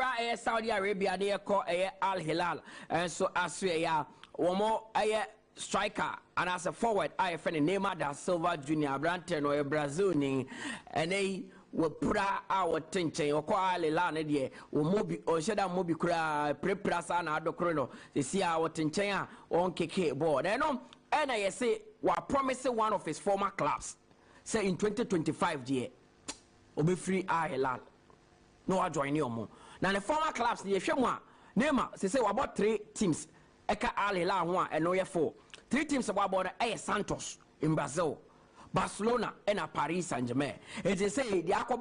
Okura Saudi Arabia they call Al Hilal and so as ya womo striker and as a forward I friend Neymar da Silva Junior Branton or Brazil ni and they will put our tension or call Al Hilal ne o mobi or sheda mobi kura pre-prasa na adokrono they see our tension on KK board and I say we promising one of his former clubs say in 2025 year obe free Al Hilal no I join you more now the former clubs the Shemwa Neymar say about 3 teams Eka Al Hilal one and no 4 3 teams about Santos in Brazil, Barcelona and Paris Saint-Germain. It is say the Aqua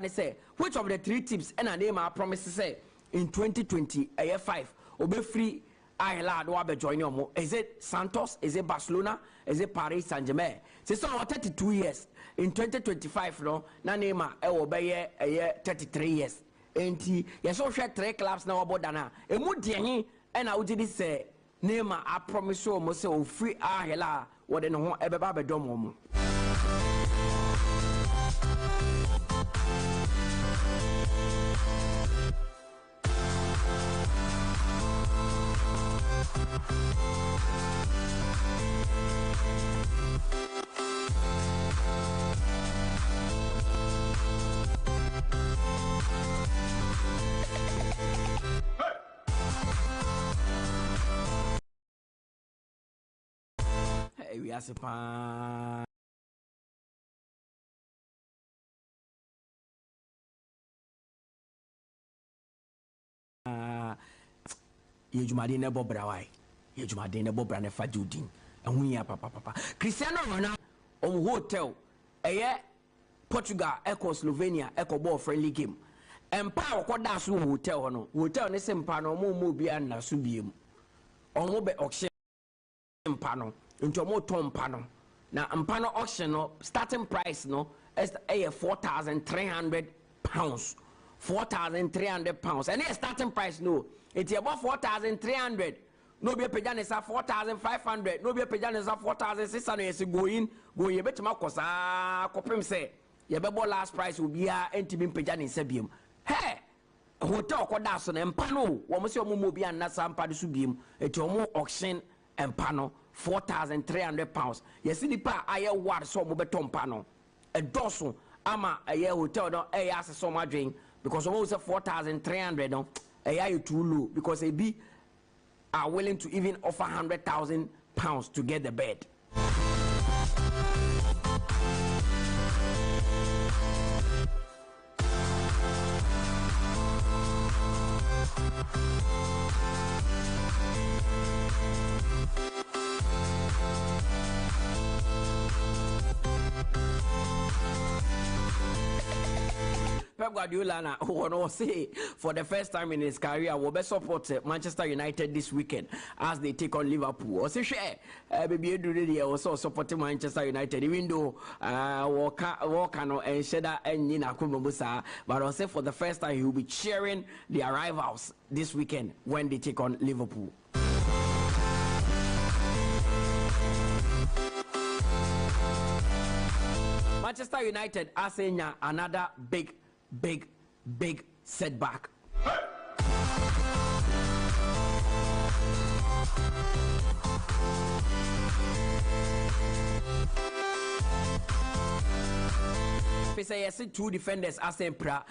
say which of the 3 teams and a name I promise to say in 2025 will be free. I allowed to join you. Is it Santos? Is it Barcelona? Is it Paris Saint-Germain? So 32 years in 2025. No, na name I will be 33 years. And yes, so 3 clubs now about Dana. A mood and I would say. Neymar, I promise you, must say, free Al Hilal, what they know ever be done. We are super. Yejumade ne bobra wai. Yejumade ne bobra ne fajudin. Ehun ya papa. Cristiano Ronaldo hotel Portugal Slovenia ball friendly game. Empa okoda so hotel hono. Hotel ne sempa no mo bi an na so biem. Omo be auction empa no. Into more tom pano. Now pano auction no starting price no is £4,300. £4,300. And the starting price no. It's about 4,300. No be pejana is 4,500. No be pejana is 4,600. Go in. You bet ma kosa kopem say. You bet last price will be enti pejana in sebium. Hey. Hotel koda so na mpano. Wo mo se omo bi an na sampa de so biem. It's omo auction empano. £4,300. Yes, in the pa aye ward so mo beton pano. A dozen ama aye hotel no aye as so much drink because almost 4,300 no aye too low because they be are willing to even offer £100,000 to get the bed. Pep Guardiola will say for the first time in his career will be support Manchester United this weekend as they take on Liverpool. Also share baby do also supporting Manchester United even though Walker and Sheda and Nina Kumabusa, but also for the first time he will be cheering the arrivals this weekend when they take on Liverpool. Manchester United are saying another big setback. I see 2 defenders as Emperor,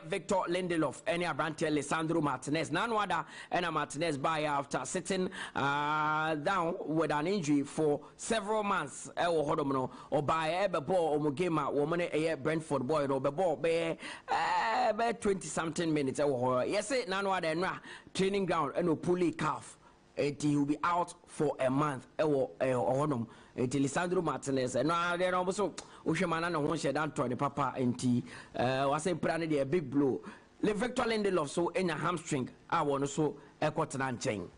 Victor Lindelof and Abrante Lisandro Martinez. Nanwada and Martinez by after sitting down with an injury for several months. Or by a ball or Mugema, woman a Brentford boy or ball by 20-something minutes. Yes, Nanwada and training ground and pulley calf. He will be out for a month. Lisandro Martinez and then also Ushamana no one said that to the papa and was a branded a big blow. Le Victor Lindelof so in a hamstring. I want to so a cotton chain.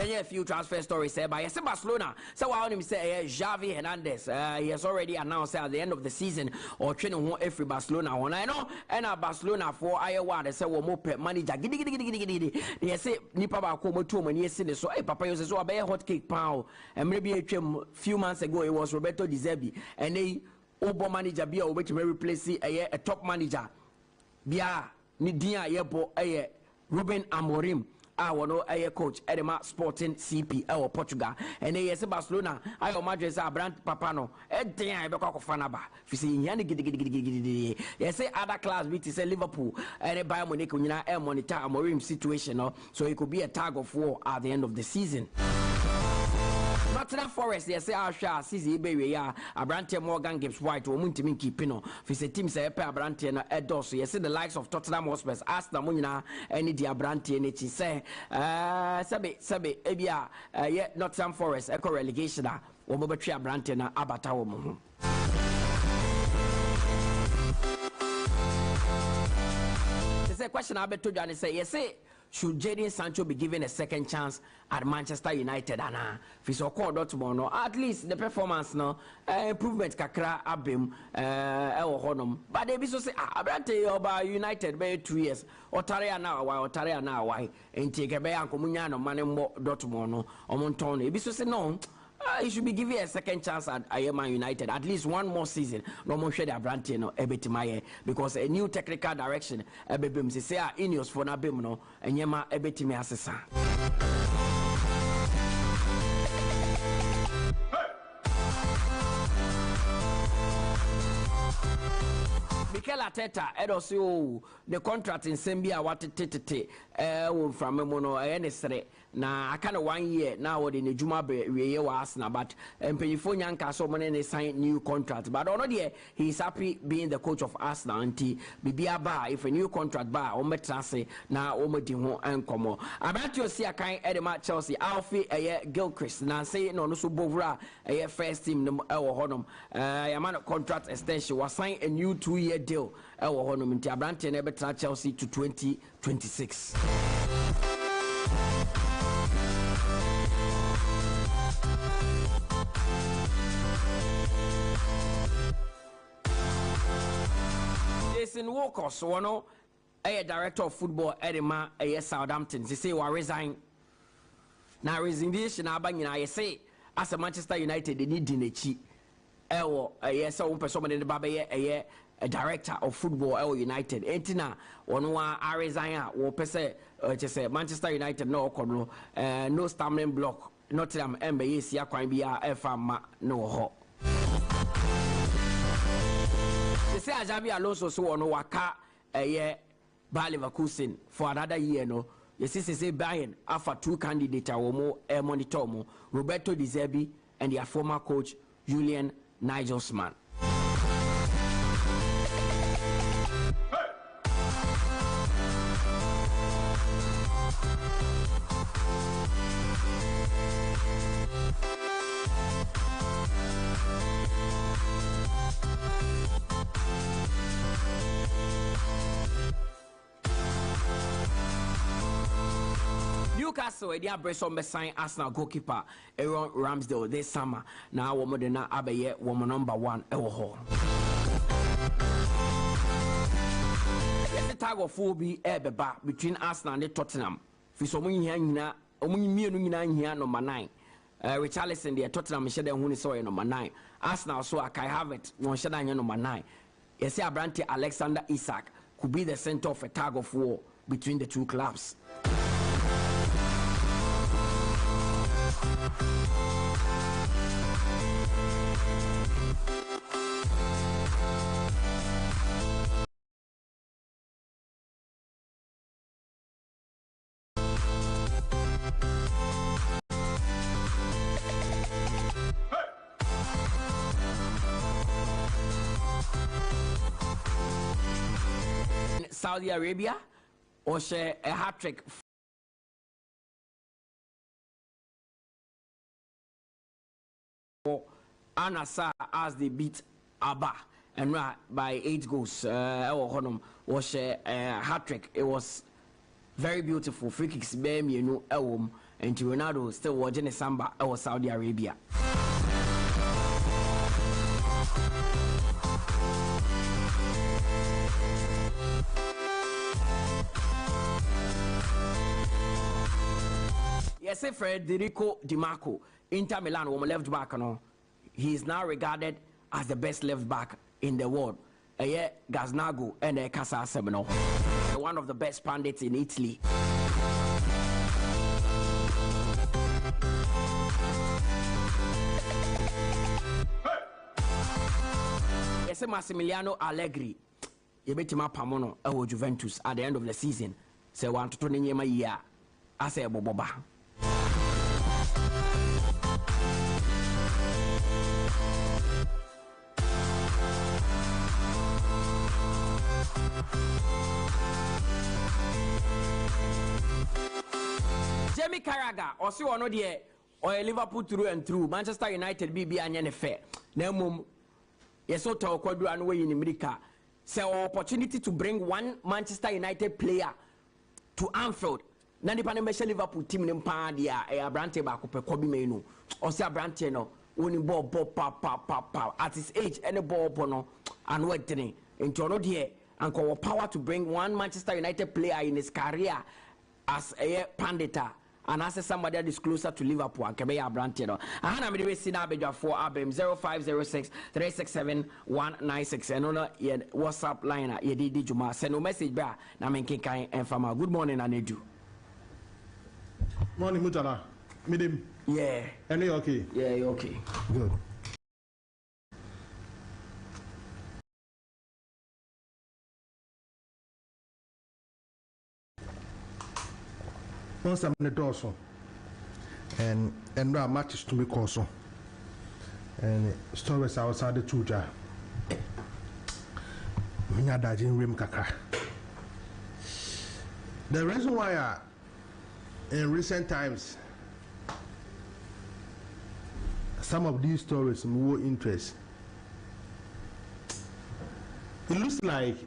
Yeah, a few transfer stories said by Barcelona. So I want him say Xavi Hernandez. He has already announced at the end of the season or training one every Barcelona one. I know and Barcelona for Iowa they say we more manager. They say nipa ba ko mo 2 money yesterday. So papa you say so a hot cake pound and maybe a few months ago it was Roberto Di Zerbi and they obo manager bia o betime replace a top manager bia ni dia yebo Ruben Amorim wono coach edema Sporting CP Portugal and yes Barcelona ayo Madrid say brand papa no den be kwa kofa na ba fi say nya ne gidi yes say other class be say Liverpool and Bayern Munich nyina monitor Amorim situation no, so it could be a tag of war at the end of the season. Nottingham Forest, yes, I shall see baby. Ya, Abrante Morgan Gibbs White, or Muntimin Kipino. If a team say Abrante and Edos, yes, the likes of Tottenham Hotspur, ask the Munina, any dear Abrante, and it say, Sabe, Ebia, yet Nottingham Forest, echo relegation, or Mobetria Abrante and Abatawo. There's a question I bet to you and say, yes, should Jadon Sancho be given a second chance at Manchester United? And if he's called Dortmund, at least the performance no improvement kakra abim honum. But they be so say Abrante over United by 2 years. Otaria now why and take a bay and Comunyano Manembo Dortmund no Omonton. Be so say no. He should be given a second chance at Man United, at least one more season. No more share the Abrante no ebetimaye because a new technical direction ebebim say Ineos for na bim no enyema ebetimi asesa. Mikel Arteta, also the contract in Zambia what from Mono NSR. Na I kind of 1 year now in the Juma we was na but Penifonian Castle money signed new contract. But already he is happy being the coach of Arsenal until Bibia Bar if a new contract bar on Metrase na Omediho and Como. About you see a kind Edema Chelsea Alfie 𝐿𝐀𝐂𝐊 na say no so Bovra a first team honum a man contract extension was signed a new 2-year deal honum into Abrante and Everton Chelsea to 2026. Jason Walker, so one director of football Edema Southampton. They say we resign. Now resignation I say as a Manchester United they need Dinechi. Yes, so person in the Baba a director of football United. Entina one I resign or person just say Manchester United no no stumbling block. Nottingham 𝐿𝐾𝐂𝐊 FM no ho. They say Xabi Alonso so on waka Bayer Leverkusen for another year no. You see say Bayern after 2 candidates more monitor mo Roberto De Zerbi and their former coach Julian Nagelsmann. Newcastle, they are Bresson sign Arsenal goalkeeper Aaron Ramsdale this summer. Now, woman de na abaye woman number 1 hall. Yes, the tag of 4B beba between Arsenal and Tottenham. For some here, number 9. Richarlison, the Tottenham share them who saw number 9. Arsenal so 𝐋𝐈𝐕𝐄 one share number 9. Yes, Abrante Alexander Isak could be the center of a tag of war between the two clubs. Saudi Arabia or share a hat-trick for Al-Nassr as they beat Abba and by 8 goals. Or share a hat-trick. It was very beautiful. Free kicks and Ronaldo still watching the Samba or Saudi Arabia. Yes, Federico Di Marco, Inter Milan, woman left back. No, he is now regarded as the best left back in the world. Gaznago and Casa Semino, one of the best pandits in Italy. Yes, Massimiliano Allegri. You bet him up Pamono or Juventus at the end of the season. Say 1 to 20 year. I say Boba. Jamie Carragher, or see one idea, or Liverpool through and through. Manchester United BB and fair. Nemum, yes, so to quadru and way in America. So opportunity to bring one Manchester United player to Anfield. Nani panemesha Liverpool team nempa dia Brante ba ko pe Kobe Menu. O se Brante no woni ball pa at his age any ball no and wetin into no there and có power to bring one Manchester United player in his career as a pandita. And as somebody that is closer to Liverpool, Kebe Abrante no. Ahana me we see na bedwa for abem 0506 367 196 and on your WhatsApp line ye di juma send no message ba na men kenkan enfama. Good morning Anedu. Morning Mutala. Midim. Yeah. And you okay? Yeah, you okay. Good. Once I'm in the door, so and there are matches to make also, and stories outside the tuja. The reason why in recent times some of these stories more interest. It looks like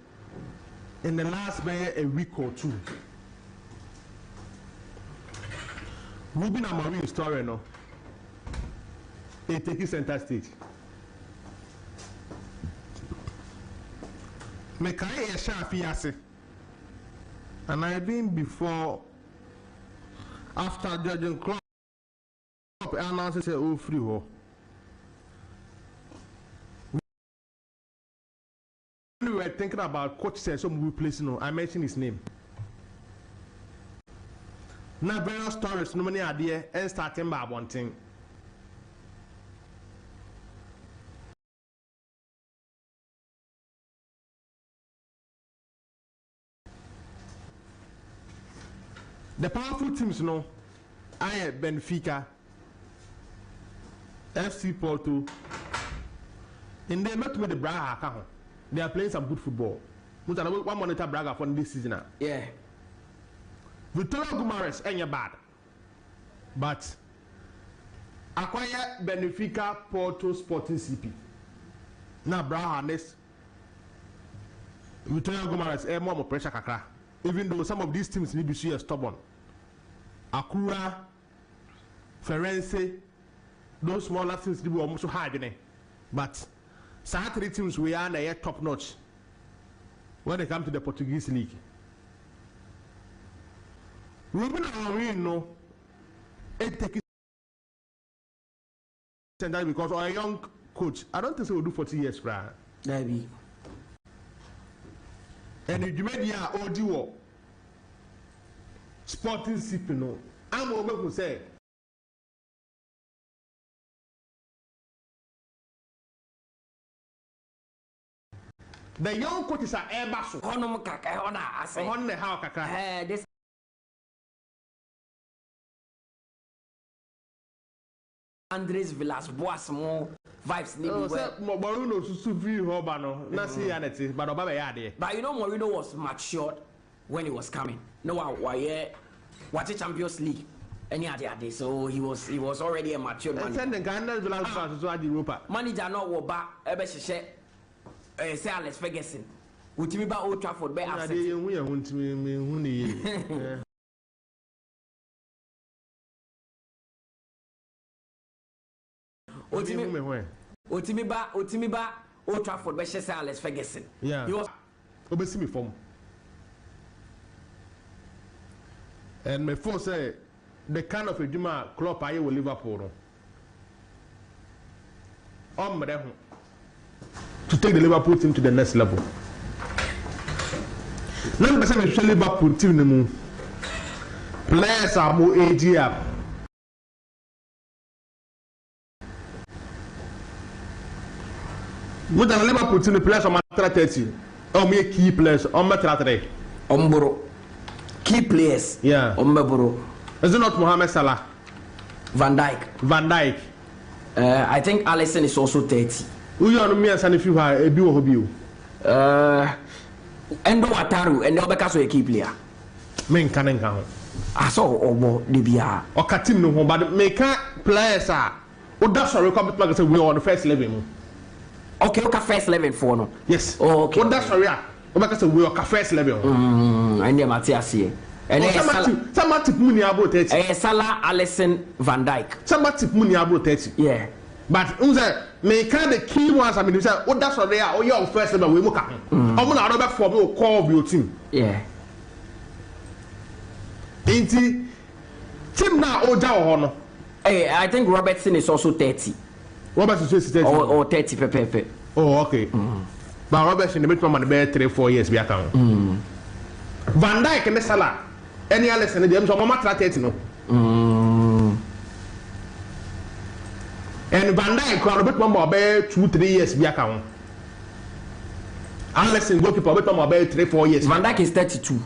in the last a week or two. Ruben Amorim's story, no, it takes center stage. Mekai Eshafiase, and I've been before, after Judging Club, announced all free. We were thinking about coach says some replacing. I mentioned his name. Now, various stories, no many idea, and starting by one thing. The powerful teams, no, I have Benfica, FC Porto, and they met with the Braga account. They are playing some good football. One monitor Braga for this season. Yeah. Mutala Yakubu ain't bad, but acquire Benfica, Porto, Sporting CP. Now, Braga next. Mutala Yakubu more pressure kakra. Even though some of these teams need to see a stubborn. Akura, Ferense, those smaller teams need to be almost hard, but some 3 teams we are top notch when they come to the Portuguese league. Ruben Amorim no, it takes because our young coach, I don't think he will do 40 years, right? Maybe. And if you made the audio Sporting CP no, I'm going to say. The young coaches are Ebasu. Honum kaka hona ase. Honne how kaka. This Andres Villas-Boas more vibes ni be well. Mourinho susu free hoba no. Na see aneti, but oba be yade. But you know Mourinho was matured when he was coming. No why watch the Champions League. Any other so he was already a matured man. Send the Ghana Villas-Boas to Europa. Manager no wo ba ebe hye say Alex Ferguson. Utimi ba Old Trafford be asset. Ade hu ye hu ntimi me hu ne ye. Otimi ba Old Trafford be hye say Alex Ferguson. Yeah. He was obesi me form. And my phone say the kind of a Juma club I with Liverpool. Omre hu. to take the Liverpool team to the next level. Now, the Liverpool team, players are more aged up. What the Liverpool team players are 30? Or me key players on my 30? Omboro. Key players. Yeah. Omboro. Is it not Mohamed Salah? Van Dijk. Van Dijk. I think Alisson is also 30. Who you are me and if you are a bio hobby? Endo Wataru and Obeka so a key player. Men can't count. I saw Obo Libya. Or Katim no home, but make players are. Oh, that's sorry, come back and say we are on the first level. Okay, okay, first level for no. Yes. Oh, okay. Oh, that's sorry. Oh, because we are first level. I need Matthias here. And some tip money about 30. Salah, Alisson, Van Dijk. Some tip money about 30. Yeah. But make the key ones. I mean, you say, oh, that's what they are. Oh, you're first level. We look at. I'm gonna back for me. Call your team. Yeah. Ain't he? Team now, oh, down. Hey, I think Robertson is also 30. Robertson is 30. Or 30 pepe. Oh, okay. But Robertson, the minimum on the 3-4 years be account. Van Dijk and the Salah. Any other than them, so Mama 30 no. And Van Dijk got a bit more about 2-3 years be account. Alisson goalkeeper a bit more about 3-4 years. Van Dijk is 32.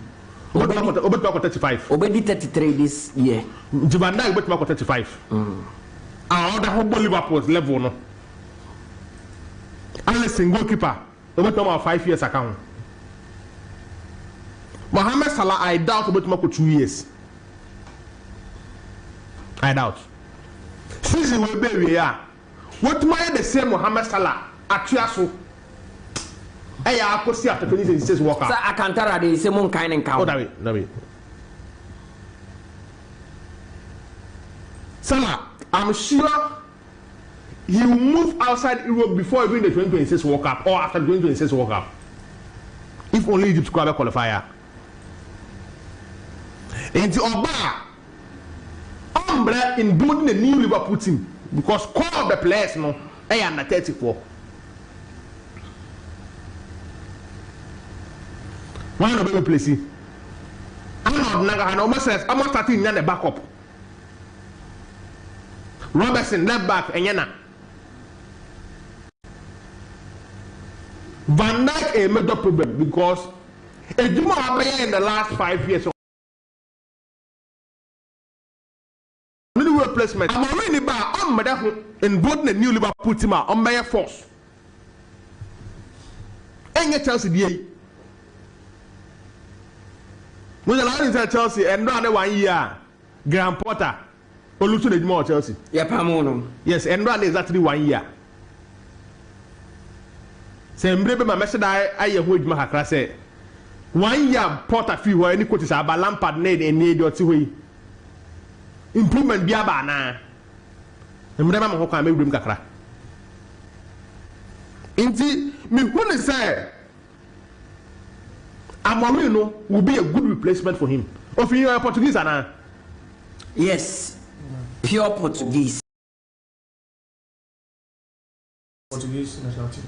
Obet 35. Obedi 33 this year. Van Dijk bit more 35. The whole Liverpool's level no. Alisson goalkeeper a bit more 5 years account. Mohamed Salah, I doubt about more 2 years. I doubt. Season will be here. What might the same Mohamed Salah at Chiasso? I could see after 2026 walk out. I can't tell the same kind of count. Oh, Salah, I'm sure he will move outside Europe before even the 2026 World Cup or after the 2026 World Cup. If only Egypt could have a qualifier. Into Oba, Umbrella in building the new Liverpool team because core of the players, no, I am not 34. Why not be place? I'm not almost starting in the backup. Robertson left back and Yana. Van Dijk a major problem because a Juma happened in the last 5 years. Replacement. I'm already back. I'm in both the new Liverpool team. I'm by force. Any Chelsea DA. When the line is Chelsea and run 1 year, Graham Potter, or losing the more Chelsea. Yeah, Pamono. Yes, and run exactly 1 year. Say, maybe my message I hear what Mahakra said. 1 year Potter fee where any coaches are Lampard need and need your two. Improvement be aba na emre ma ho kwa me wudum kakra inti me who say Amorino will be a good replacement for him. Of you are Portuguese ana? Yes, pure Portuguese. Portuguese national team.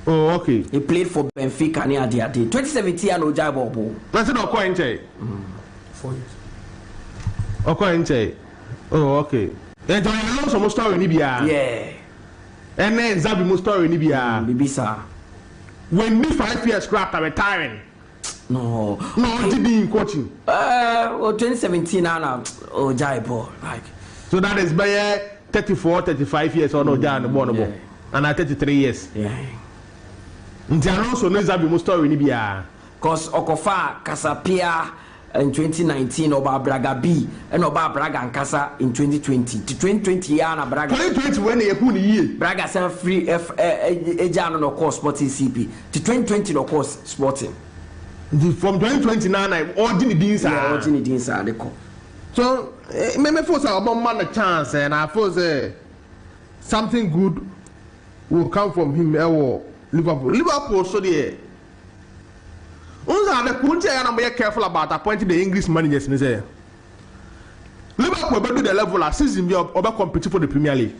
Oh, okay. He played for Benfica near the 2017 and Ojabo. That's not quite 4 years. Okay. Oh, okay. And I know some story in Libya. Yeah. And then Zabi most story in Libya. Bibisa. When me 5 years scrapped, I'm retiring. No, I did in coaching. 2017 and Ojabo. Like. So that is by 34, 35 years or no, Jan, yeah. And I 33 years. Yeah. And I also know Zabi most story in Libya. Because Okofa, Casapia. In 2019, Oba Braga B and Oba Braga and Casa in 2020. To 2020, Yana Braga. 2020 when they put year. Braga sent free Ejano no course sporting CP. To 2020 no course sporting. From 2029, I ordinary deans are. Ordinary deans are the call. So, maybe for some man a chance, and I thought something good will come from him. Liverpool, so there. I'm very careful about appointing the English managers. Liverpool will do the level of season we are compete for the Premier League.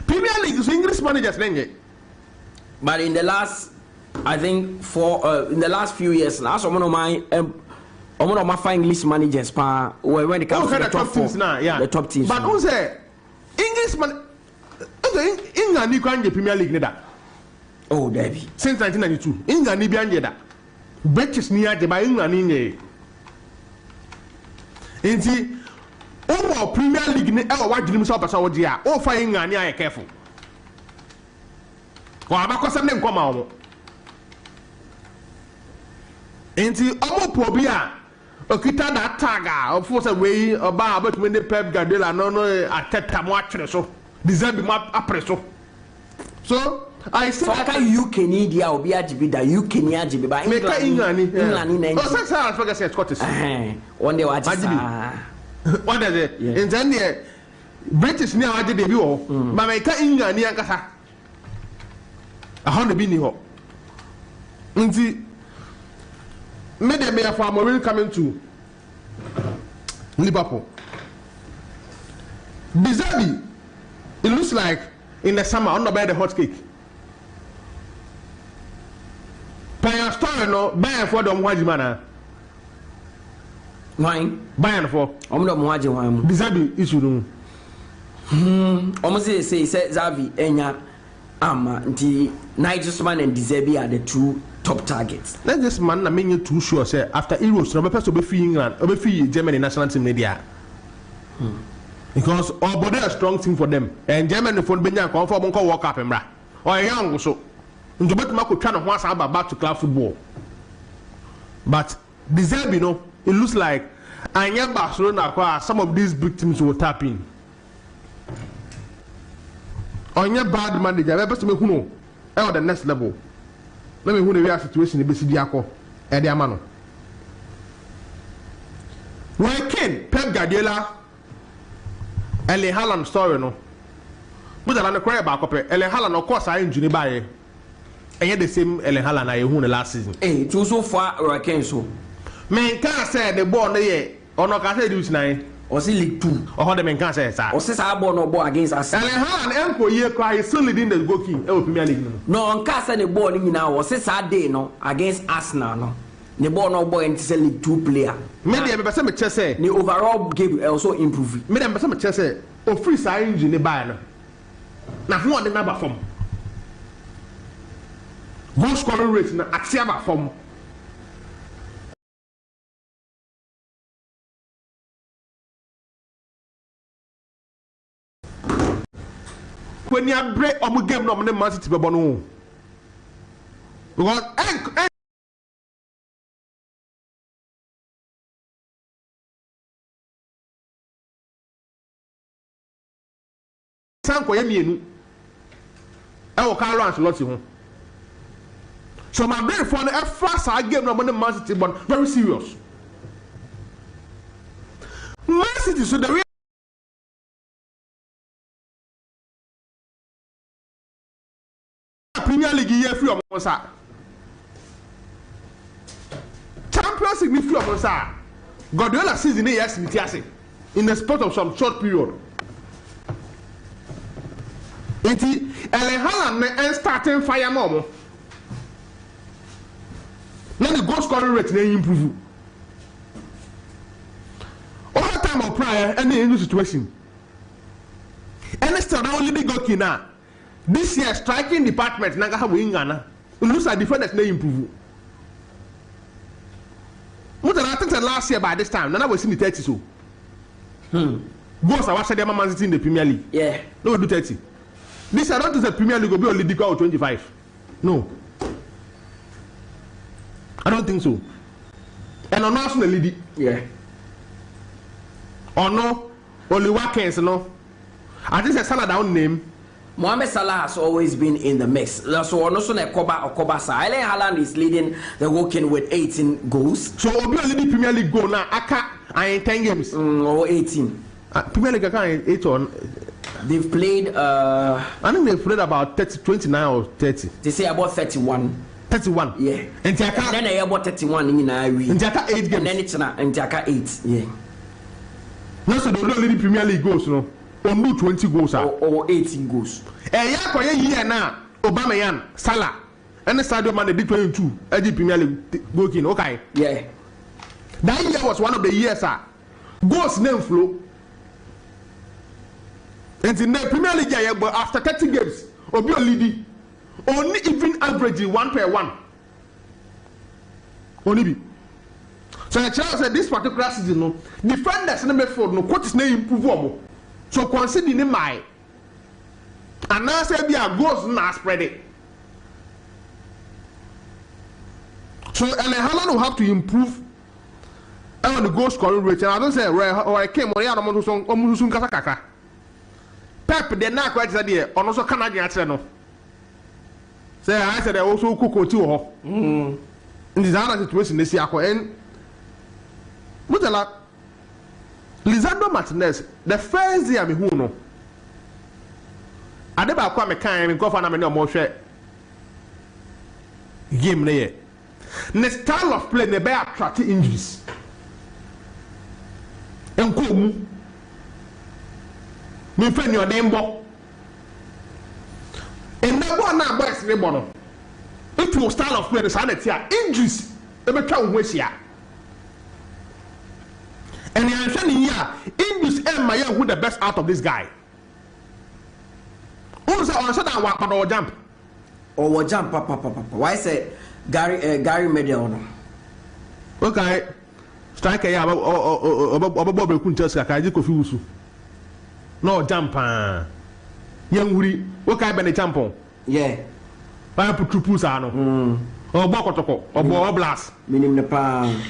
Premier League is English managers. But in the last, I think in the last few years, now some of my English managers, when it comes to the top teams now, the top teams. But who say English man? England ni kwanje Premier League neda. Oh, Debbie. Since 1992, England ni bianje da. British ni aje ba England ni nye. Enti o Premier League ni e wa dwunim so pesa wo je a o fa England ni aye careful. Ko abakosem ne nkoma wo. Enti omo probi a okita that tag of force way oba abetumi ne Pep Guardiola no ateta mo atwere so. Deserve mo apreso. So I say aka 𝐿𝐾𝐂𝐊 obi ajibi da 𝐿𝐾𝐂𝐊 ajibi ba England na. Oh, say I forget say Scottish. One day what is what is it? In then British ni awaje de bi wo. But me ka England ni ankasa. Ahon bi ni ho. Nti me dem ya for Mourinho coming to Liverpool. Deserve it looks like in the summer on the hot cake. Pay story no buy for them wajimana. Wine buy for omo waji wan deserve issue no. Omo say Xavi enya ama nti Nigelsmann and Deserbi are the two top targets. Let this man na me too sure say after Euros no be person be free England or be free Germany national team media. Because our body a strong team for them and Germany for benya come for monko work up embra or young so njo betuma ko twa no ho asa back to club football. But Deserbi no it looks like anya Barcelona kwa some of these big teams will tap in. Onya bad manager be person me hu no e the next level. Let me hu the real situation e be si di akọ e de ama no. Why can Pep Guardiola Erling Haaland story no. But I cry about copy. Erling Haaland of course I injury by. And the same Erling Haaland I won the last season. Eh, too so far or I can so. Men can't say the ball no ye or no can say this nine. Or see League 2. Or how the men can say that. Or says I ball no ball against us. Erling Haaland enko ye cry still leading the goalkeeper Premier League. No, on can't say the ball now or says I day no against Arsenal no. The ball no ball and say League 2 player. Maybe I be say say the overall game also improve. Maybe I be say o free sa injury ne buy no. Na who on the number form. Goal scoring rate na atiaba form. When you break omo game no Man City be no. Because Sanko ye mienu e wo Carlo Ancelotti ho. So my brain for the first game no Man City but very serious. Man City so the Premier League year free of sir. Champions League free of sir. Guardiola season yes in the sport of some short period. Enti Erling Haaland na starting fire mom. Now the goal scoring rate na improve. Over time of prior any in situation. And still now only the goalkeeper now. This year striking department na ga we ngana. Looks like defenders na improve. Mutala think last year by this time na we see the 30 so. Goals are watching Man City in the Premier League. Yeah. No do 30. This I don't think the Premier League will be only equal 25. No. I don't think so. And on national league. Yeah. Or no, only Watkins, no. I think it's Salah down name. Mohamed Salah has always been in the mix. So also Okoba Sa. Erling Haaland is leading the walking with 18 goals. So Obi only Premier League goal now. Aka in 10 games. Or 18. Premier League aka 8 on. They've played I think they've played about 29 or 30. They say about 31. 31. Yeah. And then I about 31 in and 8 games. And then it's and 8. Yeah. No, so they don't lead the Premier League goals, no. Only 20 goals or 18 goals. Eh, yeah, year now. Aubameyang, Salah, and the Sadio Mane did 22 Egypt Premier League goalkeeper. Okay. Yeah. That year was one of the years, goals name flow. And in the Premier League, but after 30 games, Obi Olidi only even averaging 1 per 1. Only be. So the child said this particular season, no defenders in the midfield, no coach is name improve. So considering in my and now say be a goals now spread it. So and Haaland will have to improve on the goal scoring rate. And I don't say or I came on here almost kaka. Pep they now quite said there on also Canadian no. Say I said they also cook to in this other situation they see and Mutala Lisandro Martinez the first year me who no Adeba kwa me kan me gofa na me no mo hwe game na ye the style of play ne be attract injuries enko mu me fe ni odin bo enabo na boys ne bo no it will style of play the sanity injuries e be twa wo hia and you understand here injuries my who the best out of this guy. Who's on that one or jump? Or jump, papa. Why say Gary Medel? Okay. Strike ya Bobby Kunchaska, I just confuse you. No jump. Young Woody, what kind of jump on? Yeah. I put two pusano. Or Bokotoko, or Blast. Meaning the pan.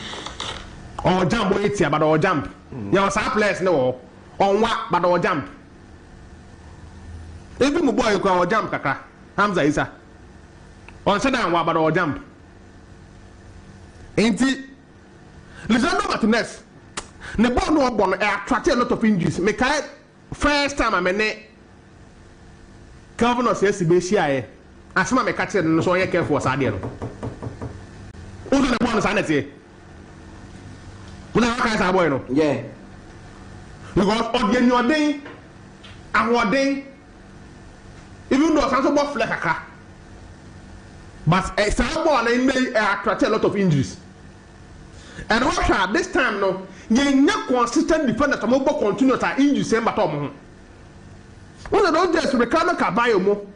Or jump, it's here, but or jump. Your surplus no. On what, but or jump. Even my boy you call jump kaka. Hamza Isa. On sit down but or jump. Ain't it? Lisandro Martinez. The ball no born attract a lot of injuries. Make I first time I'm in Governor says to be shy. As my catch it so you care for Sadio. Who's the one sanity? When I can't boy no. Yeah. Because on your day and what day. Even though some of Flekaka, but a someone may attract a lot of injuries. And Russia this time no, you not consistent defender to move continue to injuries same but one of those days Ricardo Caballo mo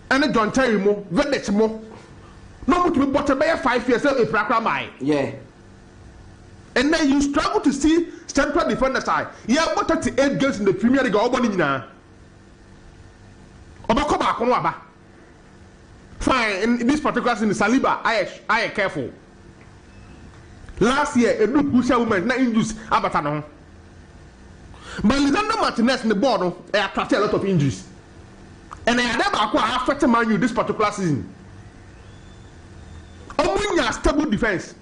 and John Terry mo, Vedech mo. No to be bought about 5 years if Rakramai. Yeah. And then you struggle to see central defender side. Yeah, but 38 games in the Premier League all money now. Fine, in this particular scene, Saliba, I am careful. Last year, a good crucial woman, not injuries, Abatano. But Lisandro Martinez in the board, I attracted a lot of injuries. And I had never affected Man U this particular season. Omunya stable defense.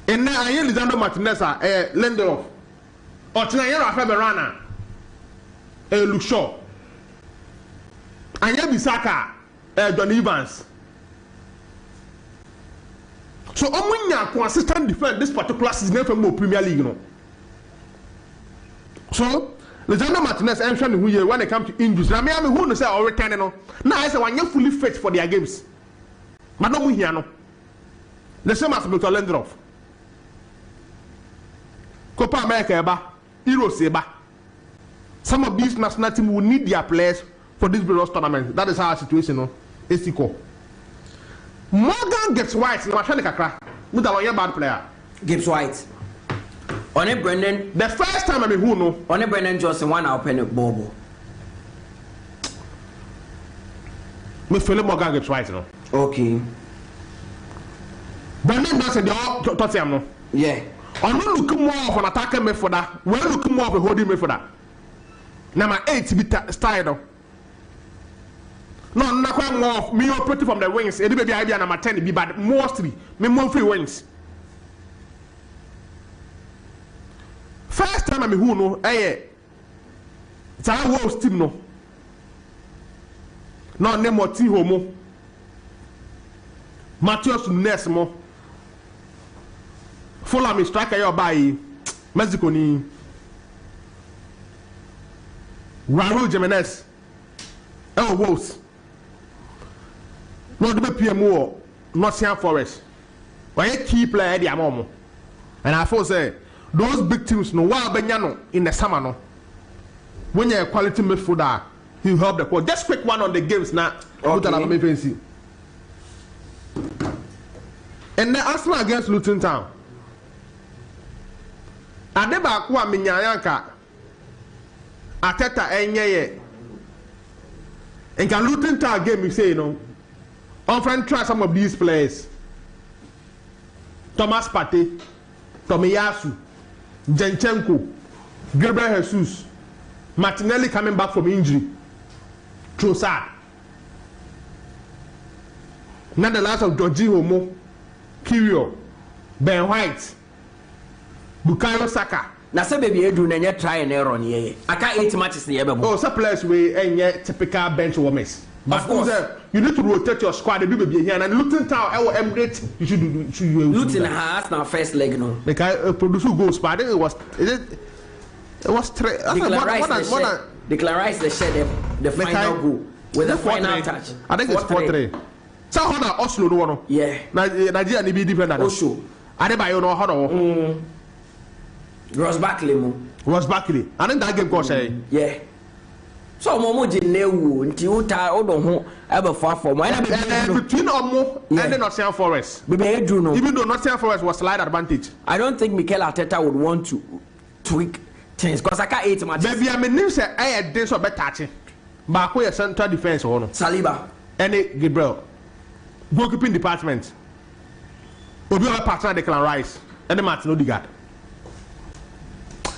And now I hear Lisandro Martinez, Lindelof. Or tonight, I have a runner. Luke Shaw. And yet Bisaka, John Evans. So Omunya consistent defense this particular season from the Premier League, you know. So Lisandro Martinez entering who year when it comes to injuries. Now me who no say already returning no. Now I say when you fully fit for their games. But no mu here no. The same as Mutala Yakubu. Copa America eba, Euros eba. Some of these national teams will need their players for this various tournament. That is our situation is equal. Morgan Gibbs White, no matter kakra. With a bad player. Gibbs White. On a Brendan. The first time I mean who know. On a Brendan Johnson one open a Bobo. Me feel Morgan Gibbs White no. Okay. Brendan Johnson they all Tottenham no. Yeah. I'm not looking more of an attacking midfielder. We're looking more of a holding midfielder. Number 8 bit style. No, not quite more of me operating from the wings. It may be idea number 10 be but mostly me more free wings. First time I mean who know, it's our world team no. No name or T homo. Matheus Nunes mo. Follow me striker your by Mexico ni. Raul Jimenez. Wolves. No, the PM Nottingham Forest. Why a key player the Amomo. And I thought say those big teams no while Benyano in the summer no. When you're a quality midfielder, you help the court. Just quick one on the games now. Okay. And then Arsenal against Luton Town. Adeba kwa minyanka Ateta enye and can Luton Town game you say you know often try some of these players. Thomas Partey, Tomiyasu, Zinchenko, Gabriel Jesus, Martinelli coming back from injury, Trossard. Now the last of 𝐏𝐀𝐂𝐊, 𝐿𝐿, Ben White, Bukayo Saka. Now say baby Edu na try and error on here. I can't 8 matches the ever. Oh, some players we typical bench warmers. Of course, you need to rotate your squad. You be here and Luton Town. Our Emirates, you should do. Luton has now first leg no. Because produce goals, but it was Declarize the shed the final goal with the final touch. I think it's 4-3. So how na Oslo no one? Yeah. Nigeria ni be different than Oslo. Adebayo no how Ross Barkley mo. Ross Barkley. I think that game go say. Yeah. So momo jinewu nti uta odo ho ebe for mo. Between Omo and Nottingham Forest. Even though Nottingham Forest was slight advantage. I don't think Mikel Arteta would want to tweak things because I can't 8 matches. Maybe I mean say I dey so better. Ba ko your central defense ho no. Saliba. Any Gabriel. Goalkeeping department. Obi our partner Declan Rice and Martin Odegaard.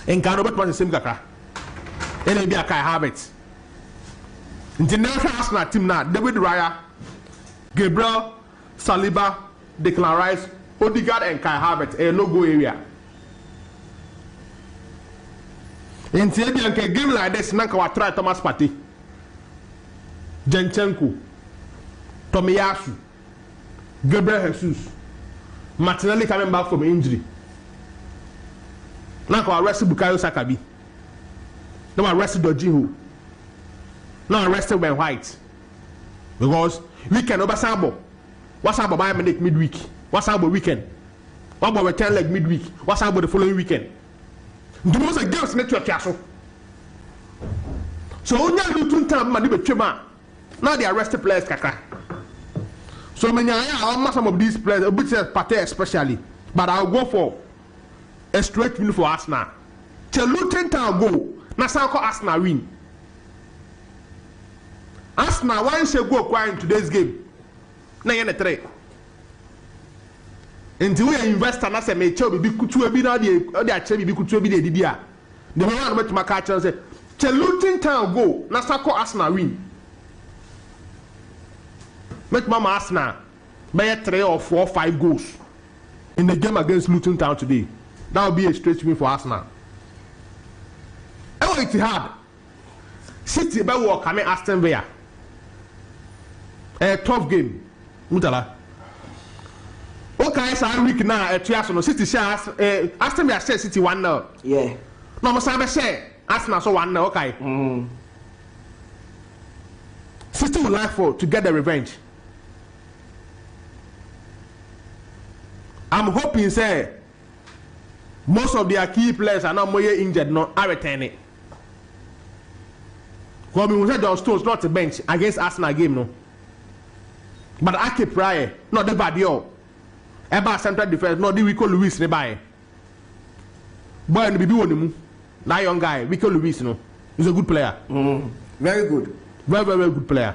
En kan Robert was the same kakra. And be a 𝐾𝐂𝐊. International Arsenal team now David Raya, Gabriel, Saliba, Declan Rice, Odegaard and 𝐾𝐂𝐊 a no go area. In the game like this, Nanka will try Thomas Partey, Zinchenko, Tomiyasu, Gabriel Jesus, Martinelli coming back from injury. Nanka will arrest Bukayo Saka. Now arrest 𝐏𝐀𝐂𝐊. Now arrested Ben White. Because weekend over Sabo. What's up about Bayern midweek? What's up about weekend? What about return leg midweek? What's up about the following weekend? The most against network castle. So only Luton Town man be chema. Now they arrested players kaka. So many some of these players, a bit Partey especially, but I'll go for a straight win for Arsenal. Till Luton Town go, now Sanko Arsenal win. Arsenal one should go acquire in today's game. Na yen 3. Until we investor na say me chew be kutu bi na dey ache bi kutu bi dey didi a. The man no make catch and say, "Che Luton Town go, na Sanko Arsenal win." Make mama Arsenal by 3 or 4 or 5 goals in the game against Luton Town today. That will be a straight win for Arsenal. Oh, it's hard. City by walk coming Aston Villa. A tough game. Mutala. Okay, so I'm weak now. At City shares. Aston Villa share City 1-0. Yeah. No, must have a share. Arsenal so 1-0. Okay. City would like to get the revenge. I'm hoping say most of their key players are now more injured, not are returning. Because we said John Stones not a bench against Arsenal game no. But Ake Praye, not the bad yo. Eba central defense, not the Rico Lewis nearby. Boy, and be one that young guy, Rico Lewis, no, he's a good player. Very good. Very, very good player.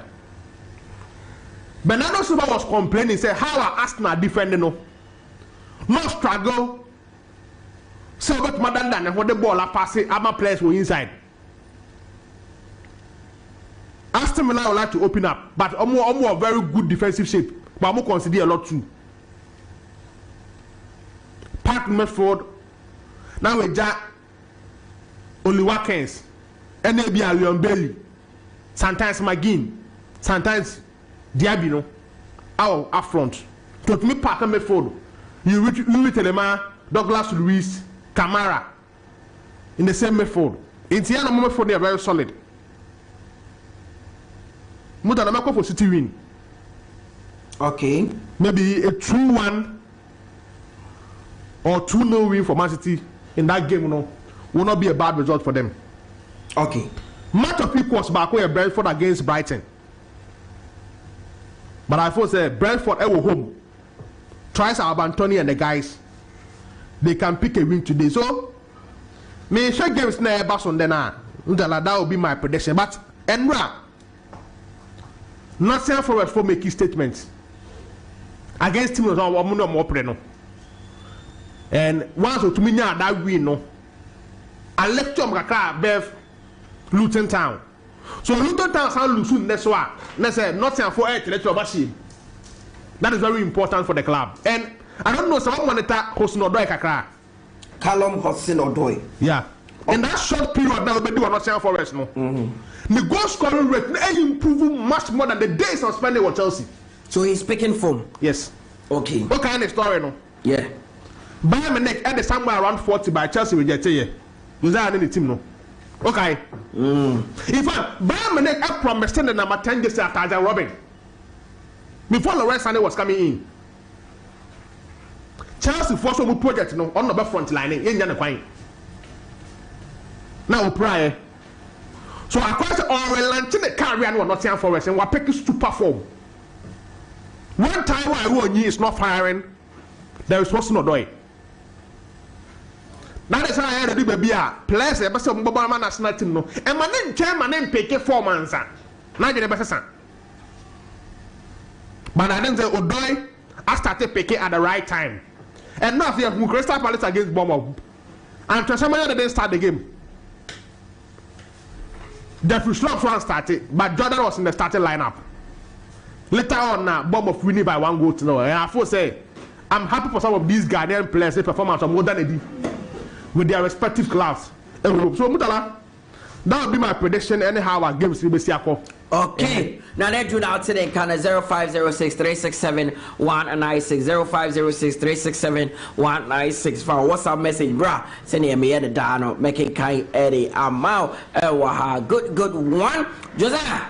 Bernardo Silva was complaining, say how are Arsenal defending no? No struggle. So but Madanda and what the ball are passing, other players were inside. Aston Villa would like to open up, but more very good defensive shape. But I'm consider a lot too. Park Medford. Now we Jack only Watkins, NAB Leon Bailey, sometimes McGinn, sometimes Diabino, out up front. To me, Park Medford, you Louis Telema, Douglas Luiz, Kamara in the same Medford. In Tiana Medford, they are very solid. Mutala make for City win. Okay. Maybe a 2-1 or 2-0 win for Man City in that game, you know, will not be a bad result for them. Okay. Match of equals back where Brentford against Brighton. But I thought Brentford will home. Tries Antony and the guys. They can pick a win today. So me share games na back on then that will be my prediction. But Enra, Nottingham Forest for making statements against teams on one more preno. And once or two minutes that win no. I left you Maka Bev Luton Town. So Luton Town can lose next one. Let's say Nottingham Forest let your machine. That is very important for the club. And I don't know someone monitor Hostin Odoi Kakra. Callum Hostin Odoi. Yeah. In that short period now we do Nottingham Forest no. The goal scoring rate improve much more than the days of spending with Chelsea. So he's speaking form. Yes. Okay. What kind of story no? Yeah. Bayern Munich at the somewhere around 40 by Chelsea rejected here. You say any team no? Okay. In fact, Bayern Munich have promised the number 10 this after Robin. Before Lawrence Sané was coming in. Chelsea for some project no on the front line in Jan. Now prior. So I quite or launching the career and Nottingham Forest and we're picking super form. One time I won is not firing, there is what's not doing. That is how I had to do baby. Players a person Bobama national team no. And my name chairman name pick 4 months. Now you never say. But I didn't say Odoi I started picking at the right time. And now if you Crystal Palace against Bournemouth. And Trasamaya didn't start the game. The first one started, but Jordan was in the starting lineup. Later on, Bournemouth winning by 1 goal to 0. And I thought say, I'm happy for some of these Ghanaian players' performance of more than a D with their respective clubs. So Mutala, that would be my prediction. Anyhow, our games will be Siako. Okay. Now let's do now today. Can 0506 367 196 0506 367 196 for WhatsApp message, brah. Send me the dano making kind Eddie Amau. Good one. Josiah.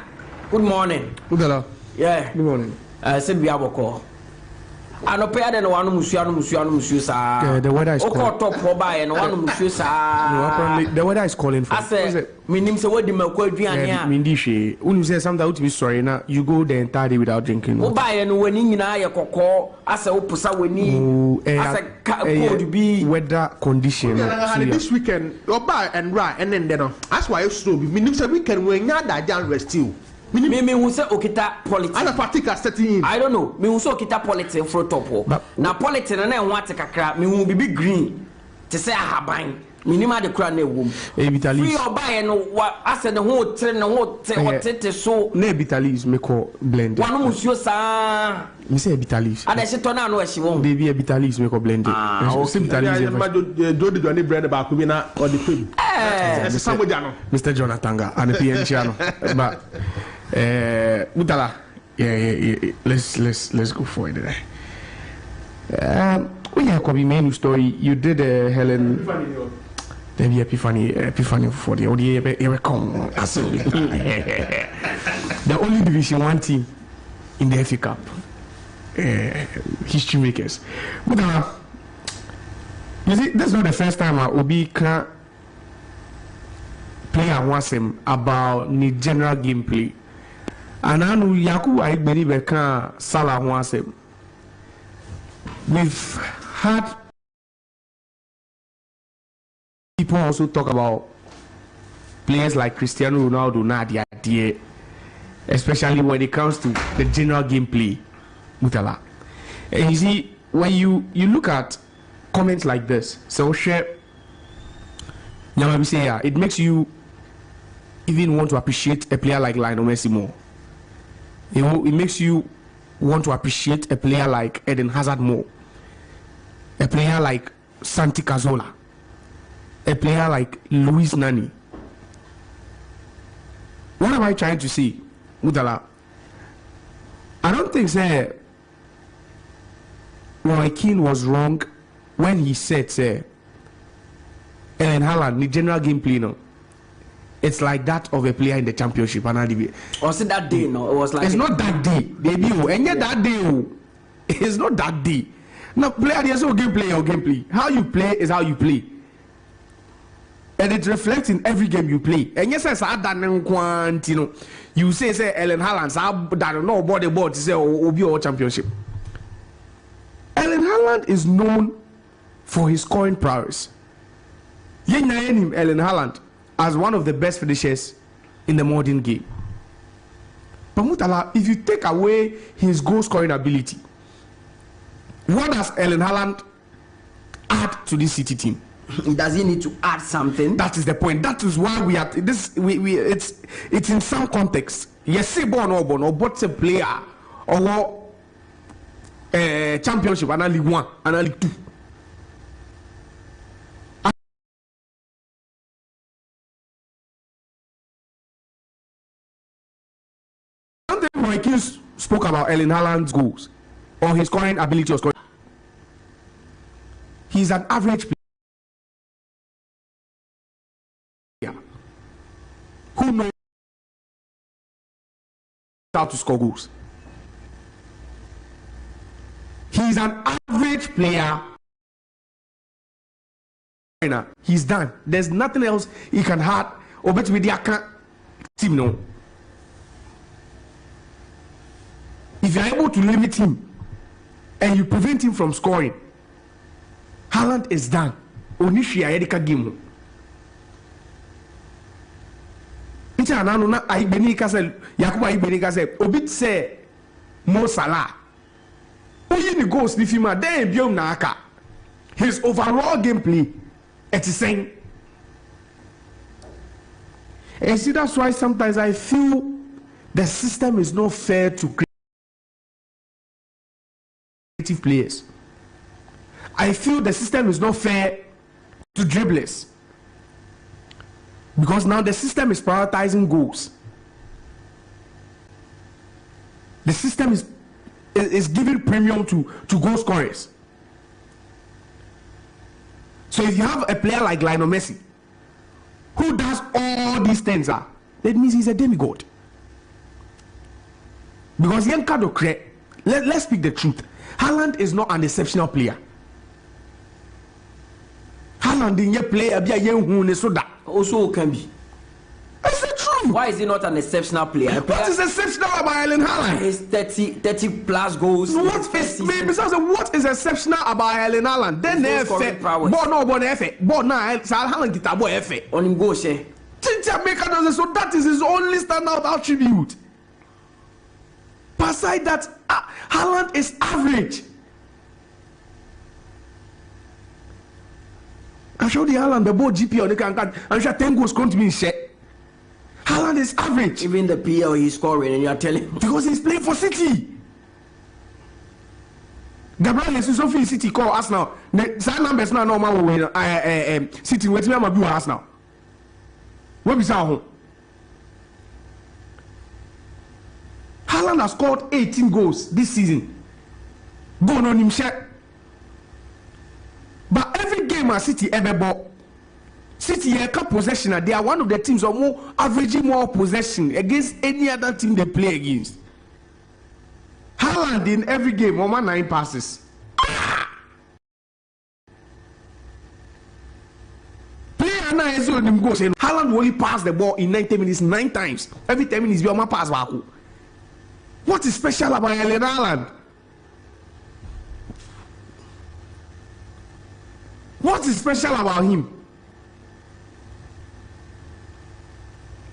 Good morning. Mutala. Yeah. Good morning. Send me a call. I don't pay the one musu sa. The weather is calling. Top by and one musu sa. No, apparently the weather is calling for. I said, meaning so what the milk will be an Mindishi. When you say something to be sorry now, you go the entire day without drinking. Oh, buy and when in your cocoa, I said, Opusa, we need. I said, be weather condition. This weekend, you buy and right, and then that's why it's true. Meaning the weekend when you're that down rest you. Me who say okita politics. And a particular setting in. I don't know. Me who say okita politics for top. Na politics na na want kakra. Me who be green. To say ahaban. Me ni ma de kura na ewom. Free or buy no what I said the whole train the whole te so. Na Bitalis me call blend. One musuo sa. Me say Bitalis. Ada se to na no ehyi won. Baby Bitalis me call blend. Okay. Bitalis. Do the journey brand ba ko bi na or the film. Mr. Jonathan and the PN but Mutala, yeah. Let's go for it today. We have a main story. You did Helen. There be Epiphany for the ODA. The only Division 1 team in the FA Cup. History makers. Mutala, you see, that's not the first time Obi can player wants him about the general gameplay. And I know Yakubu 𝐒𝐏𝐕𝐄 Salah wants him. We've had people also talk about players like Cristiano Ronaldo, Nadia, especially when it comes to the general gameplay. Mutala. And you see, when you look at comments like this, so share, it makes you even want to appreciate a player like Lionel Messi more. It makes you want to appreciate a player like Eden Hazard more. A player like Santi Cazorla. A player like Luis Nani. What am I trying to say, Mutala? I don't think Roy Keane was wrong when he said Ellen Haaland, the general gameplay no. it's like that of a player in the championship. And was it that day? No, it was like it's not that day, baby. And yet that day, it's not that day. Now, player, there's no gameplay or gameplay. How you play is how you play, and it reflects in every game you play. And yes, as I done, you know, you say Erling Haaland, I don't know about the ball to say Obi or championship. Erling Haaland is known for his scoring prowess. You know him, Erling Haaland, as one of the best finishers in the modern game. But Mutala, if you take away his goal scoring ability, what does Erling Haaland add to this City team? Does he need to add something? That is the point. That is why we are this. It's in some context. Yes, say born or but a player or championship and League 1 and League 2. Something spoke about Erling Haaland's goals or his scoring ability or scoring. He's an average player who knows how to score goals. He's an average player. He's done. There's nothing else he can add or bet with the team. No. If you're able to limit him and you prevent him from scoring, Haaland is done. Onishia Erika game. Ita anano na Aibeni kase Yakubu Aibeni kase obit say Mo Salah. Oyi ni goals ni fima then biom na aka. His overall gameplay it is saying. And see that's why sometimes I feel the system is not fair to creative players. I feel the system is not fair to dribblers because now the system is prioritizing goals. The system is giving premium to goal scorers. So if you have a player like Lionel Messi who does all these things, that means he's a demigod. Because let's speak the truth. Haaland is not an exceptional player. Haaland in your play also can be. That's the truth. Why is he not an exceptional player? What is exceptional about Erling Haaland? His 30 plus goals. No, what is exceptional about Erling Haaland? Then they effect. But no, but effect. But now Haaland get a effect. On him go share. So that is his only standout attribute. Beside that, Haaland is average. I showed the Haaland the ball GP on the can. I'm sure 10 goals going to be in share. Haaland is average. Even the PL he's scoring, and you are telling because he's playing for City. Gabriel Jesus Sophie City call us now. The same numbers now normal when City wait me am do us now. What be say Haaland has scored 18 goals this season. Go on him share. But every game at City ever bought, City have possession. They are one of the teams who are more averaging more possession against any other team they play against. Haaland in every game over 9 passes. Player now is on him goes. Haaland only pass the ball in 90 minutes 9 times. Every 10 minutes, be on my pass back. What is special about Erling Haaland? What is special about him?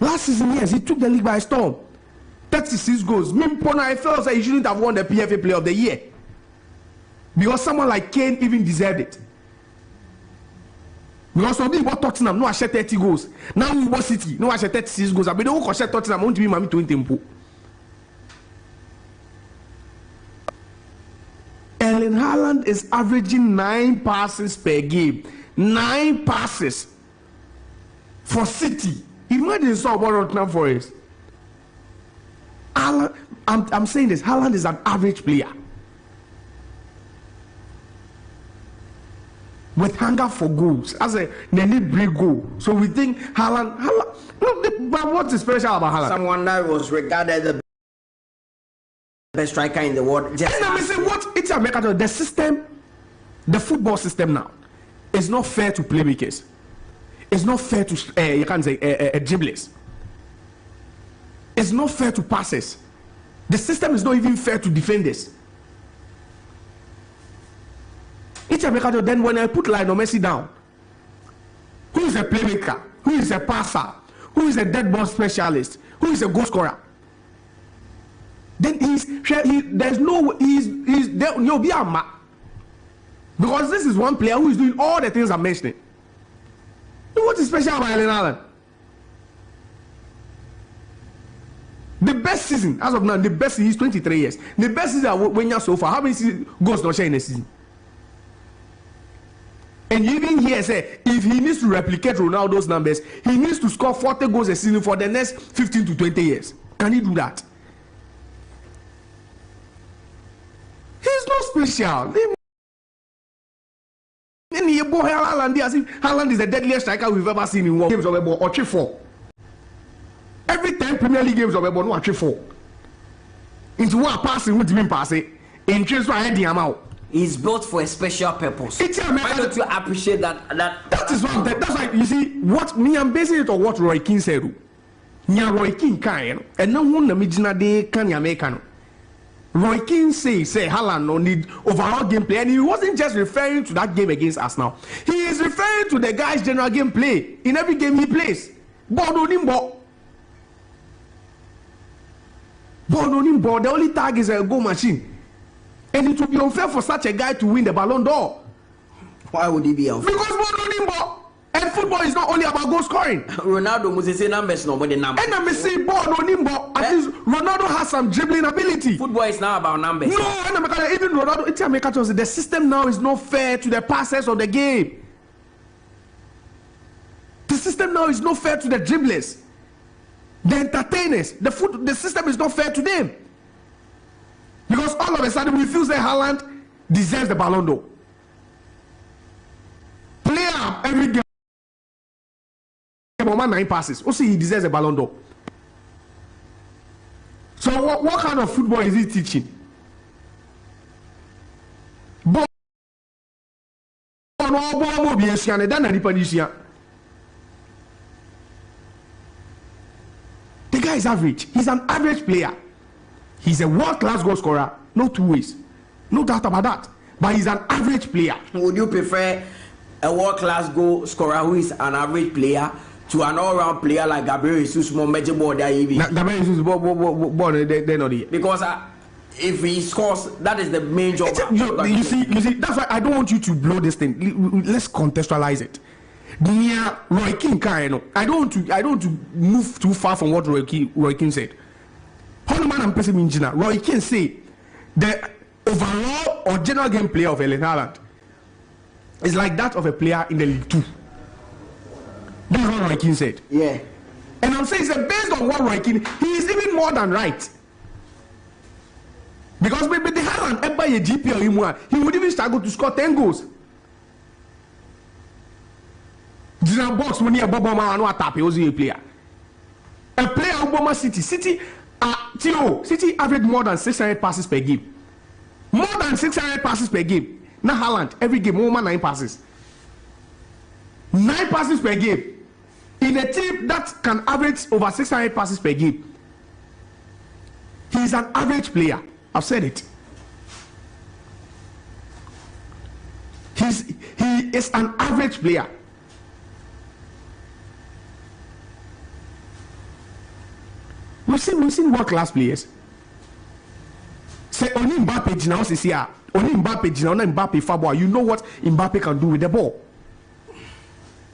Last season, yes, he took the league by storm. 36 goals. I felt that he shouldn't have won the PFA Player of the Year. Because someone like Kane even deserved it. Because somebody bought Tottenham, no, I share 30 goals. Now we bought City, no, I share 36 goals. I mean, don't share Tottenham, I want to be Mami 20 tempo. Erling Haaland is averaging 9 passes per game. 9 passes for City. Imagine so about Nottingham Forest. I'm saying this. Haaland is an average player. with hunger for goals. As a they need big goal. So we think Haaland. But what is special about Haaland? Someone that was regarded the best striker in the world. Just and I'm saying what it's America. The system, the football system now, is not fair to playmakers. It's not fair to you can say dribblers. It's not fair to passes. The system is not even fair to defenders. It's America. Then when I put Lionel Messi down, who is a playmaker? Who is a passer? Who is a dead ball specialist? Who is a goal scorer? Then there's no be a map, because this is one player who is doing all the things I'm mentioning. What is special about Erling Haaland? The best season as of now, the best season is 23 years. The best season when you're so far. How many goals not share in a season? And you even here say if he needs to replicate Ronaldo's numbers, he needs to score 40 goals a season for the next 15 to 20 years. Can he do that? He's not special. And he boy Haaland as if Haaland is the deadliest striker we've ever seen in one games of a ball or 3-4. Every 10 Premier League games of a ball, no 3-4. Into one passing, what do you mean passing? In transfer, I had the amount. He's built for a special purpose. It's Why don't you appreciate that? That is one. That's like you see what me. I'm basing it on what Roy Keane said. Roy Keane can, and no one imagine they can American. Roy Keane say Haaland no need overall gameplay, and he wasn't just referring to that game against Arsenal. He is referring to the guy's general gameplay in every game he plays. Ball on him, ball. The only tag is a goal machine. And it would be unfair for such a guy to win the Ballon d'Or. Why would he be unfair? Because and football is not only about goal scoring. Ronaldo must say numbers, no more than numbers. And I'm saying at least Ronaldo has some dribbling ability. Football is now about numbers. No, and even Ronaldo, it's America. The system now is not fair to the passers of the game. The system now is not fair to the dribblers, the entertainers. The system is not fair to them. Because all of a sudden we feel that Haaland deserves the Ballon d'Or. Player every game, 9 passes. Also, he deserves a Ballon d'Or. So what kind of football is he teaching? The guy is average. He's an average player. He's a world-class goal scorer, no two ways, no doubt about that. But he's an average player. Would you prefer a world-class goal scorer who is an average player to an all-round player like Gabriel Jesus, more major board there? Gabriel Jesus, they're not here. Because if he scores, that is the main job. You see, that's why I don't want you to blow this thing. Let's contextualize it. Near Roy Keane, I don't want to move too far from what Roy Keane said. Roy Keane say the overall or general game player of Erling Haaland is like that of a player in the League 2. That's what Roy Keane said. Yeah. And I'm saying based on what Roy Keane, he is even more than right. Because maybe the Haaland ever a GP, he would even struggle to score 10 goals. Box when he a player. A player Obama City City average more than 600 passes per game. More than 600 passes per game. Now Haaland every game over 9 passes. 9 passes per game. In a team that can average over 600 passes per game. He is an average player. I've said it. He is an average player. We've seen world-class players. Say only Mbappe now is here. Only Mbappe now, not Mbappe Fabwa. You know what Mbappe can do with the ball.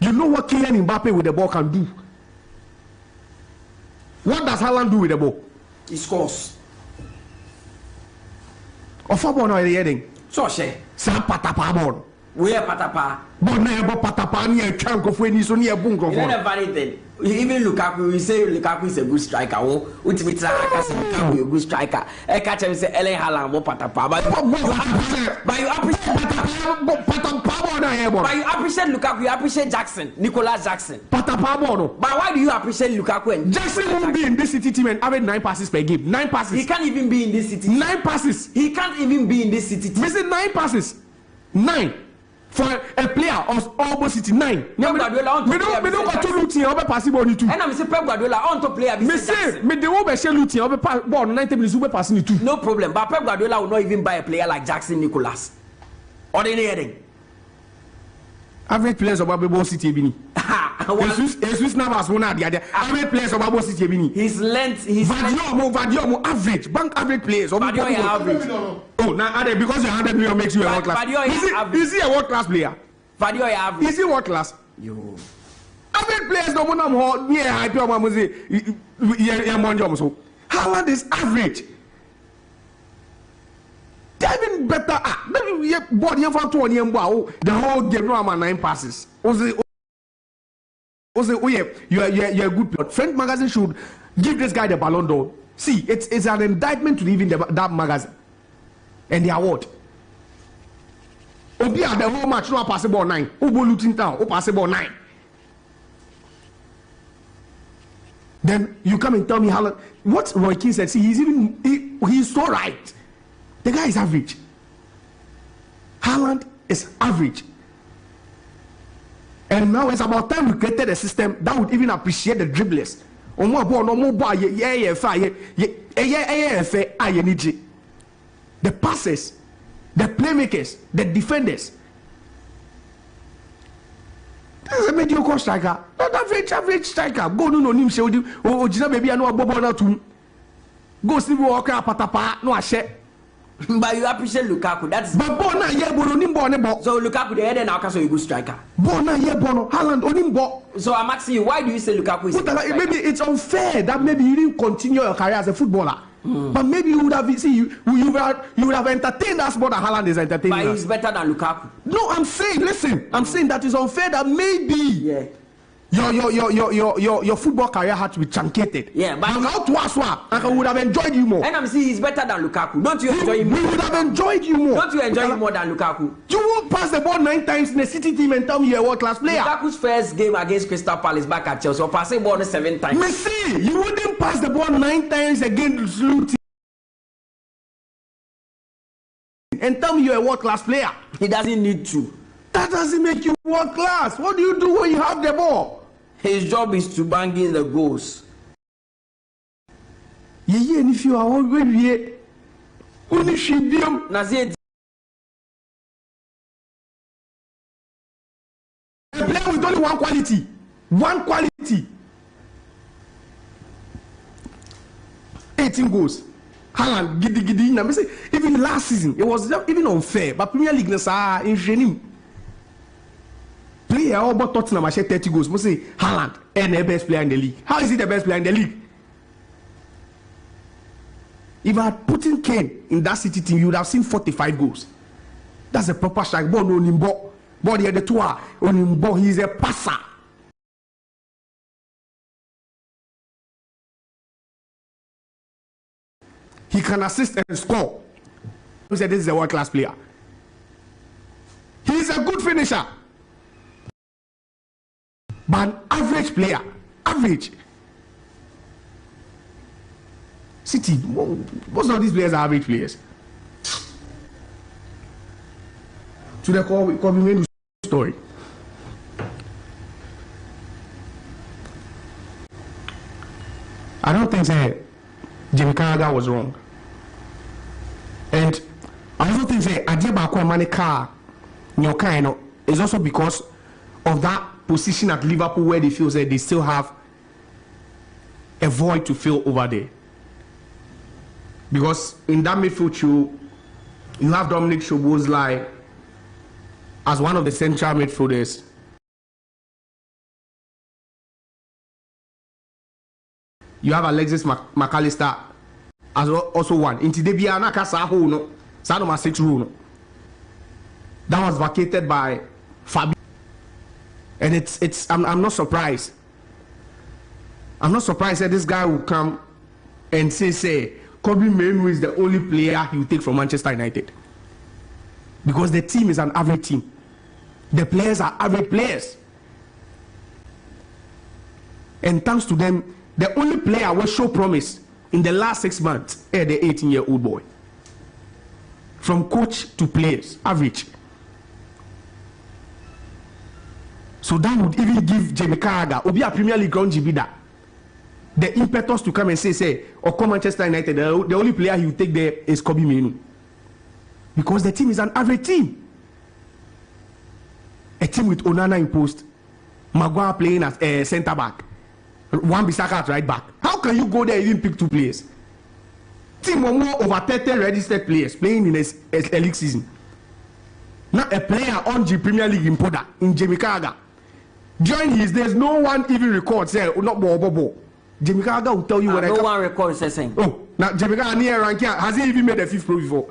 You know what Kylian Mbappe with the ball can do. What does Haaland do with the ball? He scores. Or Fabwa now is heading. So she. Sa patapa ball. Where patapa? But now, Patapani and Chanko for any so near Bunko. You know the funny thing. Even Lukaku, we say Lukaku is a good striker. Which means Lukaku is a good striker. I catch him say Ellen Haaland, what Patapa. But you appreciate Lukaku, you appreciate Jackson, Nicolas Jackson. Patapa. But why do you appreciate Lukaku and Jackson won't be in this city team and average 9 passes per game. 9 passes. He can't even be in this city. 9 passes. He can't even be in this city. Visit 9 passes. 9. For a player of almost city 9. We don't got to Lutin over passing ball two. And I'm saying Pep Guardiola on to player. Me say me the over share Lutin over ball 90 minutes over passing two. No problem. But Pep Guardiola will not even buy a player like Jackson Nicholas. Or anything. Average players of Babel City Bini. Jesus Navas one at the other. Average players of Babel City Bini. His length, his Vadiomo average. Bank average players. Vadiomo average. Oh, now because 100 million makes you a world class. Is he a world class player? Vadiomo average. Is he world class? Yo. Average players don't want to near hype your mama say so. Haaland is average. Even better. Body of the whole game no 9 passes. Oh yeah, you're a good player. French magazine should give this guy the Ballon d'Or. See, it's an indictment to even that magazine and the award. Obia the whole match no pass ball 9. Obo Luton Town, pass ball 9. Then you come and tell me how what Roy Keane said. See, he's so right. The guy is average. Haaland is average. And now it's about time we created a system that would even appreciate the dribblers. The passers, the playmakers, the defenders. This is a mediocre striker. Not average striker. Go no him show you. Oh, Gina baby, I know a bobo na too. Go see Walker Patapa, no a share. But you appreciate Lukaku. That's but Bona Yebo. So Lukaku the head and Alcas a good striker. Bona Yebo, Haaland Onimbo. So I'm asking you, why do you say Lukaku is a good striker? Maybe it's unfair that maybe you didn't continue your career as a footballer. But maybe you would have you would have entertained us more than Haaland is entertaining us. But he's better than Lukaku. No, I'm saying that it's unfair that maybe your football career had to be truncated. Yeah, but now to us, I would have enjoyed you more. And I'm saying he's better than Lukaku. Don't you enjoy him more? We would have enjoyed you more. Don't you enjoy him more than Lukaku? You won't pass the ball 9 times in the City team and tell me you're a world-class player. Lukaku's first game against Crystal Palace back at Chelsea, passing ball 7 times. Messi, you wouldn't pass the ball 9 times against Luton and tell me you're a world-class player. He doesn't need to. That doesn't make you world-class. What do you do when you have the ball? His job is to bang in the goals. Yeah, and if you are already only shibium Nazi a player with only one quality. One quality. 18 goals. Haaland giddy. Now, even last season, it was even unfair. But Premier League, in Genim. Player about Tottenham, I said 30 goals. Must say Haaland and the best player in the league. How is he the best player in the league? If I had put in Kane in that City team, you would have seen 45 goals. That's a proper strike. Ball no nimbo. Ball the two are on he's a passer. He can assist and score. Who said this is a world-class player? He's a good finisher. But an average player, average. City, most of these players are average players. To the 𝐒𝐕𝐄 story. I don't think Jimmy Carragher was wrong. And I also think Adiabako Mane car Nyoka is also because of that position at Liverpool where they feel that they still have a void to fill over there. Because in that midfield you have Dominic Szoboszlai as one of the central midfielders. You have Alexis McAllister as also one. In Tidebia Nakasa no Sanoma 6 rule. That was vacated by Fabi. And I'm not surprised. I'm not surprised that this guy will come and say 𝐒𝐏𝐕𝐄 is the only player he will take from Manchester United. Because the team is an average team. The players are average players. And thanks to them, the only player will show promise in the last 6 months is the 18-year-old boy. From coach to players, average. So that would even give 𝐏𝐀𝐂𝐊, Obi a Premier League ground Jibida, the impetus to come and say, or come Manchester United, the only player he will take there is 𝐒𝐏𝐕𝐄. Because the team is an average team. A team with Onana in post, Maguire playing as a centre back, Wan-Bissaka at right back. How can you go there and even pick 2 players? Team more over 30 registered players playing in a league season. Now a player on the Premier League in Poda, in 𝐏𝐀𝐂𝐊. During his days, no one even records say not 𝐒𝐿𝐿. 𝐏𝐀𝐂𝐊 will tell you what no one records the same. Oh, now 𝐏𝐀𝐂𝐊 near ranking has he even made a 5th pro before?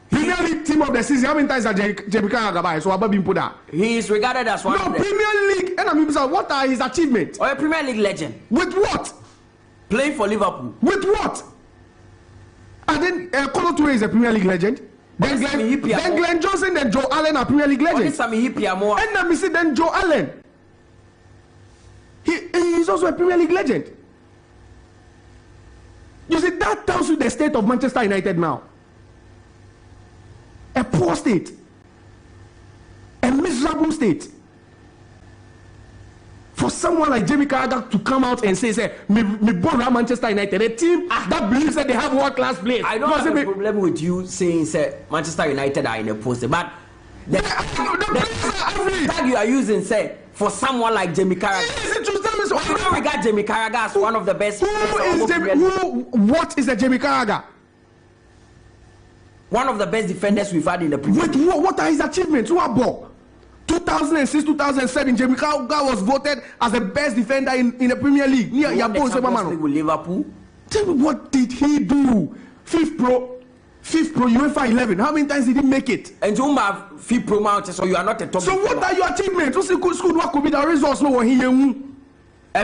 Premier League team of the season. How many times has 𝐏𝐀𝐂𝐊 buy? So Abba Poda. He is regarded as one of the Premier League. And I mean, what are his achievements? Or a Premier League legend. With what? Playing for Liverpool. With what? And then 𝐿𝐿 Toure is a Premier League legend. Then Glenn Johnson, then Joe Allen are Premier League legends. And then we see then Joe Allen. He is also a Premier League legend. You see, that tells you the state of Manchester United now. A poor state. A miserable state. For someone like 𝐏𝐀𝐂𝐊 to come out and say, me born around Manchester United, a team that believes that they have world-class players. I don't have a problem with you saying, Manchester United are in a post, but the tag you are using, for someone like 𝐏𝐀𝐂𝐊. I don't regard 𝐏𝐀𝐂𝐊 as one of the best. What is a 𝐏𝐀𝐂𝐊? One of the best defenders we've had in the Premier League. What are his achievements? Who are ball? 2006, 2007, 𝐏𝐀𝐂𝐊 was voted as the best defender in the Premier League. With Liverpool. Tell me, what did he do? 5th pro, UEFA 11. How many times did he make it? And you have 5th pro matches, so you are not a top. So what are your achievements? What's the school what could be the results? No one here.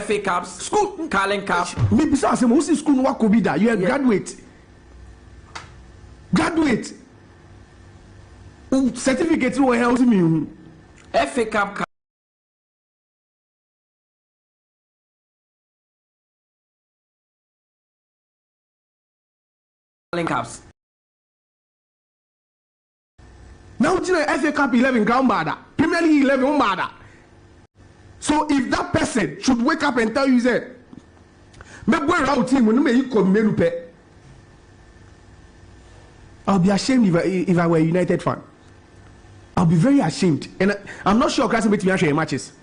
FA Cups, school, Carling Cup. Maybe besides, what's the school what could be that? You are graduate. Certificates who helps me. FA Cup. Cups. Now you know FA Cup 11 ground bada, Premier League 11 bada. So if that person should wake up and tell you say, me boy round team when you come 𝐒𝐿𝐿, I'll be ashamed if I were a United fan. I'll be very ashamed, and I'm not sure I can make me matches.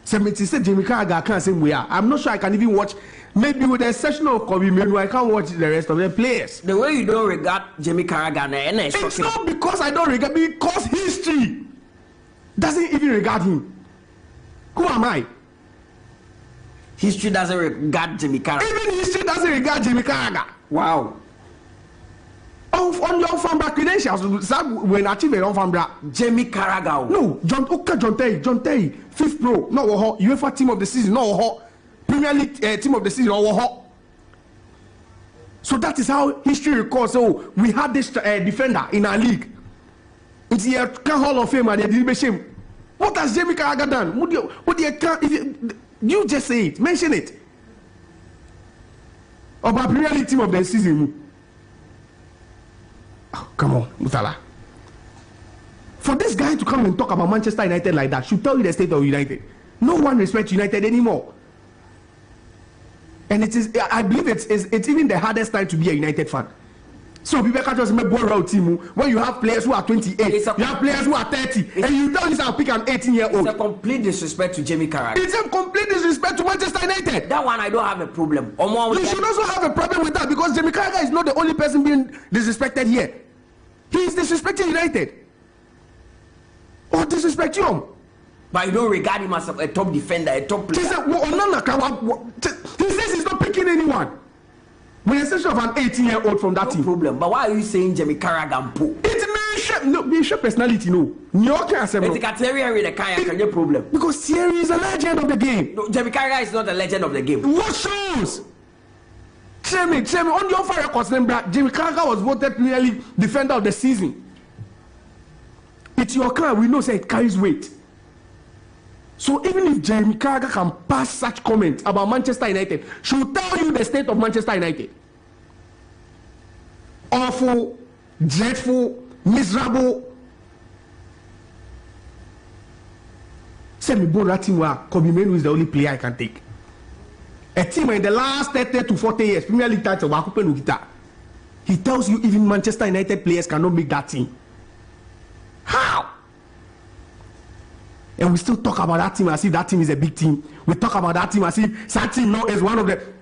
So me say 𝐏𝐀𝐂𝐊 can't say we are. I'm not sure I can even watch. Maybe with the exception of 𝐒𝐁𝐕𝐄, I can't watch the rest of the players. The way you don't regard 𝐏𝐀𝐂𝐊, it's not because I don't regard, because history doesn't even regard him. Who am I? History doesn't regard 𝐏𝐀𝐂𝐊. Even history doesn't regard 𝐏𝐀𝐂𝐊. Wow. On your Fambra credentials, when achieve on Fambra. 𝐏𝐀𝐂𝐊. No, John Terry, 5th pro, no, UEFA team of the season, no, Premier League team of the season, no. So that is how history records. So we had this defender in our league. It's the Hall of Fame and they didn't shame. What has 𝐏𝐀𝐂𝐊 done? What do you just say it? Mention it. About Premier League team of the season. Oh, come on, Mutala. For this guy to come and talk about Manchester United like that should tell you the state of United. No one respects United anymore. And it is, I believe it's even the hardest time to be a United fan. So people can't just make ball round team when you have players who are 28, you have players who are 30, and you tell us I'll pick an 18-year-old. It's a complete disrespect to 𝐏𝐀𝐂𝐊. It's a complete disrespect to Manchester United. That one I don't have a problem. You should also have a problem with that because 𝐏𝐀𝐂𝐊 is not the only person being disrespected here. He is disrespecting United. Or disrespect you. But you don't regard him as a top defender, a top player. He says he's not picking anyone. With the exception of an 18-year-old from that team. No problem. But why are you saying 𝐏𝐀𝐂𝐊? It be sure personality no. New can say it's a Thierry the can you problem because Thierry is a legend of the game. No, J.B. Carragher is not a legend of the game. What shows? Tell me on your fire records, J.B. Carragher was voted Premier League Defender of the Season. It's your car, we know say it carries weight. So even if J.B. Carragher can pass such comments about Manchester United, she will tell you the state of Manchester United. Awful, dreadful, miserable. Say me born that team where 𝐒𝐈𝐕𝐄 is the only player I can take. A team in the last 30 to 40 years, Premier League title, he tells you even Manchester United players cannot make that team. How? And we still talk about that team as if that team is a big team. We talk about that team as if that team now is one of the...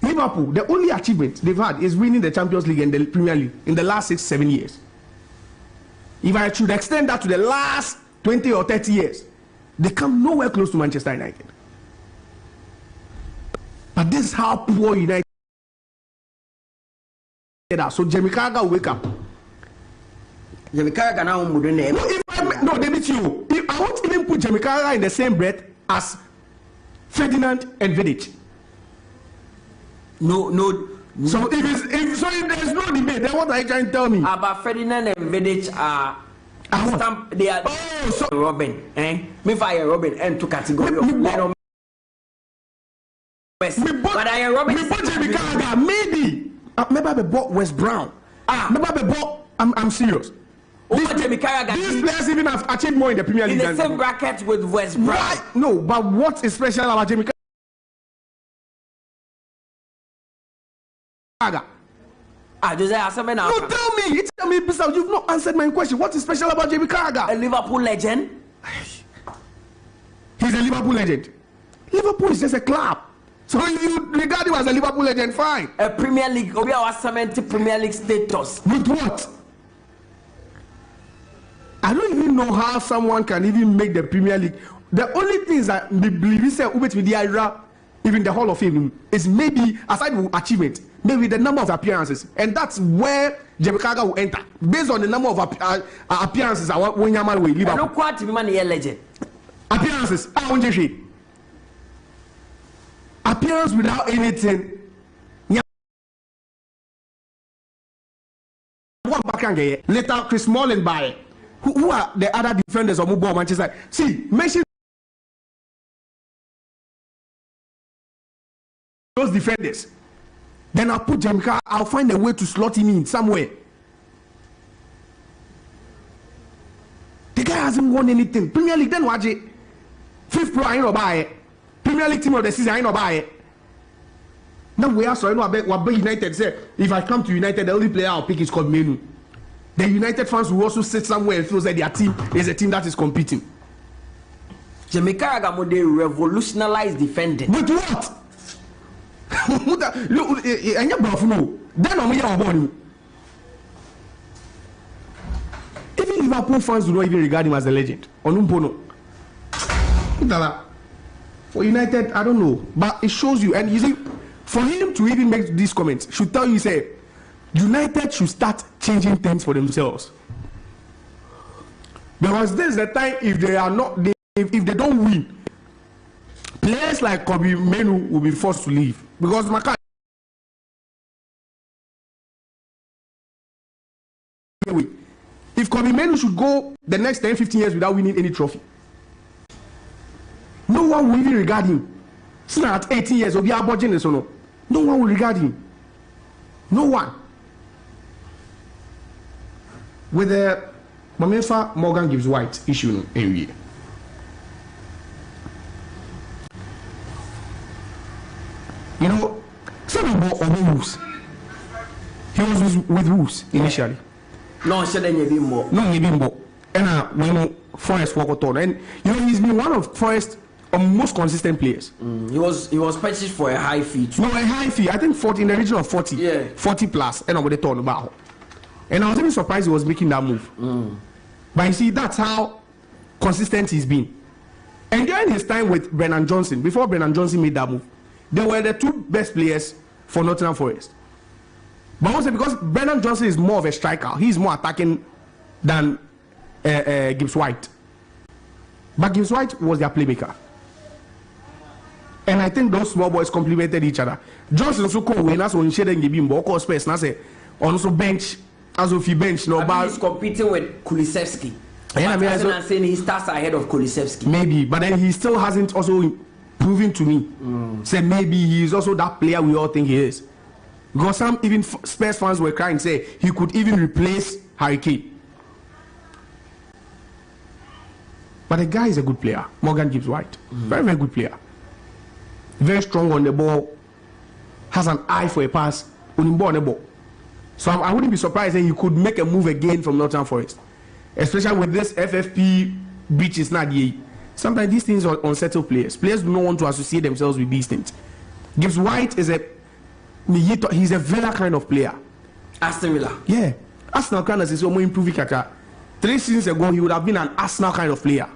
Liverpool, the only achievement they've had is winning the Champions League and the Premier League in the last 6-7 years. If I should extend that to the last 20 or 30 years, they come nowhere close to Manchester United. But this is how poor United are. So J.B. Carragher will wake up. J.B. Carragher now no, they beat you. I won't even put J.B. Carragher in the same breath as Ferdinand and Vidic. No. So if there's no debate, then what are you trying to tell me? About Ferdinand and Vidic are they are Robin. Me fire Robin and two category of but I am Robin. We bought J.B. Carragher, maybe. Maybe I bought West Brown. Maybe I bought. I'm serious. These players even have achieved more in the Premier League. In the same bracket with West Brown. Why? No, but what is special about J.B. Carragher? Josiah, no, tell me, because you've not answered my question. What is special about J.B. Carragher? A Liverpool legend. He's a Liverpool legend. Liverpool is just a club. So if you regard him as a Liverpool legend, fine. A Premier League, we are 70 Premier League status. With what? I don't even know how someone can even make the Premier League. The only things that believe is even the Hall of Fame is maybe aside from achievement, maybe the number of appearances, and that's where J.B. Carragher will enter based on the number of appearances. When Yamal will Liverpool. I don't quite be man a legend. Appearances. Appearance without anything. Later, Chris Smalling by who are the other defenders of Mubon Manchester? See, mention those defenders. Then I'll put J.B. Carragher. I'll find a way to slot him in somewhere. The guy hasn't won anything. Premier League, then watch it. 5th Pro, I ain't no buy it. Premier League team of the season, I ain't no buy it. Now we are so I know about United say if I come to United, the only player I'll pick is 𝐒𝐈𝐕𝐄. The United fans will also sit somewhere and feel that their team is a team that is competing. J.B. Carragher would revolutionize defending. With what? Look, and you're no. Then I'm here on even Liverpool fans do not even regard him as a legend. Onumpono. For United, I don't know, but it shows you, and you see, for him to even make these comments, should tell you, say, United should start changing things for themselves. Because this is the time if they are not, if they don't win, players like 𝐒𝐈𝐕𝐄 will be forced to leave because Maka. If 𝐒𝐈𝐕𝐄 should go the next 10-15 years without winning any trophy, no one will even regard him. Still at 18 years of your budget, no one will regard him. No one. With the Mamefa Morgan Gibbs White issue in year. You know, some about Wolves. He was with Wolves initially. No, she didn't even more. No, he didn't more. And when Forest walked on, and you know he's been one of Forest's most consistent players. He was purchased for a high fee. No, a high fee. I think 40 in the region of 40. Yeah. 40 plus. And over the turn about. And I was even surprised he was making that move. But you see, that's how consistent he's been. And during his time with Brennan Johnson, before Brennan Johnson made that move, they were the two best players for Nottingham Forest. But also because Brennan Johnson is more of a striker, he's more attacking than Gibbs White. But Gibbs White was their playmaker. And I think those small boys complemented each other. Johnson also called when that's when he didn't give him more space. And I say, also bench, as if he bench. No, but he's competing with Kulusevski. Yeah, I'm saying he starts ahead of Kulusevski. Maybe, but then he still hasn't also proven to me. Say maybe he is also that player we all think he is. Because some even Spurs fans were crying, say he could even replace 𝐾𝐂𝐊. But the guy is a good player, Morgan Gibbs White. Very, very good player. Very strong on the ball, has an eye for a pass, on the ball. So I wouldn't be surprised that he could make a move again from Nottingham Forest. Especially with this FFP breaches now. Sometimes these things are unsettled players. Players do not want to associate themselves with these things. Gibbs White is he's a Villa kind of player. Aston Villa. Yeah. Arsenal kind of says more improving kaka. 3 seasons ago he would have been an Arsenal kind of player.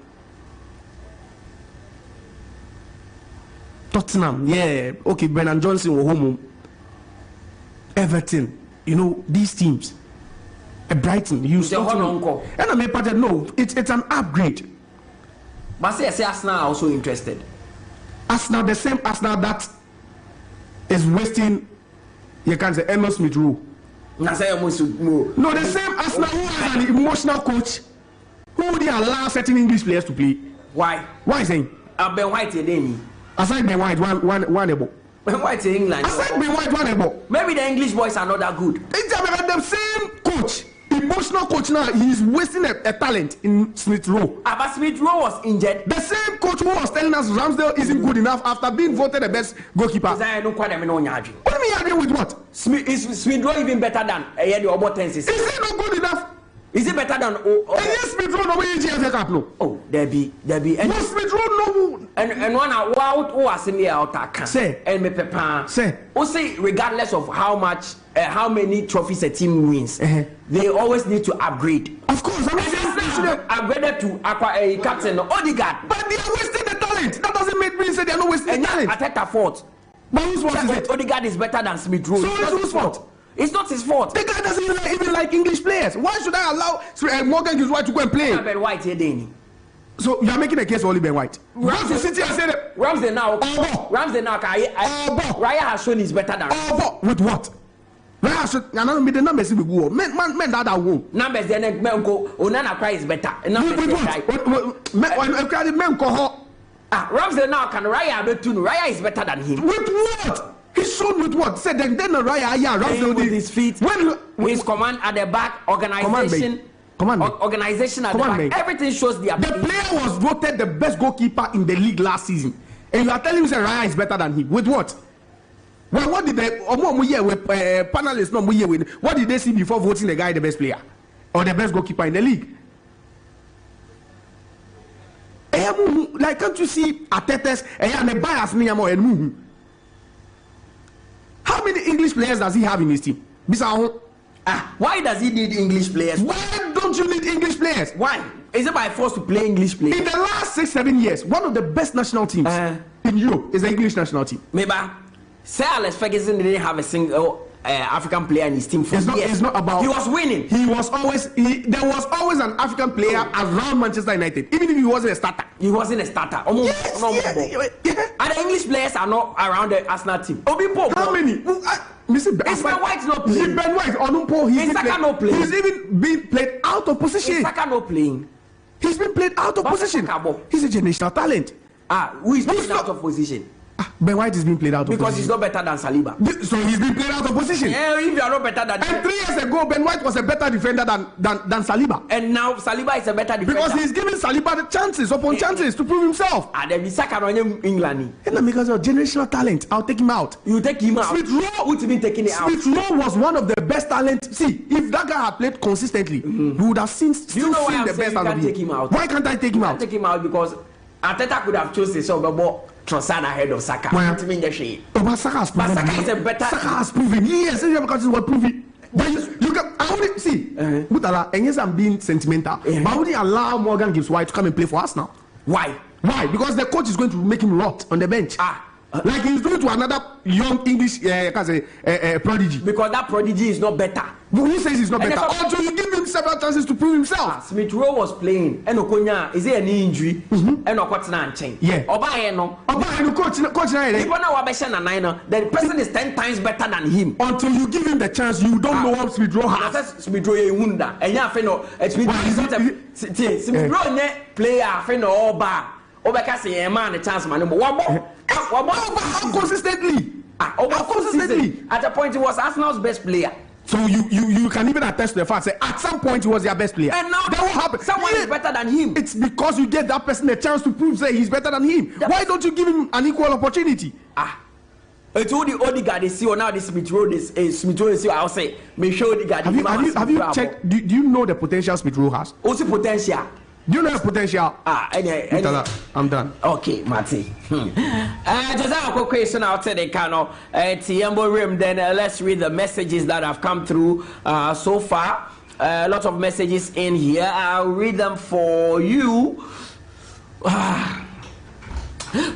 Tottenham, yeah, okay, Brennan Johnson or home. Everton, you know, these teams. Brighton, you and I may part no, it's an upgrade. But say Arsenal are also interested. Arsenal, the same Arsenal that is wasting, you can say Emil Smith Rowe. No, the same Arsenal who has an emotional coach who would allow certain English players to play. Why? Why is he? Ben White then. Aside Ben White, one able. Ben White in England. Aside Ben White, one able. Maybe the English boys are not that good. It's the same coach, emotional coach now. He's wasting a talent in Smith Rowe. But Smith Rowe was injured. The same coach who was telling us Ramsdale isn't good enough after being voted the best goalkeeper. What do you mean agree with what? Is Smith Rowe even better than the other tenses? Is he not good enough? Is it better than yes, Smith Rowe no way GFA Cup no. Oh, there be. And no, Smith Rowe no. And one who was in the outer say and me pepper say. Say regardless of how much, how many trophies a team wins, they always need to upgrade. Of course, I mean upgraded to acquire captain Odegaard. But they are wasting the talent. That doesn't make me say they are not wasting the talent. Ateta fault. But whose fault is it? Odegaard is better than Smith Rowe. So it's whose fault? It's not his fault. The guy doesn't even like English players. Why should I allow Morgan Gibbs White to go and play? Ben White here, Danny. So you are making a case for only Ben White. Ramsdale now. Raya has shown he's better than. With what? Raya has shown. I don't mean the numbers will go. Men that won't. Numbers then men go. Onana cry is better. With men go. Ramsdale now can Raya be too. Raya is better than him. With what? He's shown with what? Said then Raya with his feet. His command at the back, organization at the back. Everything shows the ability. The player was voted the best goalkeeper in the league last season, and you are telling me that Raya is better than him. With what? Well, what did the panelists what did they see before voting the guy the best player or the best goalkeeper in the league? Like, can't you see Arteta's and the bias and how many English players does he have in his team? Why does he need English players? Why don't you need English players? Why? Is it by force to play English players? In the last 6-7 years, one of the best national teams in Europe is the English national team. Maybe Sir Alex Ferguson didn't have a single African player in his team for years. It's not about. He was winning. He was always. There was always an African player around Manchester United, even if he wasn't a starter. He wasn't a starter. Yes, And the English players are not around the Arsenal team. How many? Is Ben White not playing? Ben White Onumpo. He's even been played out of position. Saka not playing. He's been played out of position. He's a generational talent. Who is playing out of position? Ben White is being played out of because position. He's not better than Saliba. So he's been played out of position. Yeah, if you are not better than. And 3 years ago, Ben White was a better defender than Saliba. And now Saliba is a better defender. Because he's giving Saliba the chances upon chances to prove himself. And then Saka on England. And because of generational talent, I'll take him out. You take him out. Smith Rowe would be taking it out. Smith Rowe was one of the best talents. See, if that guy had played consistently, we would have seen the best out of him. Why can't I take him out? Take him out because Arteta could have chosen Trossard ahead of Saka. But Saka has proven. Saka is a better. Saka has proven. Yes, because he was proving. But you can. I wouldn't see. Mutala, and yes, I'm being sentimental. But I wouldn't allow Morgan Gibbs White to come and play for us now. Why? Because the coach is going to make him rot on the bench. Like he's doing to another young English prodigy. Because that prodigy is not better. But who says he's not better? Also, you give him several chances to prove himself. Smith Rowe was playing. And Okonya, is there any injury? And Okotna chain. Yeah. Obaeno. Coach. The person is 10 times better than him. Until you give him the chance, you don't know what Smith Rowe has. Smith Rowe is wunda. And ya feno. Smith Rowe player feno all bar. Obeka say a man a chance man. How consistently? Consistently. At a point, he was Arsenal's best player. So you can even attest to the fact that at some point he was their best player. And now that will happen. Someone is better than him. It's because you gave that person a chance to prove that he's better than him. Why don't you give him an equal opportunity? It's all the Odegaard they see, or now this Smith Rowe is I'll say, make sure Odegaard. Have you checked? Do you know the potential Smith Rowe has? Also potential. Do you know the potential? Mutala, I'm done. Okay, Mati. Josiah Quaye, so now the cano. Then let's read the messages that have come through so far. A lot of messages in here. I'll read them for you.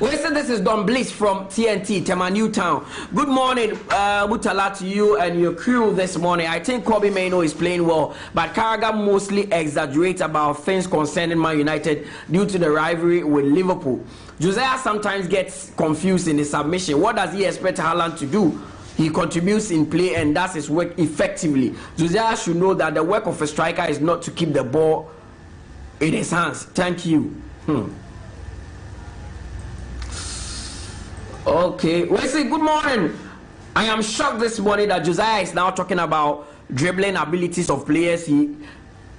We said this is Don Bliss from TNT, Tema Newtown. Good morning, Mutala, to you and your crew this morning. I think 𝐒𝐕𝐄 is playing well, but Carragher mostly exaggerates about things concerning Man United due to the rivalry with Liverpool. Josiah sometimes gets confused in his submission. What does he expect Haaland to do? He contributes in play and does his work effectively. Josiah should know that the work of a striker is not to keep the ball in his hands. Thank you. Okay, we say good morning. I am shocked this morning that Josiah is now talking about dribbling abilities of players. He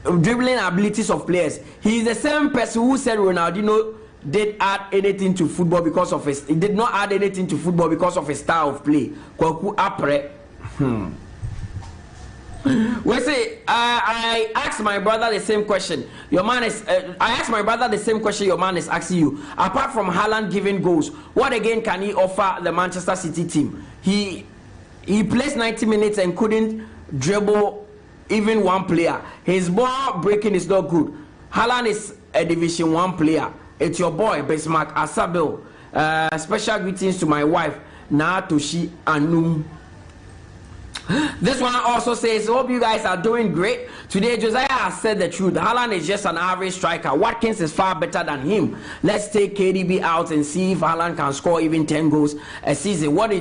is the same person who said Ronaldinho did add anything to football because of his. He did not add anything to football because of his style of play. Kwaku apre. We say I asked my brother the same question. Your man is. I asked my brother the same question. Your man is asking you. Apart from Haaland giving goals, what again can he offer the Manchester City team? He plays 90 minutes and couldn't dribble even one player. His ball breaking is not good. Haaland is a Division 1 player. It's your boy Bismarck Asabil. Special greetings to my wife Naatoshi Anum. This one also says, hope you guys are doing great. Today, Josiah has said the truth. Haaland is just an average striker. Watkins is far better than him. Let's take KDB out and see if Haaland can score even 10 goals a season. What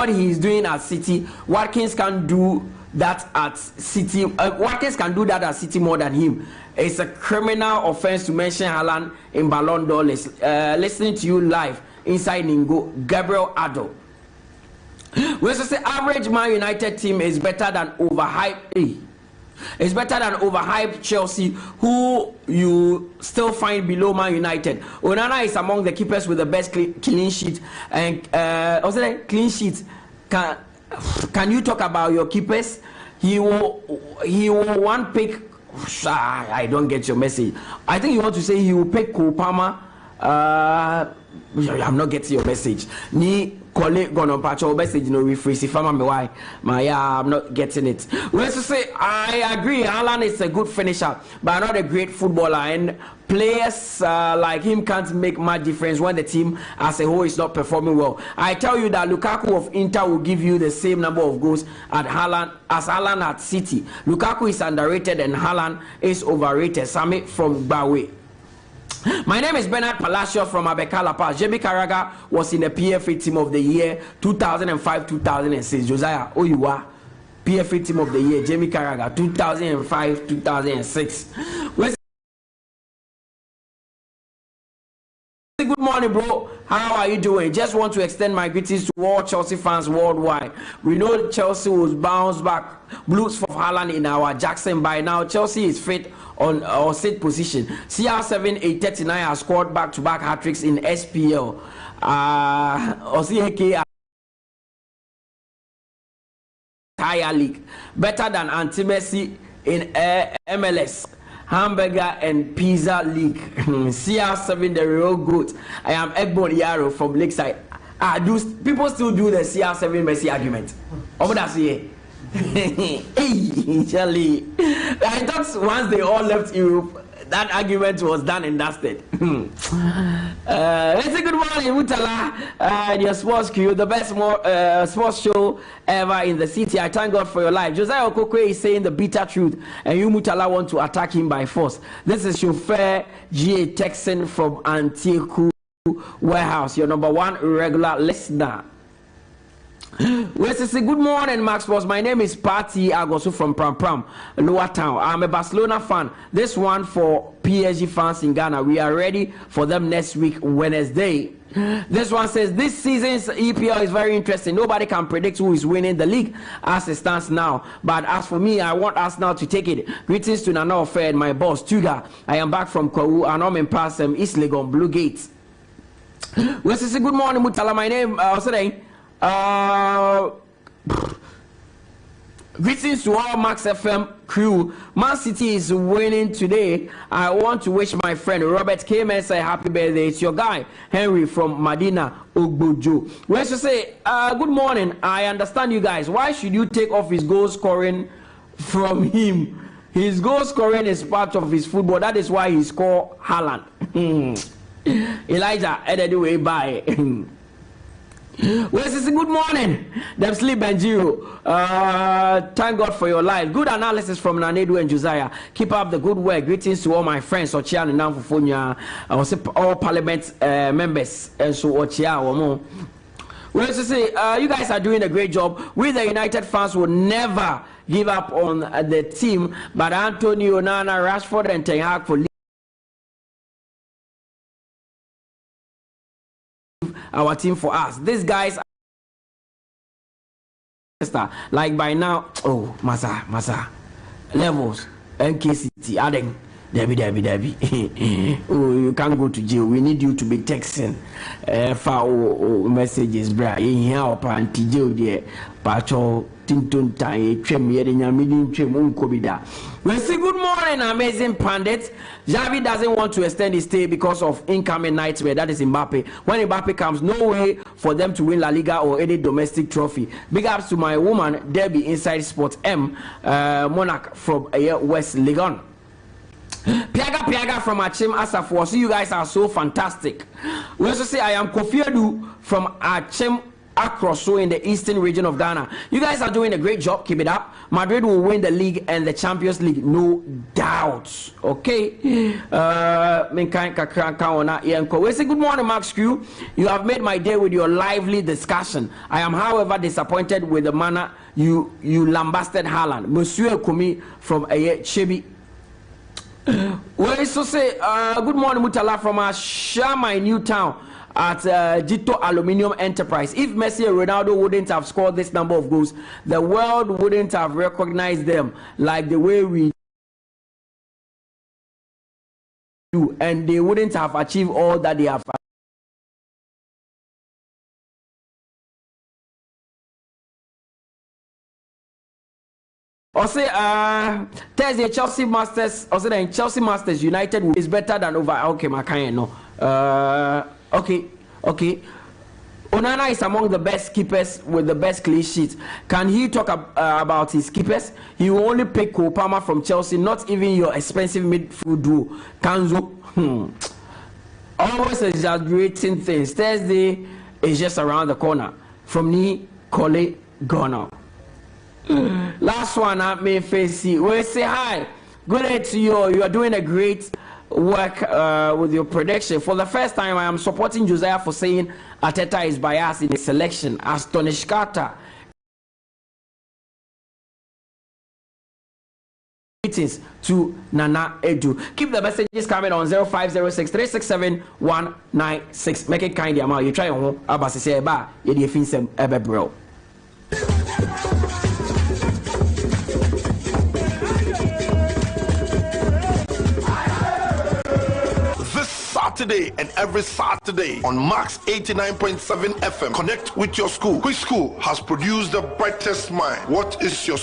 he is doing at City, Watkins can do that at City. Watkins can do that at City more than him. It's a criminal offense to mention Haaland in Ballon d'Or list. Listening to you live inside Ningo, Gabriel Ado. We also say average Man United team is better than overhyped. It's better than overhyped Chelsea, who you still find below Man United. Onana is among the keepers with the best clean sheet. And also clean sheet. Can you talk about your keepers? He will one pick. I don't get your message. I think you want to say he will pick Cole Palmer. I'm not getting your message. Ni colleague gone patch message no rephrase if I'm not getting it. We also say I agree Haaland is a good finisher but not a great footballer, and players like him can't make much difference when the team as a whole is not performing well. I tell you that Lukaku of Inter will give you the same number of goals at Haaland as Haaland at City. Lukaku is underrated and Haaland is overrated. Sami from Bawe. My name is Bernard Palacios from Abekala Pass. 𝐏𝐀𝐂𝐊 was in the PFA Team of the Year 2005-2006. Josiah, oh you are PFA Team of the Year 𝐏𝐀𝐂𝐊 2005-2006. Good morning, bro. How are you doing? Just want to extend my greetings to all Chelsea fans worldwide. We know Chelsea will bounce back. Blues for Haaland in our Jackson. By now, Chelsea is fit on our set position. CR7 839 has scored back-to-back hat-tricks in SPL. 𝐒𝐏𝐂𝐊 Higher League. Better than Anti-Messi in MLS. Hamburger and Pizza League. CR7 the real goat. I am Egbon Yaro from Lakeside. People still do the CR7 Messi argument. Over that's here. Hey, Charlie. I thought once they all left Europe, That argument was done and dusted. Let's say good morning, Mutala, your sports crew, the best sports show ever in the city. I thank God for your life. Josiah Quaye is saying the bitter truth, and you, Mutala, want to attack him by force. This is chauffeur 𝐋𝐂𝐂𝐊 from Antioch Warehouse, your number one regular listener. Say good morning, Max Boss. My name is Patty Agosu from Pram Lower Town. I'm a Barcelona fan. This one for PSG fans in Ghana. We are ready for them next week, Wednesday. This one says this season's EPL is very interesting. Nobody can predict who is winning the league as it stands now. But as for me, I want Arsenal to take it. Greetings to Nana Adu and my boss, Tuga. I am back from Kwawu and I'm in Passem, East Legon, Blue Gates. Say good morning, Mutala. My name, greetings to all Max FM crew. Man City is winning today. I want to wish my friend Robert 𝐾𝐂𝐊 a happy birthday. It's your guy Henry from Madina Ogbojo. We should say good morning. I understand you guys. Why should you take off his goal scoring from him? His goal scoring is part of his football. That is why he scored Haaland. Elijah headed away by. Good morning. Them sleep and Giro. Thank God for your life. Good analysis from Nana Adu and Josiah. Keep up the good work. Greetings to all my friends. Ochia and Namfufonia. I will say all parliament members and so Ochia or you guys are doing a great job. We the United fans will never give up on the team, but Antonio, Nana, Rashford and Ten Hag for our team for us. These guys are like by now. Oh, Masa levels 𝐾𝐂𝐊 adding Debbie. Oh, you can't go to jail. We need you to be texting messages, bra. In here or panty jail there. Pacho Tinton Tai Trem Yerinya Midin Trem Unkobida. We say good morning, amazing pandits. Xavi doesn't want to extend his stay because of incoming nightmare. That is Mbappe. When Mbappe comes, no way for them to win La Liga or any domestic trophy. Big ups to my woman Debbie inside Sports M Monarch from West Legon. Piaga from Achim Asafo. So you guys are so fantastic. We also say I am Kofi Adu from Achim across so in the eastern region of Ghana. You guys are doing a great job. Keep it up. Madrid will win the league and the Champions League, no doubt. Okay. We say good morning, Max Q. You have made my day with your lively discussion. I am, however, disappointed with the manner you lambasted Haaland. Monsieur Kumi from Chebi. We also say good morning, Mutala, from Shamai New Town at Jito Aluminium Enterprise. If Messi and Ronaldo wouldn't have scored this number of goals, the world wouldn't have recognized them like the way we do, and they wouldn't have achieved all that they have. Or say Thursday Chelsea Masters, or say Chelsea Masters United is better than over. Okay, Makaya no. Okay. Onana is among the best keepers with the best clean sheets. Can he talk about his keepers? He will only pick Cole Palmer from Chelsea, not even your expensive midfield duo, Kanzo. Always exaggerating things. Thursday is just around the corner. From 𝐶𝐂𝐊 Ghana. Last one, I may face you. We say hi. Good day to you. You are doing a great work with your prediction. For the first time, I am supporting Josiah for saying Arteta is biased in the selection. Astonish Carter. Greetings to Nana Adu. Keep the messages coming on 0506-367-196. Make it kind, Yamal. You try on home. Abasi say ba. Yedi finsem ebe bro. Saturday and every Saturday on Max 89.7 FM. Connect with your school. Which school has produced the brightest mind? What is your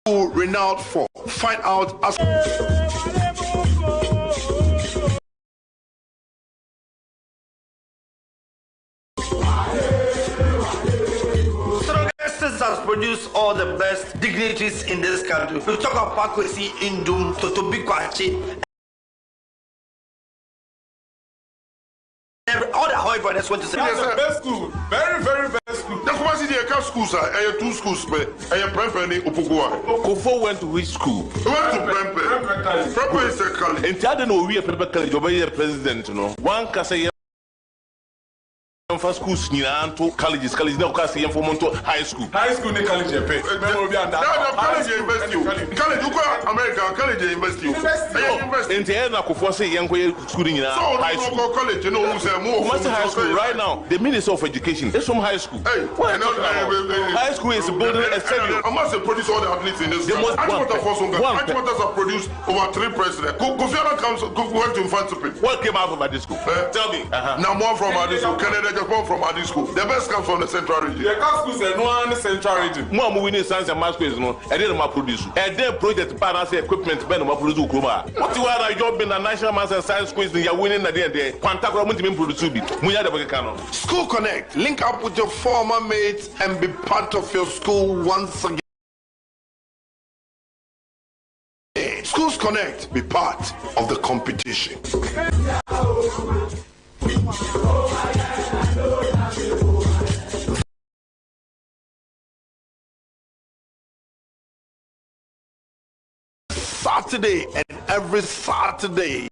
school renowned for? Find out as This has produced all the best dignitaries in this country. We talk about Pakwesi Indum, Totobi Kwachi, all the high brothers went to say. That's the best school. Very, very best school. That's why I see the schools, sir. I have 2 schools, I have Prempeh and Opogoa. Kofo went to which school? He went to Prempeh. Prempeh is a college. And I don't know we are Prempeh College, you're president, you know. One can say for schools to colleges now can say for high school. High school ne college pay. College university. College America college university. And the end of say young school in high school. College, you know who's more. High school right now. The Minister of Education is from high school. High school is building a stadium. I must produce all the athletes in this. Achimota have produced over 3 presidents. Kofi Annan went to Infantry. What came out of this school? Tell me. Now more from this school. Canada Japan from Adi school. The best comes from the central region. The schools are no central region. More winning science and math schools, no. And then produce. And then project balance equipment, Ben, produce Ukuma. What you are job in the national maths and science schools, you are winning at the end. Pantacra produce. School Connect. Link up with your former mates and be part of your school once again. Schools Connect. Be part of the competition. Saturday and every Saturday.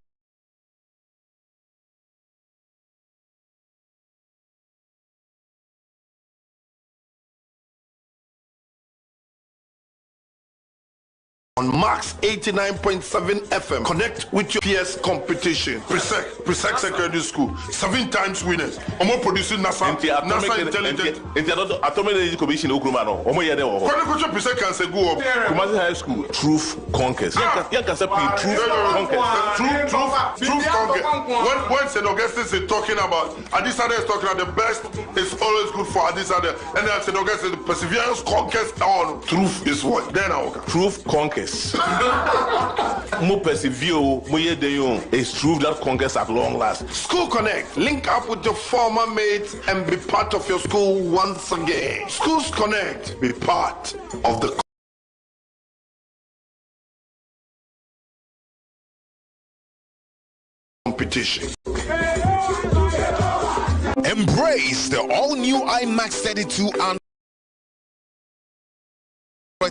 On Max 89.7 FM, connect with your PS competition. Presec Secondary School, 7 times winners. Omo producing NASA Intelligent. Atomic Energy Commission Ukrumano. Omo yede wo. Kwani Presec can say go up. Kumasi High School, Truth Conquest. You can say Truth Conquest. Truth Conquest. When St. Augustine is talking about Adisade is talking about the best is always good for Adisade, and then St. Augustine perseverance conquest on truth is what. Then Truth Conquest. Mo persevere, mo ye de it's true that conquest at long last. School Connect. Link up with your former mates and be part of your school once again. Schools Connect. Be part of the competition. Embrace the all-new IMAX 32 and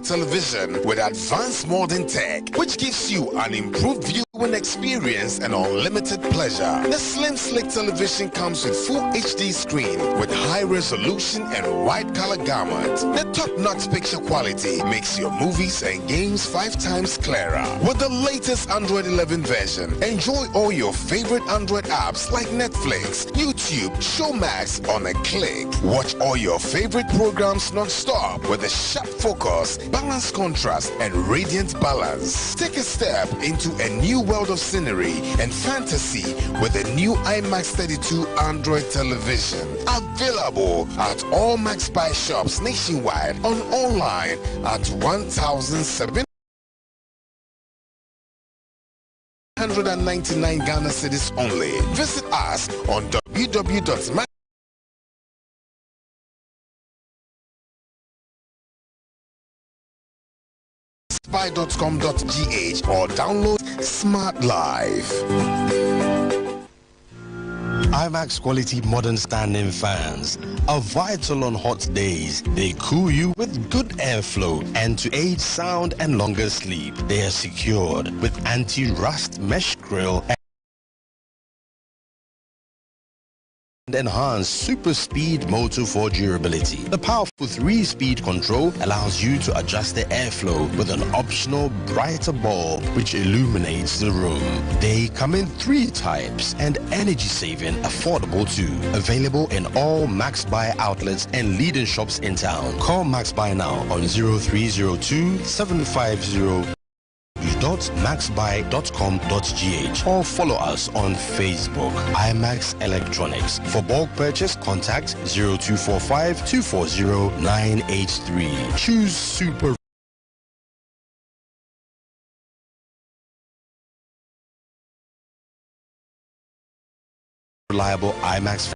television with advanced modern tech, which gives you an improved viewing experience and unlimited pleasure. The slim slick television comes with full HD screen with high resolution and wide color gamut. The top-notch picture quality makes your movies and games 5 times clearer. With the latest Android 11 version, enjoy all your favorite Android apps like Netflix, YouTube, Showmax on a click. Watch all your favorite programs non-stop with a sharp focus, balanced contrast, and radiant balance. Take a step into a new world of scenery and fantasy with the new IMAX 32 Android television. Available at all Max Buy shops nationwide, on online at 1,799 Ghana cedis only. Visit us on www.max buy.com.gh or download Smart Life. IMAX quality modern standing fans are vital on hot days. They cool you with good airflow, and to aid sound and longer sleep, they are secured with anti-rust mesh grill and enhanced super speed motor for durability. The powerful 3-speed control allows you to adjust the airflow with an optional brighter bulb which illuminates the room. They come in 3 types and energy saving, affordable too. Available in all Max Buy outlets and leading shops in town. Call Max Buy now on 0302 750 .maxbuy.com.gh or follow us on Facebook. IMAX Electronics. For bulk purchase, contact 0245 240 983. Choose super reliable IMAX.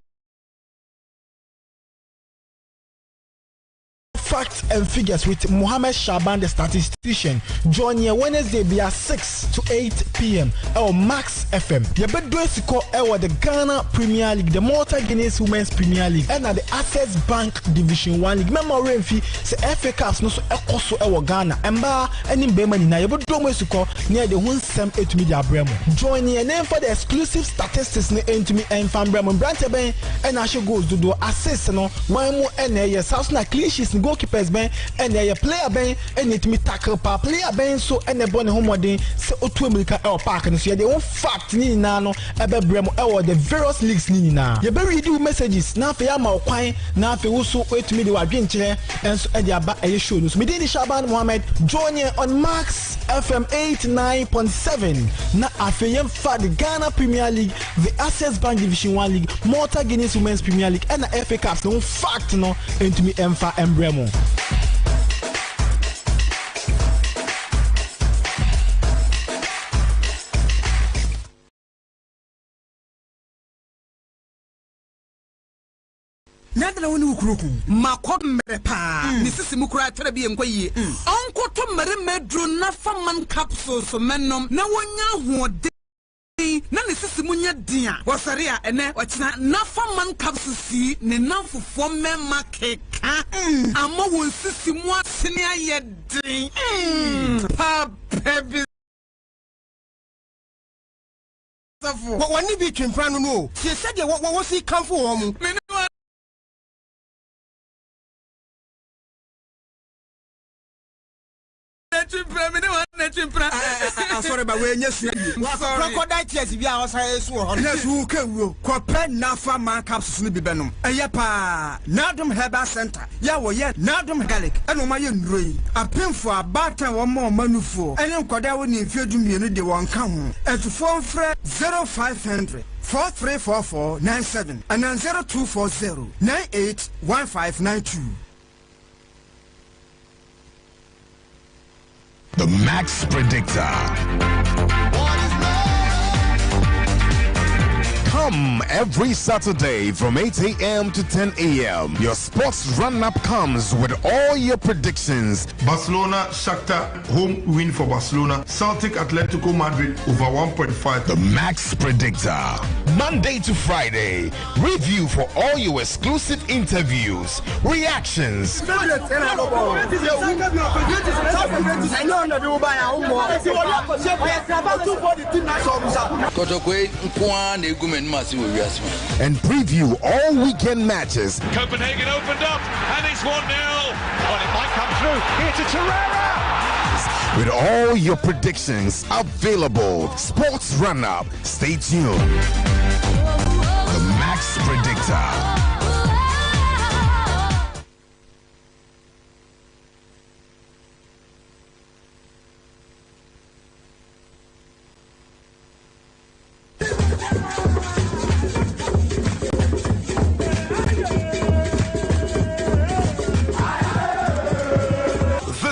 facts and figures with Mohammed Shaban, the statistician. Join you Wednesday via 6 to 8 p.m. Our Max FM. You better do it call the Ghana Premier League, the Malta Guinness Women's Premier League, and the Access Bank Division 1 League. Remember, Renfi say FA Cups no so also our Ghana. Emba any Bemani na you better do it call near the 178 media Bremo. Join you name for the exclusive statistics ne to me and fan Bremo Brante Ben and Ashe goals to do assist no one more and a South na clean sheets goalkeepers Ben and a player Ben and it me tackle pa player Ben so and a bonne homo den se otu America el park and so you one fact ni na no ebe Bremo e the various leagues ni na you better read messages na fe ama okwan na fe wo so to me the wadwen kire and so e dey aba e show no so me dey Shaban Mohammed join on Max FM 89.7 na afeyem fa the Ghana Premier League, the Access Bank Division 1 League, Malta Guinness Women's Premier League and the FA Cups no fact no into me emfa embremo. Nadala woni ukuruku makom merepa ni sisi mukura tere bi enkoyi onko to mere medro na faman capsules menom na wonya hoode na ni sisi munya dia wasare a ene ochina na faman capsules si ne namfofo mema keka amma won sisi mu asene ayedin pa baby wani bi twempra no no se sede wo si kanfo wo mu sorry, but we're just crocodile tears. If you are so honest, who can you compare Nafa man capsules? Be benum. Ayapa, Nadum Herbal Center. Yawo yet, Nadum Garlic, and Omayan Ray. A pin for a batter one more manufo. And then Kodawa in Field Muni, the one come. And to phone Fred 0500 434497 and then 0240 981592. The Max Predictor. Come every Saturday from 8 a.m. to 10 a.m. Your sports run-up comes with all your predictions. Barcelona, Shakhtar, home win for Barcelona. Celtic, Atletico Madrid, over 1.5. The Max Predictor. Monday to Friday. Review for all your exclusive interviews, reactions, and preview all weekend matches. Copenhagen opened up and it's 1-0. Well, it might come through. Here to Torreira. With all your predictions available. Sports Run-Up. Stay tuned. The Max Predictor.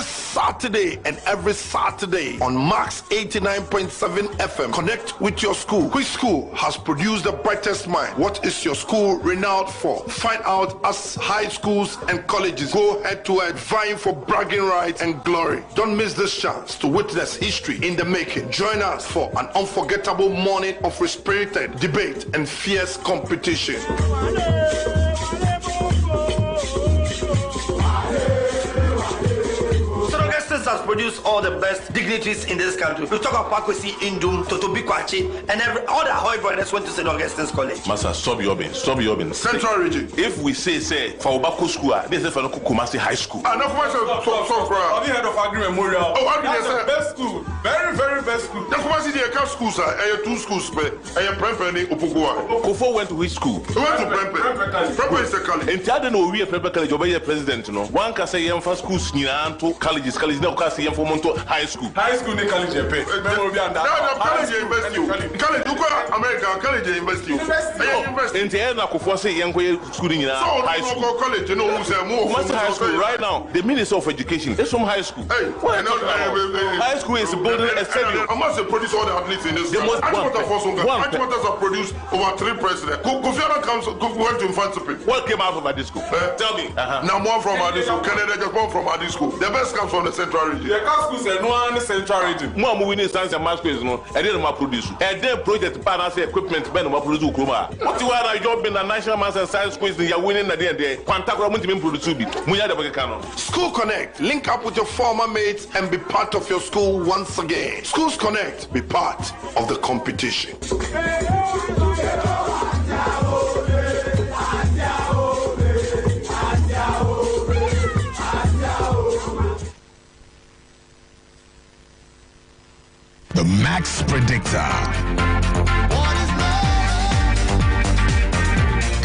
Saturday and every Saturday on Max 89.7 FM. Connect with your school. Which school has produced the brightest mind? What is your school renowned for? Find out as high schools and colleges go head to head, vying for bragging rights and glory. Don't miss this chance to witness history in the making. Join us for an unforgettable morning of spirited debate and fierce competition. Has produced all the best dignitaries in this country. We talk about 𝐒𝐿𝐕𝐄, 𝐿𝐕𝐄, and all the Ahoy brothers went to St. Augustine's College. Master, stop your bin. Central region. If we say for Obako school, they say for Kumasi High School. Have you heard of Agri Memorial? Oh, Agri Memorial. Best school. Very, very best school. The Kumasi they have schools, sir. Two schools, and Prempeh Upugua. Kofo went to which school? He went to Prempeh. Prempeh is the college. And I don't know we are Prempeh College. Obey president, no. One can say first schools, colleges. Now, can say for monto high school. High school ne college pay. College university. College you go America college university. Enti na kofo say yenko school ni na high school. College no who say more high school right now. The Minister of Education is from high school. High school is building a stadium. I must produce all the athletes in this country. Antimatters have produced over 3 presidents. Kofi Annan went to Infancy. What came out of Adi school? Tell me. Now more from Adi school. Canada just one from Adi school. The best comes from the central region. The school say no one central region. More moving science and math schools no. And then produce. And then project partners equipment ben ma produce Ukroma. What you are job in the national math and science schools you are winning at the end there. Quantakra munti produce bi. Munya de bakano. School Connect. Link up with your former mates and be part of your school once again. Schools Connect. Be part of the competition. The Max Predictor.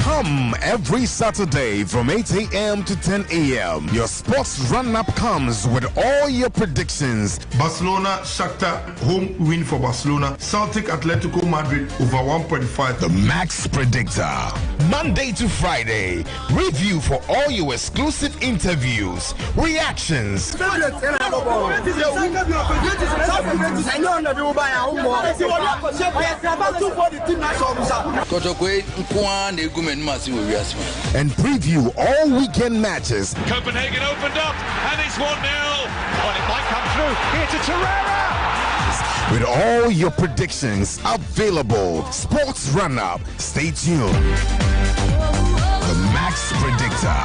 Come every Saturday from 8 a.m. to 10 a.m. Your sports run-up comes with all your predictions. Barcelona, Shakhtar, home win for Barcelona. Celtic, Atletico Madrid, over 1.5. The Max Predictor. Monday to Friday. Review for all your exclusive interviews, reactions, and preview all weekend matches. Copenhagen opened up and it's 1-0. Well, it might come through. Here to Torreira. With all your predictions available. Sports Run-Up. Stay tuned. The Max Predictor.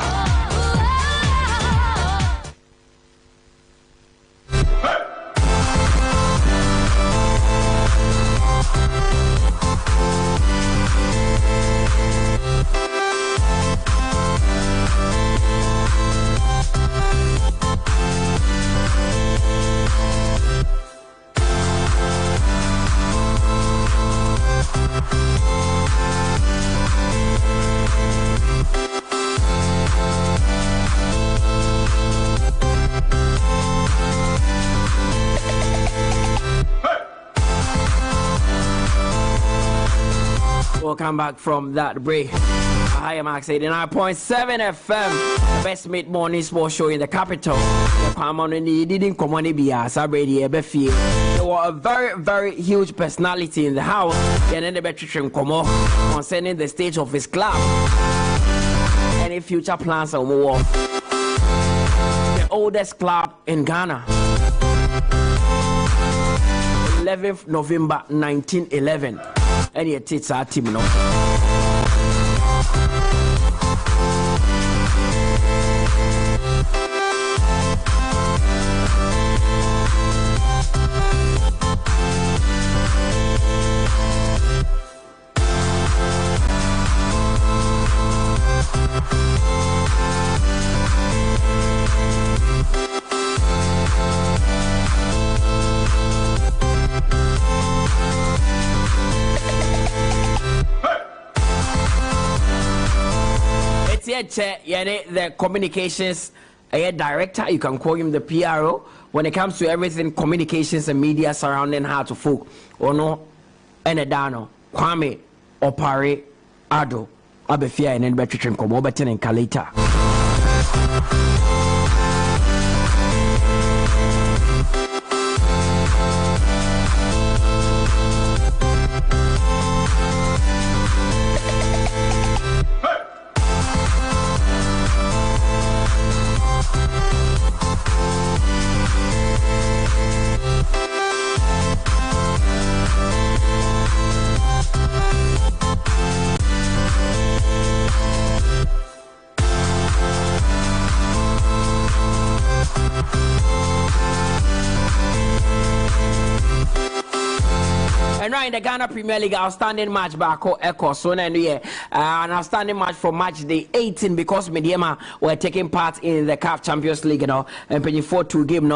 Welcome back from that break. I am Max 89.7 FM, the best mid-morning sports show in the capital. There were a very, very huge personality in the house concerning the state of his club. Any future plans on war. The oldest club in Ghana. 11th November 1911. And yet it's our team now. The communications director, you can call him the PRO when it comes to everything communications and media surrounding how to folk ono enedano Kwame Opare Ado abefia and between komo beten and kalita. In the Ghana Premier League, outstanding match back so and an outstanding match for match day 18 because Mediema were taking part in the CAF Champions League, and 4-2 game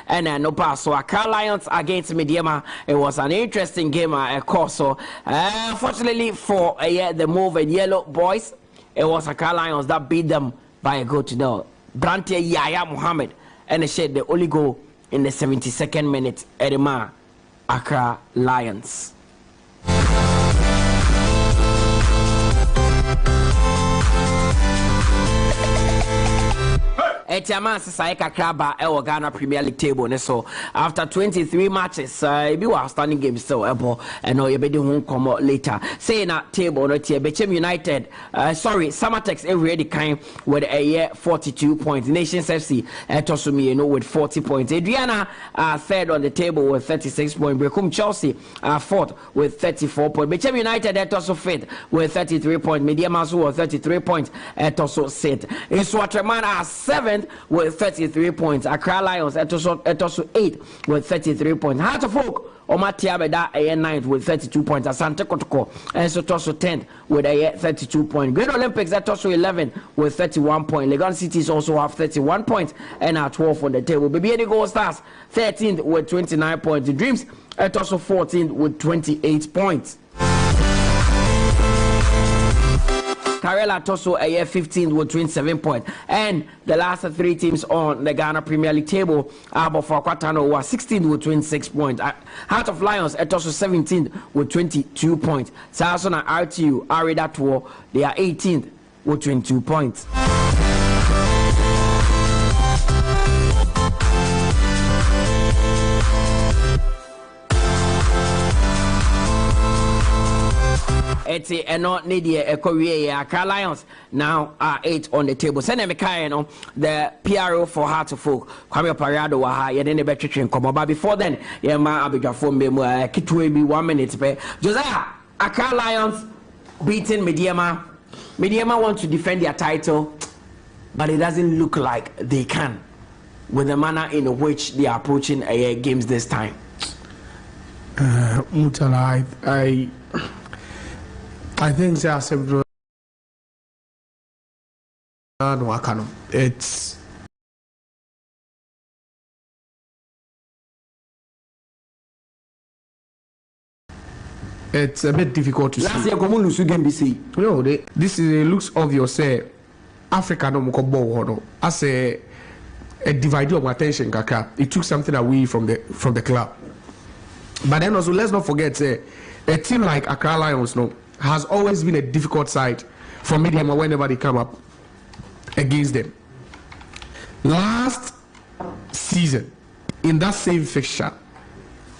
and no pass. So Accra Lions against Mediema, it was an interesting game so unfortunately for the move and Yellow Boys, it was Accra Lions that beat them by a goal to 0. Brantia Yaya Mohammed and they shared the only goal in the 72nd minute. Edema Accra Lions. Etiaman Saika Kraba El Ghana Premier League table. So after 23 matches, be outstanding games still able and you be doing come later. Saying that table not here. Bechem United, Samatex already kind with a year 42 points. Nations FC Tosumi with 40 points. Adriana third on the table with 36 points. Brekum Chelsea fourth with 34 points. Bechem United also fifth with 33 points. Media Mazu with 33 points. Also set. In Swatreman seventh with 33 points. Accra Lions also 8 with 33 points. Heart of Folk Omatia Beda a 9th with 32 points. Asante Kotoko and so also 10th with a 32 points. Great Olympics at also 11 with 31 points. Legon Cities also have 31 points and are 12 on the table. Baby Eddie Gold Stars 13th with 29 points. The Dreams at also 14th with 28 points. Karela Toso a year 15th with 27 points. And the last three teams on the Ghana Premier League table, Abo for Kwatano was 16th with 26 points. Heart of Lions at also 17th with 22 points. Sarasona RTU, Aridatwo, they are 18th with 22 points. Eti eno nedia ekowie Accra Lions now are 8 on the table. Send them the PRO for Heart of Folk. Kwame Parado wa ha ye ne betwetwe nkomo. But before then, ye ma abedwafo mbemu kitwe bi 1 minute pe. Josiah, Accra Lions beating Mediama. Mediama want to defend their title, but it doesn't look like they can with the manner in which they are approaching games this time. Mutala, I think there are several. It's a bit difficult to last see. Year, No, this is, it looks obvious. Africa no moko as a divider of attention. Kaka, it took something away from the club. But then also, let's not forget, a team like Accra Lions, has always been a difficult side for Mediama whenever they come up against them. Last season, in that same fixture,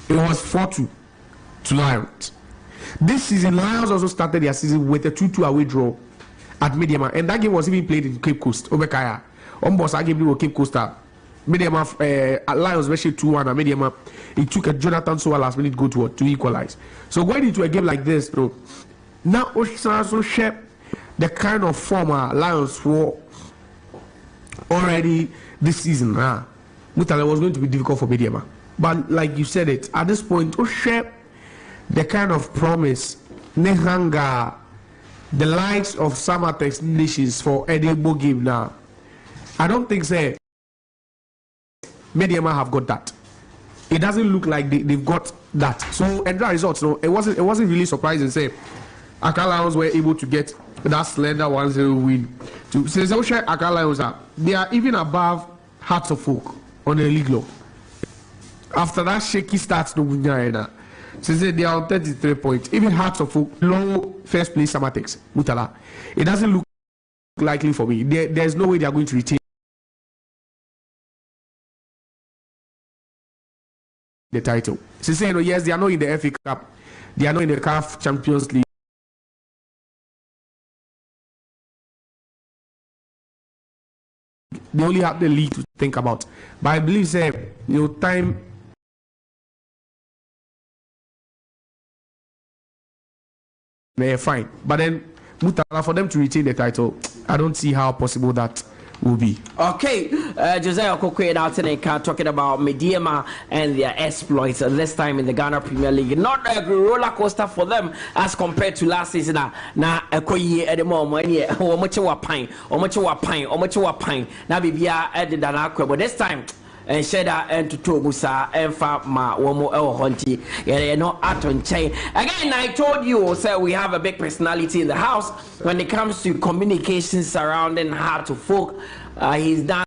it was 4-2 to Lions. This season, Lions also started their season with a 2-2 away draw at Mediama, and that game was even played in Cape Coast. Obekaya, Ombos arguably with Cape Coast. Mediama, Lions versus 2-1 at Mediama. It took a Jonathan Sowa last minute goal to equalize. So going into a game like this, now also share the kind of former Lions for already this season. Mutala was going to be difficult for Mediama, but like you said it, at this point, share the kind of promise Nehanga, the likes of Samatex nations for Edinburgh game now. I don't think Mediama have got that. It doesn't look like they've got that. So and the results, it wasn't really surprising. Accra Lions were able to get that slender 1-0 win. Accra Lions they are even above Hearts of Folk on the league law. After that shaky start, they are on 33 points. Even Hearts of Folk, low first place Samatex, Mutala. It doesn't look likely for me. There's no way they are going to retain the title. Yes, they are not in the FA Cup. They are not in the CAF Champions League. They only have the league to think about. But I believe, time they're fine. But then, Mutala, for them to retain the title, I don't see how possible that will be. Okay, Josiah Quaye now talking about Mediama and their exploits this time in the Ghana Premier League. Not a roller coaster for them as compared to last season. Now, Quaye at the moment, now Bibia added an aqua, but this time. And Sheda and to Tobusa and Fama Womo El Honti. Yeah, no Aton Chain. Again, I told you, sir, we have a big personality in the house when it comes to communication surrounding Heart of Folk. He's done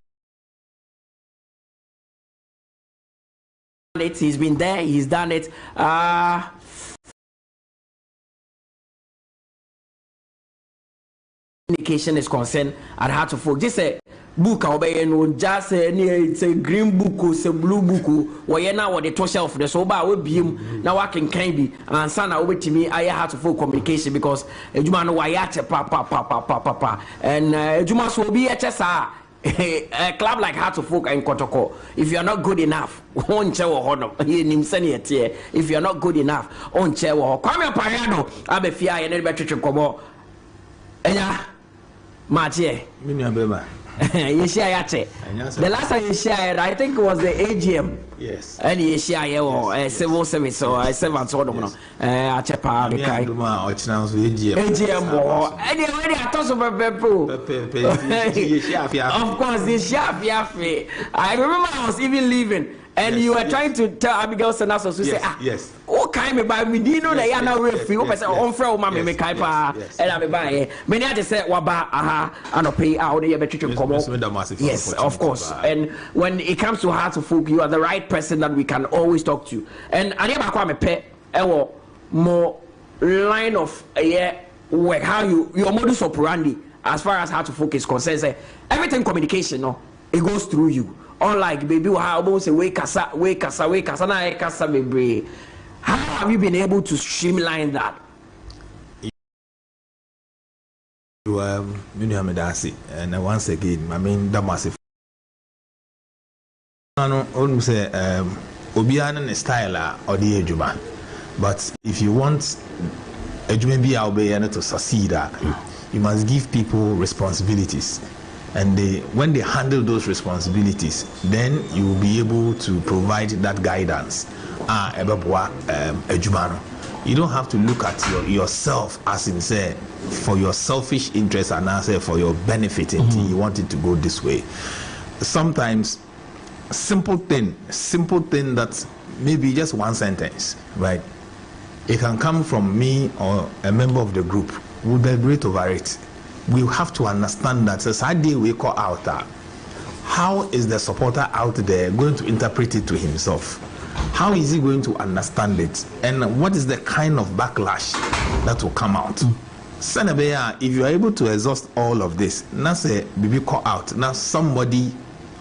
it. He's been there. He's done it. Communication is concerned at Heart of Folk. Just a book, just it's a green book, it's a blue book. Where now what the top shelf the soba will be now I can be and son over to me. I Heart of Folk communication because Juma no wayate papa and Juma will be a club like Heart of Folk and Kotoko. If you are not good enough, on chair or honor, if you are not good enough, on chair or come up piano, I'll be fear and better to come on. Mathieu. You share the last time you shared, I think it was the AGM. Yes. And you share or civil service or a servant or no. AGM or any I thought of course, this sharp. I remember I was even leaving. And you were trying to tell Abigail Senasos to say, yes. Oh, kind of by me, no, they are not real free. I said, on for mammy, make hyper, and I buy. Many others said, Waba, and pay out the better to come up. Yes, of course. And when it comes to Heart of Folk, you are the right person that we can always talk to. And I never come a pet, more line of work, how your modus operandi, as far as Heart of Folk is concerned, everything communication, no, it goes through you. Unlike baby, how about say wake us, na kasa baby. How have you been able to streamline that? And once again, I mean that massive. No, almost say Obiana style or the ejuma. But if you want ejuma be to succeed, you must give people responsibilities. And when they handle those responsibilities, then you will be able to provide that guidance. You don't have to look at yourself as in say for your selfish interest and answer for your benefit until you want it to go this way. Sometimes simple thing that maybe just one sentence, right? It can come from me or a member of the group. We'll deliberate over it. We have to understand that society we call out. How is the supporter out there going to interpret it to himself? How is he going to understand it? And what is the kind of backlash that will come out? Senabeya, if you are able to exhaust all of this, now say baby call out. Now somebody,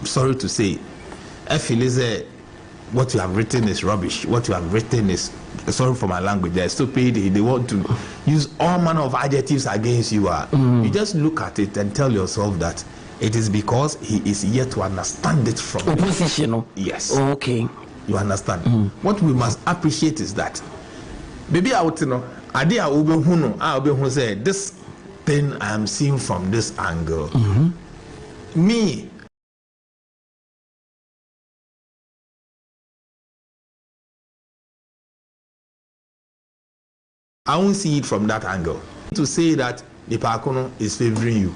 sorry to say, I feel is what you have written is rubbish. What you have written is, sorry for my language, they're stupid. They want to use all manner of adjectives against you. You just look at it and tell yourself that it is because he is yet to understand it from opposition. Yes. Okay. You understand? What we must appreciate is that baby out idea say this thing I am seeing from this angle. Me, I won't see it from that angle. To say that the Pakono is favoring you.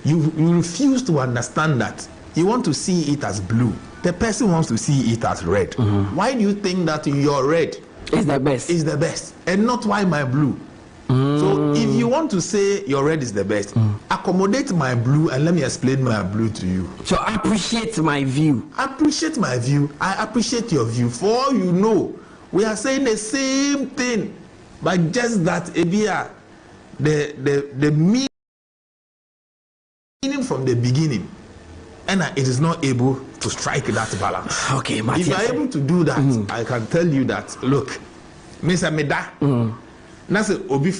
You refuse to understand that. You want to see it as blue. The person wants to see it as red. Why do you think that your red is the best? Is the best, and not why my blue? So if you want to say your red is the best, accommodate my blue and let me explain my blue to you. So appreciate my view. Appreciate my view. I appreciate your view. For all you know, we are saying the same thing. But just that the meaning from the beginning, and it is not able to strike that balance. Okay, Matthias. If you are able to do that, I can tell you that. Look, Mr. Meda, Nasa Obi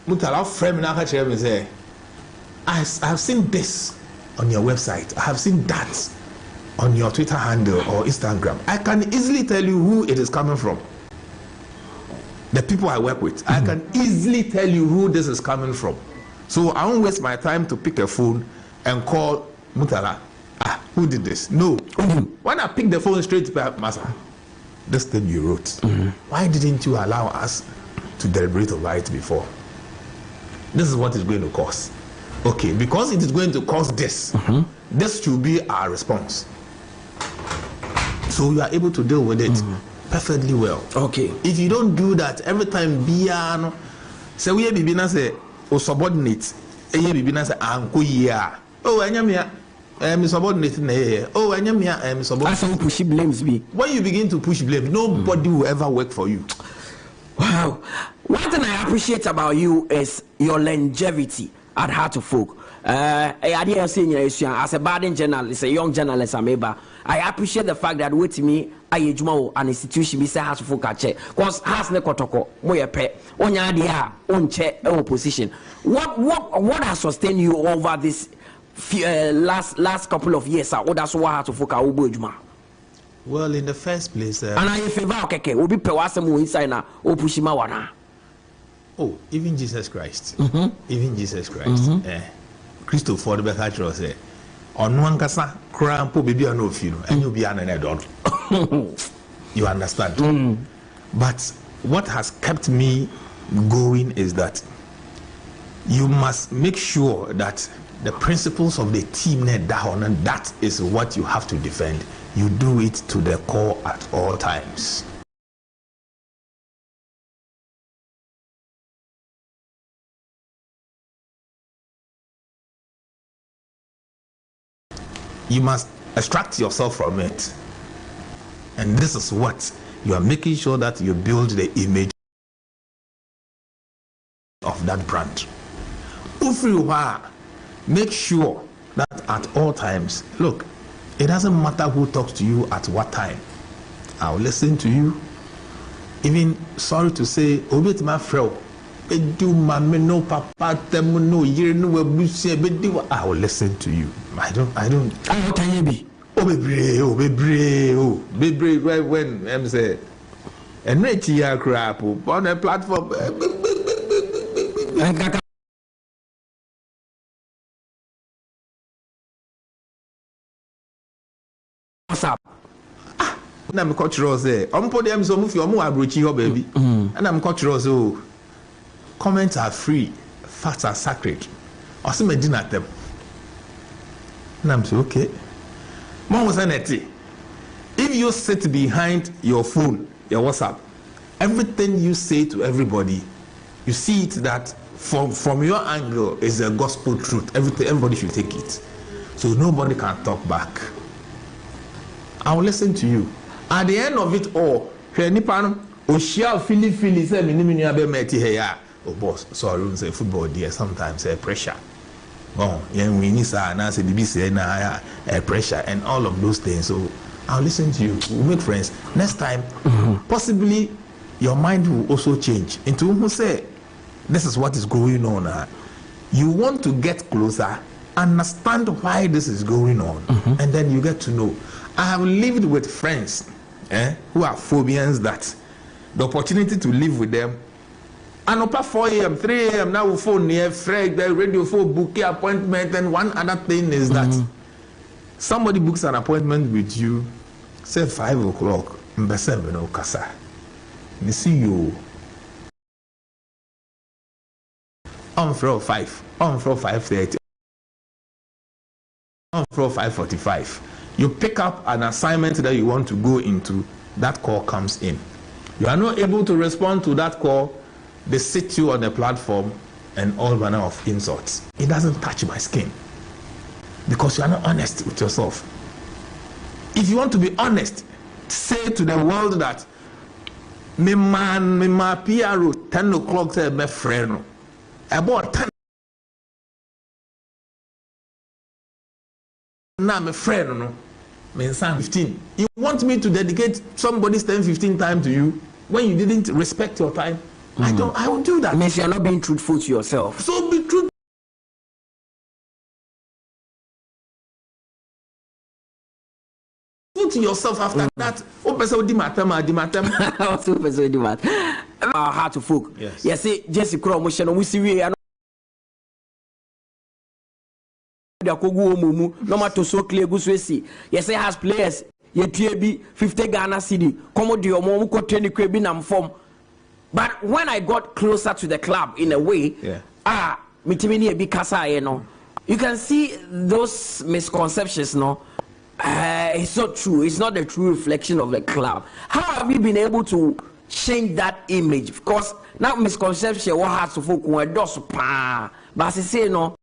Mutala frame na me say, I have seen this on your website. I have seen that on your Twitter handle or Instagram. I can easily tell you who it is coming from. The people I work with, I can easily tell you who this is coming from. So I won't waste my time to pick a phone and call Mutala. Who did this? No. When I pick the phone straight to Masa, this thing you wrote, why didn't you allow us to deliberate over it before? This is what it's going to cost. Okay, because it is going to cost this, this should be our response. So you are able to deal with it perfectly well. Okay. If you don't do that, every time Biano say we be say or subordinate, say anko ya. Oh, anyamia. subordinate. Oh, and I'm subordinate. Push blames me. When you begin to push blame, nobody will ever work for you. Wow. One thing I appreciate about you is your longevity at Heart of Folk. As a budding journalist, a young journalist, I appreciate the fact that with me, I an institution be say Heart of Folk check. Because has ne kotoko, moye pe, onya dia, on check, position. What has sustained you over this last couple of years? Or that's what Heart of Folk are. Well, in the first place, and I favor okay, we be pewasemu inside na opushima wana. Oh, even Jesus Christ. Even Jesus Christ. Christopher the Becatro say, on one casa, cramp, baby, I know you, and you'll be an adult. You understand? But what has kept me going is that you must make sure that the principles of the team net down, and that is what you have to defend. You do it to the core at all times. You must extract yourself from it. And this is what you are making sure that you build the image of that brand. Make sure that at all times, look, it doesn't matter who talks to you at what time. I'll listen to you. Even, sorry to say, obit my friend, no papa, no year, no I will listen to you. I don't. How can you be? Oh, be brave, right when I'm saying, and rich here crap on a platform. What's up? I'm cultural say. I'm podium so move your more abrochi baby. And I'm cultural so. Comments are free, facts are sacred. I see me dinner them. And I'm saying, okay. Mom was if you sit behind your phone, your WhatsApp, everything you say to everybody, you see it that from your angle is a gospel truth. Everybody should take it. So nobody can talk back. I will listen to you. At the end of it all, oh boss, sorry, we say football there sometimes pressure. Oh, yeah, we need now say BBC now pressure and all of those things. So I'll listen to you. We'll make friends. Next time, possibly your mind will also change into who say this is what is going on. You want to get closer, understand why this is going on, and then you get to know. I have lived with friends who are phobians that the opportunity to live with them. And up at 4 a.m., 3 a.m. now we phone near Fred, the radio phone booking appointment, and one other thing is that somebody books an appointment with you, say 5 o'clock, you see you on floor 5, on floor 5:30, on floor 5:45. You pick up an assignment that you want to go into, that call comes in. You are not able to respond to that call. They sit you on the platform and all manner of insults. It doesn't touch my skin because you are not honest with yourself. If you want to be honest, say to the world that me my PRO 10 o'clock say my friend about 10 now my friend no me 15. You want me to dedicate somebody's 10-15 time to you when you didn't respect your time? I won't do that. It means you're not being truthful to yourself. So be truthful to yourself after that. Heart of Folk. Yes. You see, Jesse Crow, we see we are no matter so clear. You say has players. You TB 50 Ghana cedi. Come do your mom ko train the nam form. But when I got closer to the club, in a way, you can see those misconceptions. No, it's not true. It's not the true reflection of the club. How have you been able to change that image? Because now misconception what has to focus on does but I say no.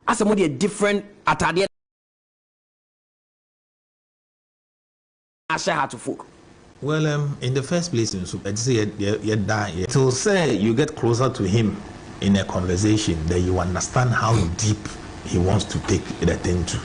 as a different atade Asha had to folk. Well, in the first place, I'd say you're dying. To say you get closer to him in a conversation, then you understand how deep he wants to take the thing to.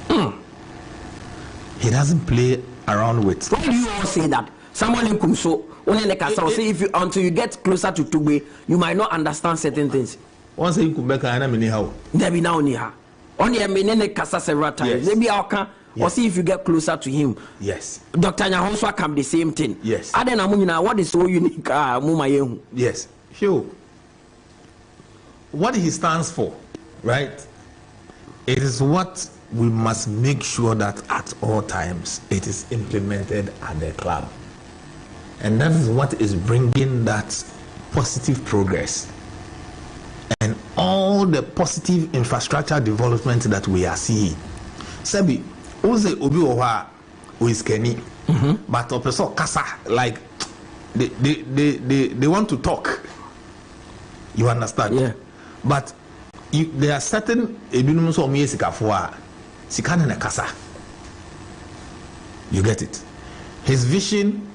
He doesn't play around with. Why do you all say that? Someone in Kumso, only like I say, if you until you get closer to Tugbe, you might not understand certain things. Once you come back, I am in how. There be now near. Only a minute Kasa several times. Maybe I can. Yes. Or see if you get closer to him. Yes. Dr. Nyahonswa come the same thing. Yes. Adenamuna, what is so unique? Yes. Sure. What he stands for, right? It is what we must make sure that at all times it is implemented at the club. And that is what is bringing that positive progress. And all the positive infrastructure development that we are seeing. Sebi, Oze Obi Owa is Kenny, but Opeso Kasa, like they want to talk. You understand? Yeah. But there are certain Ebinum so Miesika for Sikan and Kasa. You get it? His vision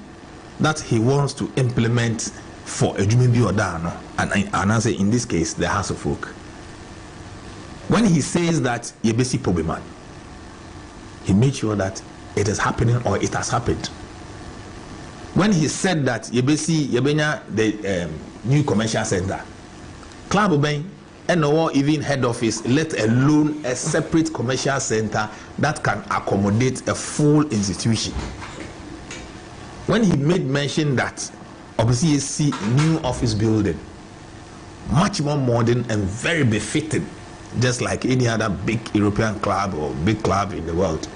that he wants to implement for Ejumibi Odano, and I say in this case the House of Folk. When he says that Yebesi Pobeman, he made sure that it is happening or it has happened. When he said that Yebenya the new commercial center, Club Obeng and no even head office, let alone a separate commercial center that can accommodate a full institution. When he made mention that obviously new office building, much more modern and very befitting, just like any other big European club or big club in the world.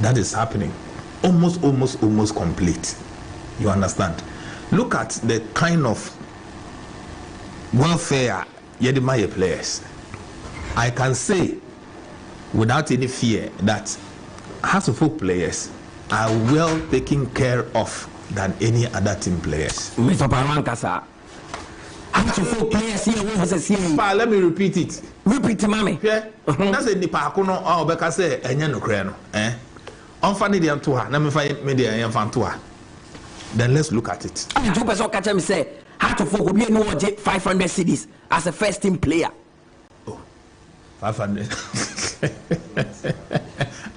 That is happening. Almost complete. You understand? Look at the kind of welfare Yedimaya players. I can say without any fear that House of Folk players are well taken care of than any other team players. Mr. Parankasa. House of Folk players here. Let me repeat it. Repeat it, mommy. Yeah. That's a Nipakuno or Becase and Yanukreno. On funny the Antua, let me find media and Fantua. Then let's look at it. I do better catch him say, House of Folk will be no 500 cities as a first team player. Oh, 500.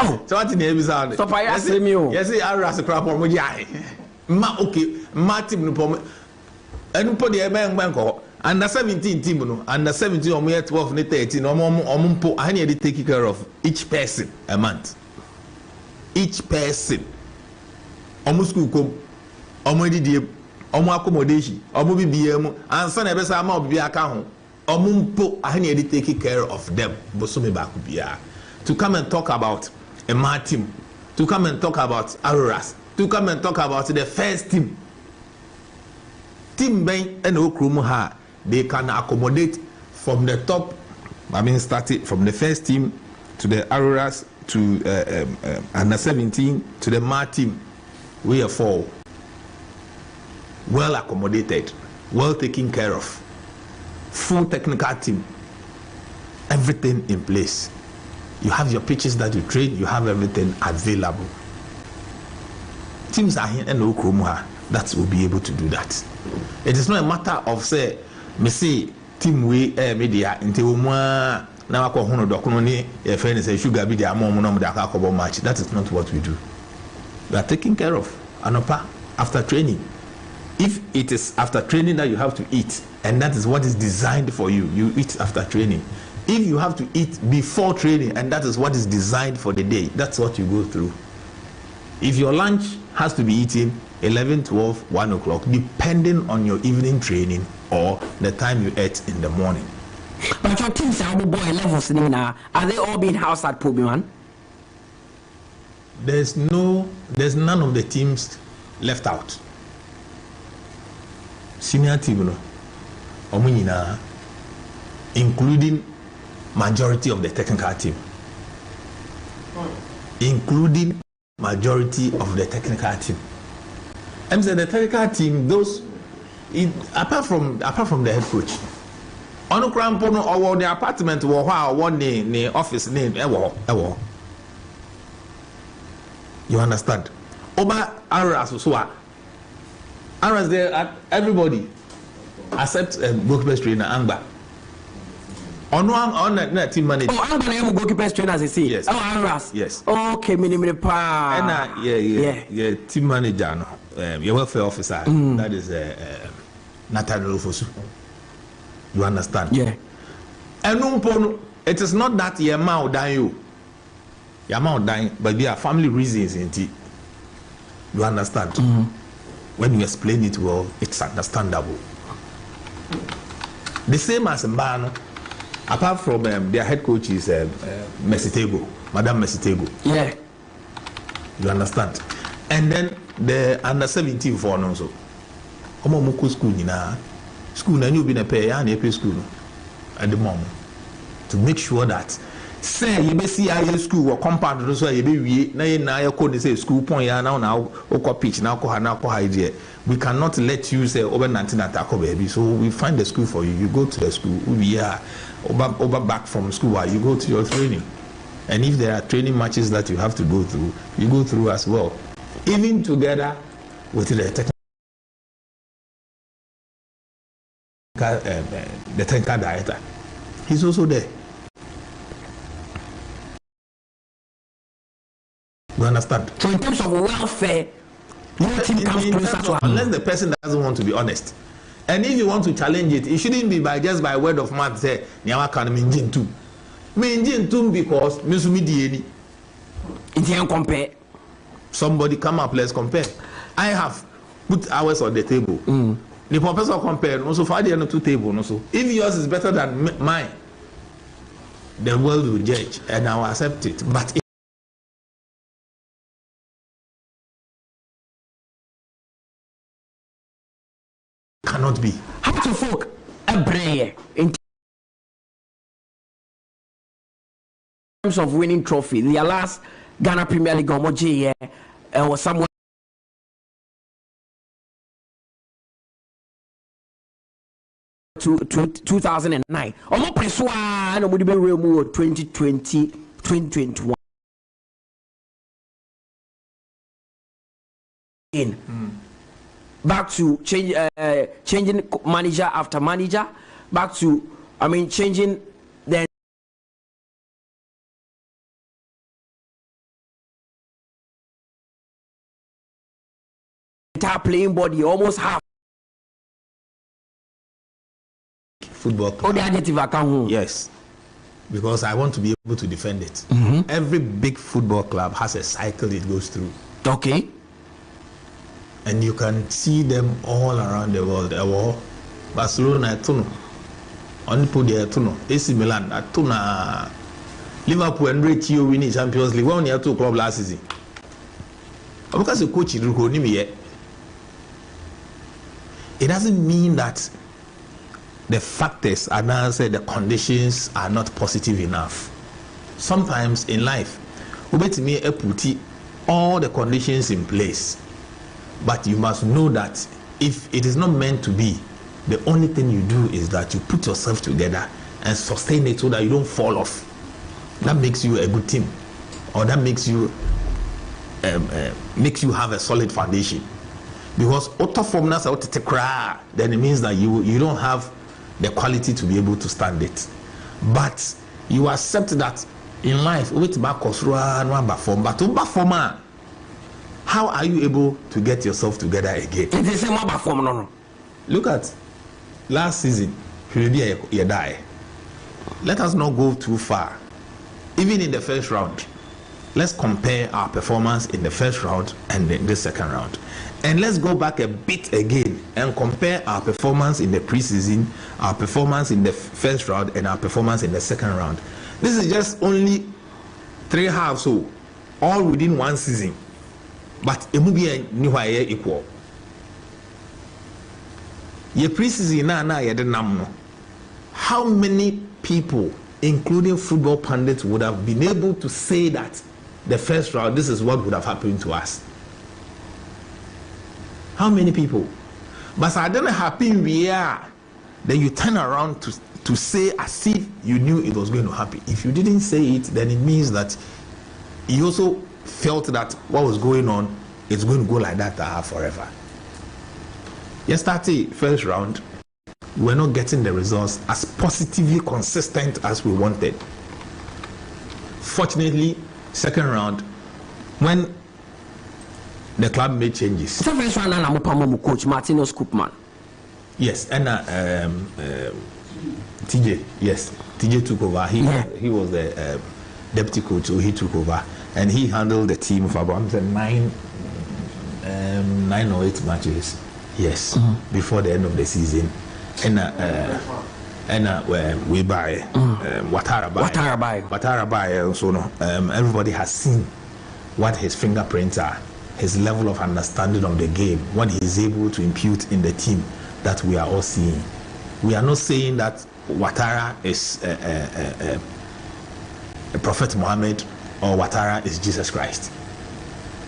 Oh, so what in the episode? Stop, I asked him. Yes, I asked a crap on my okay, Martin Pom and put the man under 17 team, under 17 or 12, 13, or I need to take care of each person a month. Each person. Almost come, almost the accommodation, almost BM, and son of a amount be account. I need to take care of them. To come and talk about a Martin, to come and talk about Auroras, to come and talk about the first team. Team Ben and Okrumuha, they can accommodate from the top. I mean, started from the first team to the Auroras to under 17 to the MAR team. We are four. Well accommodated, well taken care of, full technical team, everything in place. You have your pitches that you train, you have everything available. Teams are here and Okrumuha that will be able to do that. It is not a matter of say, me see team we media until now I call one of friend say sugar be the match. That is not what we do. We are taking care of Anopa after training. If it is after training that you have to eat, and that is what is designed for you, you eat after training. If you have to eat before training, and that is what is designed for the day, that's what you go through. If your lunch has to be eaten 11, 12, 1 o'clock, depending on your evening training or the time you ate in the morning. But your teams are boy levels now. Are they all being housed at Pobiman? There's none of the teams left out. Senior team, no, including majority of the technical team. Including majority of the technical team. And so the technical team, those apart from the head coach, Ono krampo no owo the apartment wo ho a one ne office name ewo. You understand? Oba Aras so Aras there everybody accept goalkeeper trainer Angba. On that team manager. Oh, I'm gonna goalkeeper trainer as I see. Yes. Oh, Aras. Yes. Okay, minimum pa. And yeah, team manager no. Your welfare officer. That is Nathaniel Fosu. You understand? Yeah. And it is not that your mouth dying you. Your mouth dying, but there are family reasons in it. You understand? When you explain it well, it's understandable. The same as Mbano, apart from their head coach is Mesitego, Madame Mesitego. Yeah. You understand? And then the under 17 for also. Omo muku school nina. School na you been a pay and a school at the moment to make sure that say you be see high school or compound so you be na your code say school point ya now oko pitch now ko idea. We cannot let you say over 19 attack baby. So we find the school for you. You go to the school. We are over back from school while you go to your training. And if there are training matches that you have to go through, you go through as well. Even together with the technical director. He's also there. You understand? So in terms of welfare, unless the person doesn't want to be honest. And if you want to challenge it, it shouldn't be just by word of mouth say Nyawa can minjin too. Minjin too because Misumi Dieni. Compare. Somebody come up, let's compare. I have put ours on the table. The professor compared also for the other two tables also. If yours is better than mine, the world will judge and I will accept it. But cannot be. How to folk a brain in terms of winning trophy? The last Ghana Premier League Omoji was somewhere 2009. Omo preswa no mudi be remu 2020 2021. Back to changing manager after manager, back to changing the entire playing body, almost half football club. Oh, the adjective account. Yes, because I want to be able to defend it. Every big football club has a cycle it goes through. Okay. And you can see them all around the world. Barcelona, Tuno, Onpodia, Tuno, AC Milan, Tuna, Liverpool, and Red Tio winning Champions League. 1 year, 2 club last season. Because the coach it doesn't mean that the factors are now say the conditions are not positive enough. Sometimes in life, we bet me put all the conditions in place. But you must know that if it is not meant to be, the only thing you do is that you put yourself together and sustain it so that you don't fall off. That makes you a good team, or that makes you have a solid foundation. Because then it means that you don't have the quality to be able to stand it. But you accept that in life, how are you able to get yourself together again? Look at last season, let us not go too far. Even in the first round, let's compare our performance in the first round and the second round. And let's go back a bit again and compare our performance in the preseason, our performance in the first round, and our performance in the second round. This is just only 3 halves, so all within 1 season. But it will be equal. Your preseason na how many people, including football pundits, would have been able to say that the first round, this is what would have happened to us? How many people? But I don't happen we are. Then you turn around to to say as if you knew it was going to happen. If you didn't say it, then it means that you also felt that what was going on is going to go like that forever. Yesterday, first round, we're not getting the results as positively consistent as we wanted. Fortunately, second round, when the club made changes. The first round, I'm coach Martinez Koopman. Yes, and TJ, yes, TJ took over. He was the deputy coach, so he took over, and he handled the team for about 9 or 8 matches. Yes, before the end of the season, and we buy Watara buy. So no, everybody has seen what his fingerprints are, his level of understanding of the game, what he is able to impute in the team that we are all seeing. We are not saying that Watara is a Prophet Muhammad or Watara is Jesus Christ.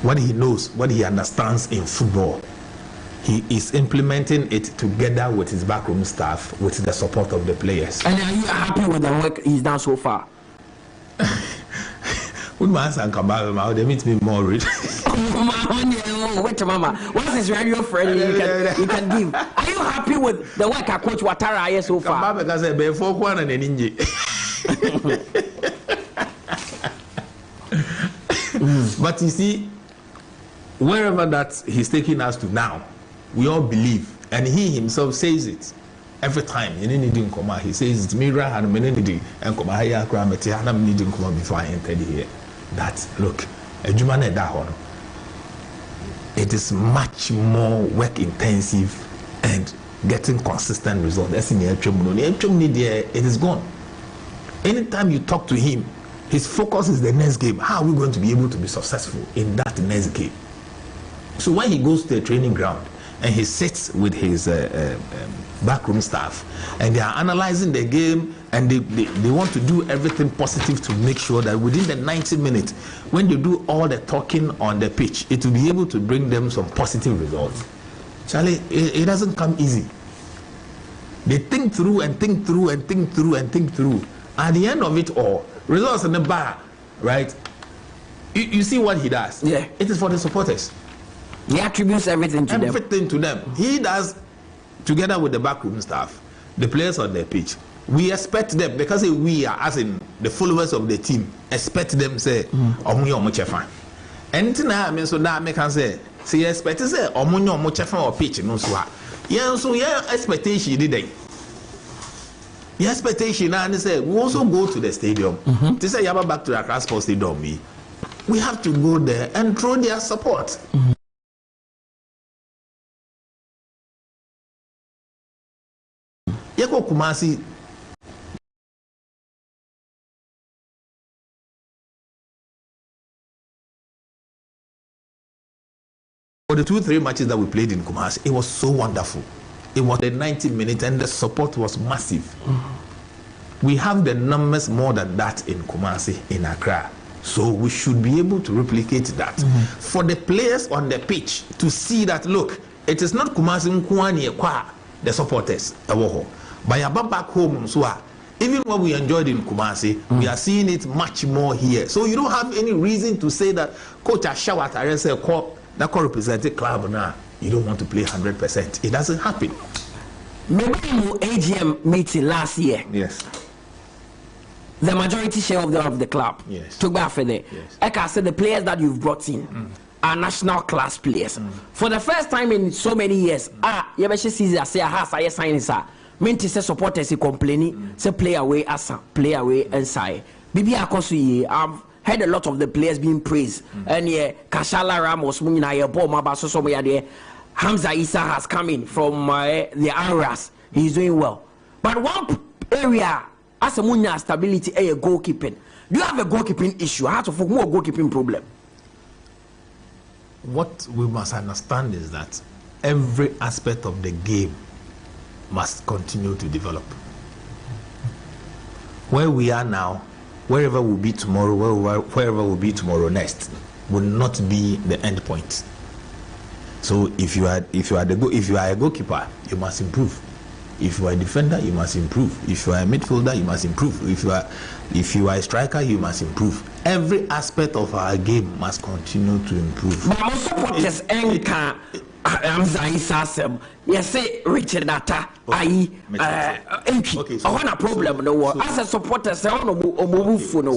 What he knows, what he understands in football, he is implementing it together with his backroom staff, with the support of the players. And are you happy with the work he's done so far? Good man, and come back, they meet me more rich. Wait, Mama. What's his radio friend you can give? Are you happy with the work I coach Watara here so far? But you see, wherever that he's taking us to now, we all believe, and he himself says it every time. He says it's Mira and Menendidi and Komahaya Krameti and I'm needing come before I entered here. That look, a Jumane Dahon. It is much more work intensive and getting consistent results. That's in the it is gone. Anytime you talk to him, his focus is the next game. How are we going to be able to be successful in that next game? So when he goes to the training ground and he sits with his backroom staff and they are analyzing the game and they want to do everything positive to make sure that within the 90 minutes, when they do all the talking on the pitch, it will be able to bring them some positive results. Charlie, it doesn't come easy. They think through and think through and think through and think through. At the end of it all, results in the bar, right? You see what he does? Yeah. It is for the supporters. He attributes everything to them. Everything to them. He does, together with the backroom staff, the players on the pitch. We expect them, because we are, as in the followers of the team, expect them say, anything I mean, so that I can say, see, expect to say, or pitch, no so. Yeah, so yeah, expectation did. The expectation, and they say, we also go to the stadium. They say, Yaba back to the Accra Sports Stadium. We have to go there and throw their support. Yako Kumasi. For the 2-3 matches that we played in Kumasi, it was so wonderful. It was the 90 minutes and the support was massive. We have the numbers more than that in Kumasi, in Accra. So we should be able to replicate that. For the players on the pitch to see that, look, it is not Kumasi Nkwani Kwa, the supporters, but back home, even what we enjoyed in Kumasi, we are seeing it much more here. So you don't have any reason to say that Coach Ashawat Arese that represented club now. You don't want to play 100%. It doesn't happen. Maybe in AGM meeting last year. Yes. The majority share of the club. Yes. Took back for there. Yes. Like I said, the players that you've brought in are national class players. For the first time in so many years, you see, I say, I sign this. Mean to say supporters complaining, say play away asa, play away inside. Bibi Akosu, I've heard a lot of the players being praised. And yeah, Kashala Ramos, Hamza Issa has come in from the Aras. He's doing well. But one area, as a Munya stability, a goalkeeping. Do you have a goalkeeping issue? How to focus more goalkeeping problem? What we must understand is that every aspect of the game must continue to develop. Where we are now, wherever we'll be tomorrow, wherever we'll be tomorrow next, will not be the end point. So if you are a goalkeeper, you must improve. If you are a defender, you must improve. If you are a midfielder, you must improve. If you are a striker, you must improve. Every aspect of our game must continue to improve. But most supporters I'm saying, yes, say Richard Data, I want a problem. No, as a supporter, say on move for no.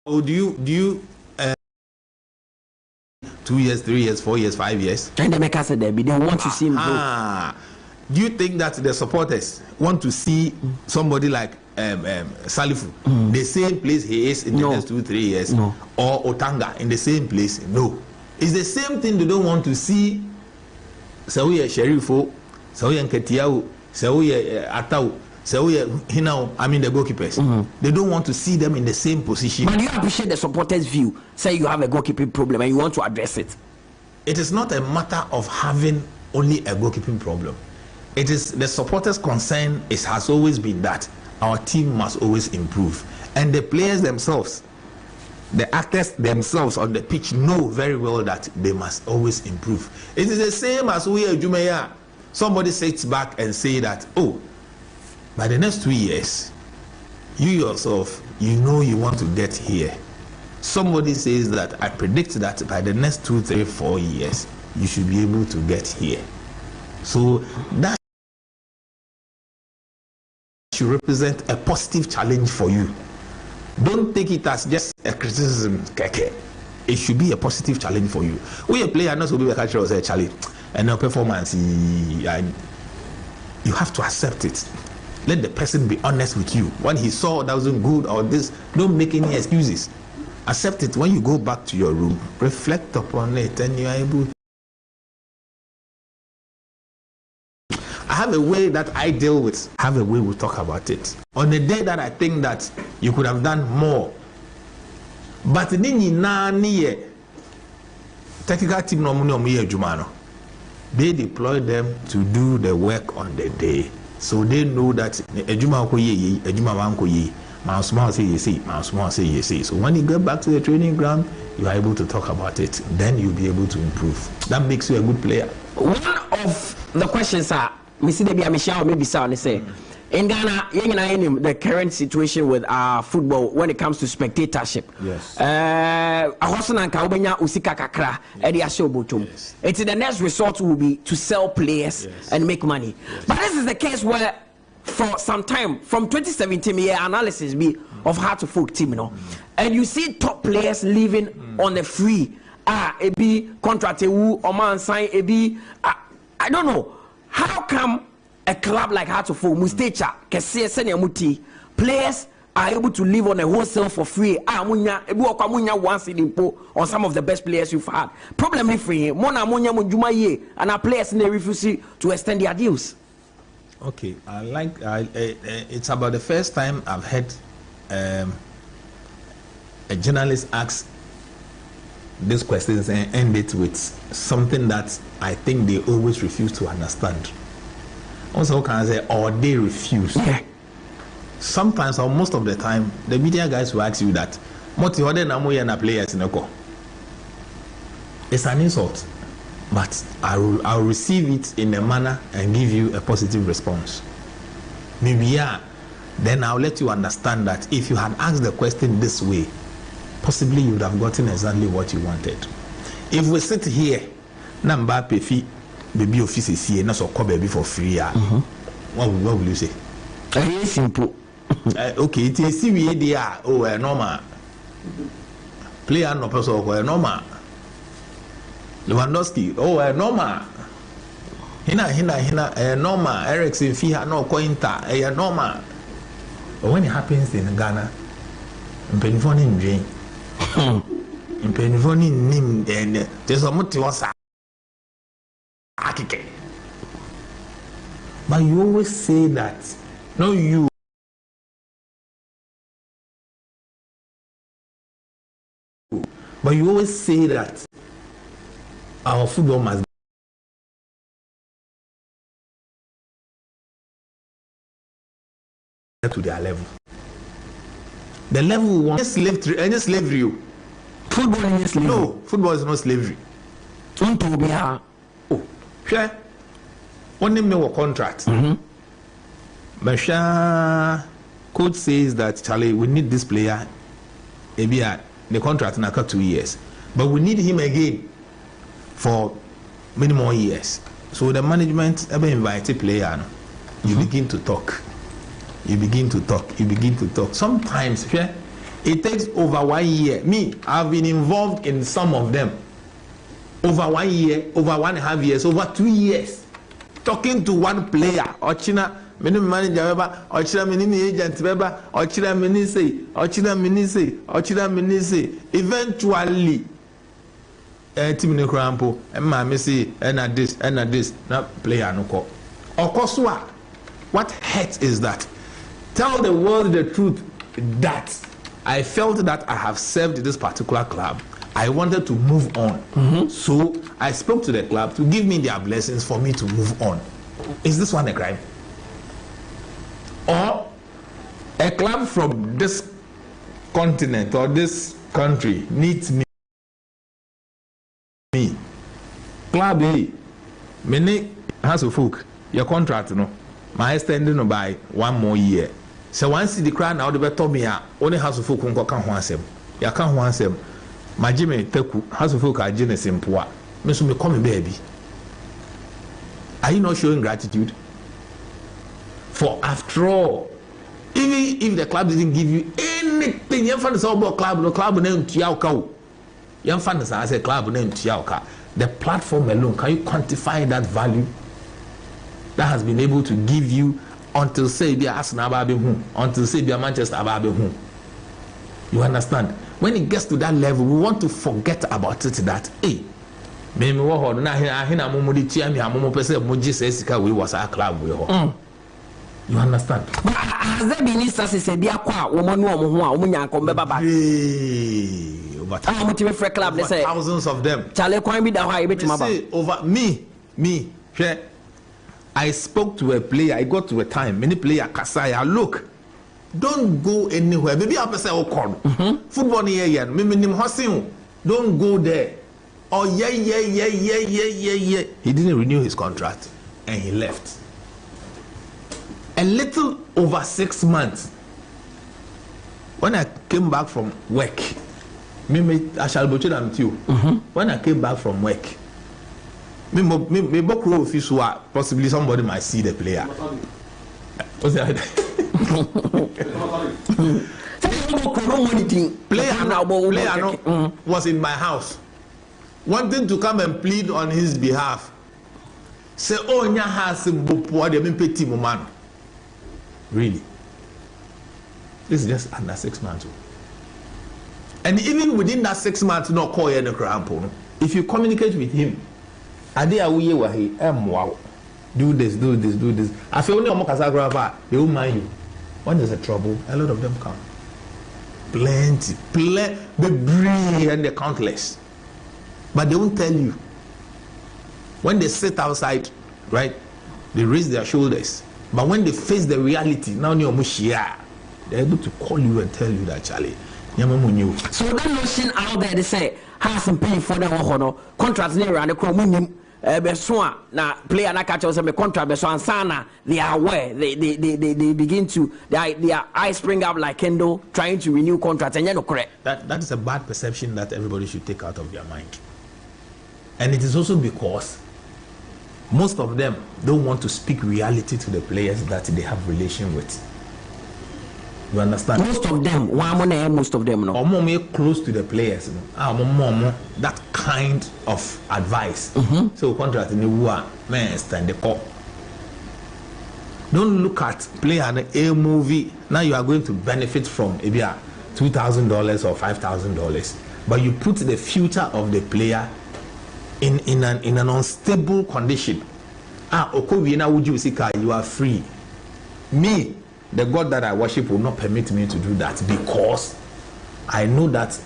Oh, do you 2 years, 3 years, 4 years, 5 years? And they make us a debut. They want to see him go. Do you think that the supporters want to see somebody like Salifu, the same place he is in the next 2-3 years, or Otanga in the same place? No, it's the same thing. They don't want to see Sauye Sherifo, Sauye 𝐏𝐀𝐂𝐊, Sauye Atau, Sauye Hinao. I mean the goalkeepers. They don't want to see them in the same position. But you appreciate the supporters' view. Say you have a goalkeeping problem and you want to address it. It is not a matter of having only a goalkeeping problem. It is the supporters' concern. It has always been that our team must always improve, and the players themselves, the actors themselves on the pitch know very well that they must always improve. It is the same as we at Jumaya. Somebody sits back and say that, oh, by the next 2 years, you yourself, you know you want to get here. Somebody says that I predict that by the next 2, 3, 4 years, you should be able to get here. So that should represent a positive challenge for you. Don't take it as just a criticism. It should be a positive challenge for you. We a player not to be a culture or a challenge and no performance. You have to accept it. Let the person be honest with you. When he saw that wasn't good or this, don't make any excuses. Accept it. When you go back to your room, reflect upon it, and you are able to. I have a way that I deal with. I have a way we talk about it. On the day that I think that you could have done more, but technical team they deploy them to do the work on the day, so they know that so when you get back to the training ground, you are able to talk about it. Then you'll be able to improve. That makes you a good player. One of the questions are, maybe say, in Ghana, the current situation with our football when it comes to spectatorship. Yes. It's the next resort will be to sell players and make money. But this is the case where for some time, from 2017, analysis be of 𝐿𝐻𝐻 team, and you see top players living on the free. It be contract or man sign, it be I don't know. How come a club like 𝐻𝐻𝐻, Mustecha, 𝐾𝐂𝐊, Muti, players are able to live on a wholesale for free? Once on some of the best players you've had. Problem is free. Mona Munya Munjumaye and our players in the refuse to extend their deals. Okay, it's about the first time I've heard a journalist ask these questions and end it with something that I think they always refuse to understand. Also, can I say, or they refuse? Yeah. Sometimes, or most of the time, the media guys will ask you that, players in a it's an insult, but I'll receive it in a manner and give you a positive response. Maybe then I'll let you understand that if you had asked the question this way, possibly you would have gotten exactly what you wanted. If we sit here, number fee, baby office here, not so call baby for free. What will you say? Very simple. Okay, it is CVA. Oh, normal. Player no person or normal. Lewandowski. Oh, normal. Hina, normal. Ericsson fee no cointa. Normal. But when it happens in Ghana, Penifoni dream. In Penifoni name, and there's a motivation. But you always say that, no, you. But you always say that our football must get to their level. The level we want any slavery. Football is slavery. No, football is not slavery. Share. Only me a contract. But coach says that Charlie, we need this player. Maybe the contract in 2 years, but we need him again for many more years. So the management ever invite a player. You begin to talk. You begin to talk. You begin to talk. Sometimes it takes over 1 year. Me, I've been involved in some of them. Over 1 year, over 1.5 years, over 2 years, talking to one player. Ochina, many manager, Ochina, many agent, Ochina, Minisi. Eventually, Timini Crampo, and my Missy, and this, not player no call. Of course, what hurts is that tell the world the truth that I felt that I have served this particular club. I wanted to move on. So I spoke to the club to give me their blessings for me to move on. Is this one a crime? Or a club from this continent or this country needs me? Club A, many has a folk, your contract, no, my extending by 1 more year. So once the crowd now the better me, only has a folk who can't want them. You can't want them. My Jimmy Teku has a folk are generous in poor. Miss me come baby. Are you not showing gratitude? For after all, even if the club didn't give you anything, you find the club, no club name Tiauka. You find the as a club name Tiauka. The platform alone, can you quantify that value that has been able to give you until say be Arsenal until say be Manchester Ababe? You understand? When it gets to that level, we want to forget about it. That hey, maybe we was our club. You understand? Has there been instances say be a woman club? Let's say thousands of them. Charlie Quaye be the over me. I spoke to a player. I got to a time. Many player Kasaya look. Don't go anywhere. Maybe I'll say, oh, call football here. Don't go there. Oh, yeah. He didn't renew his contract and he left. A little over 6 months. When I came back from work, I shall go to them too. When I came back from work, possibly somebody might see the player. What's that? Player was in my house wanting to come and plead on his behalf. Say, oh, nya has man. Really? This is just under 6 months. And even within that 6 months, no call any crampo. If you communicate with him, do this. I feel only they will mind you. When there's a trouble, a lot of them come. Plenty, the brave and the countless. But they won't tell you. When they sit outside, right, they raise their shoulders. But when they face the reality, now they're able to call you and tell you that, Charlie, so that notion out there, they say, has some pay for the contracts near and the chromium. Na player na catch us a contract sana they are aware they begin to their eyes spring up like Kendo trying to renew contracts and no correct. That is a bad perception that everybody should take out of their mind. And it is also because most of them don't want to speak reality to the players that they have relation with. You understand? Most of them no. Or close to the players. That kind of advice. So contract in the war, man, stand the call. Don't look at player a movie. Now you are going to benefit from maybe $2,000 or $5,000, but you put the future of the player in an unstable condition. You are free. Me, the God that I worship will not permit me to do that because I know that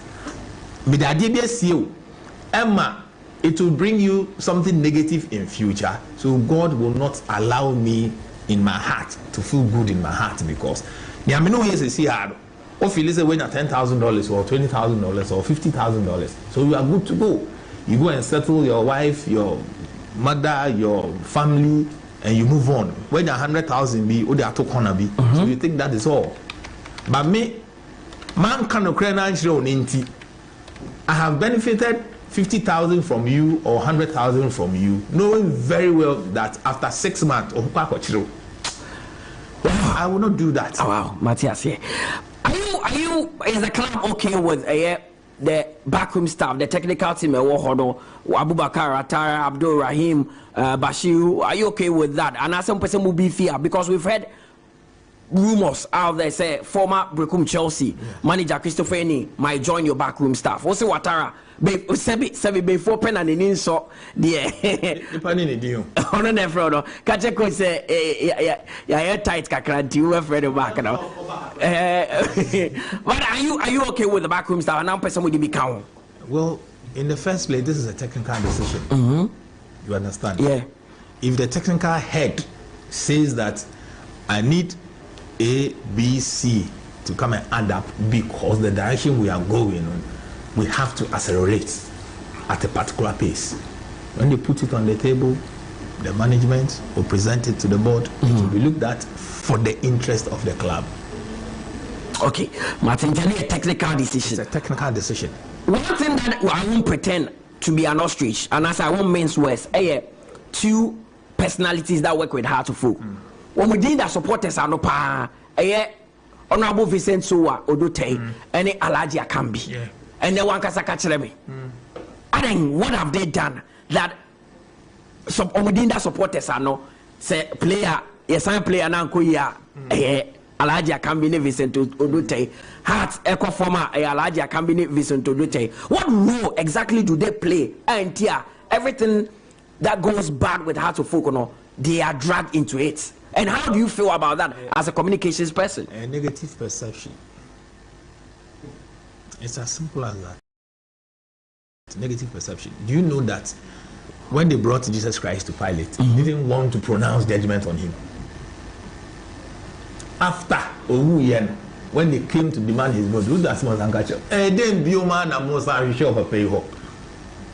Emma, it will bring you something negative in future. So God will not allow me in my heart to feel good in my heart because when you're $10,000 or $20,000 or $50,000, so you are good to go. You go and settle your wife, your mother, your family, and you move on. When you're 100,000 be, or they are 200 be. So you think that is all. But me, man cannot create an I have benefited 50,000 from you or 100,000 from you, knowing very well that after 6 months, I will not do that. Oh, wow, Matthias, yeah. Are you, is the club okay with the backroom staff, the technical team, Abubakar, Atara, Abdul Rahim, Bashir? Are you okay with that? And as some person will be fear because we've heard rumors out there say former Brekum Chelsea manager Christopher Eni might join your backroom staff. Also, Watara, sebi before pen and in so the on an efro. Kacheko say yeah tight kakranti you afraid of back now. But are you okay with the backroom staff? And now person would be count. Well, in the first place, this is a technical decision. You understand? Yeah. If the technical head says that I need A, B, C to come and add up because the direction we are going on, we have to accelerate at a particular pace. When they put it on the table, the management will present it to the board. It will be looked at for the interest of the club. Okay, Martin, tell me a technical decision. It's a technical decision. One thing that I won't pretend to be an ostrich, and as I won't mince words, two personalities that work with Heart of Folk. When we did that, supporters are no pa. Honorable Vincent Sowa Odote and Alhaji Akambi. And then one kasaka chelebe. And then what have they done that within that supporters are no say player, yes, I'm player now Koya Alhaji Akambi Vincent Odote. Heart echo former Alhaji Akambi Vincent Odote. What role exactly do they play? And here everything that goes bad with Heart of Folk, no, they are dragged into it. And how do you feel about that as a communications person? A negative perception. It's as simple as that. Negative perception. Do you know that when they brought Jesus Christ to Pilate, they didn't want to pronounce judgment on him? After when they came to demand his body,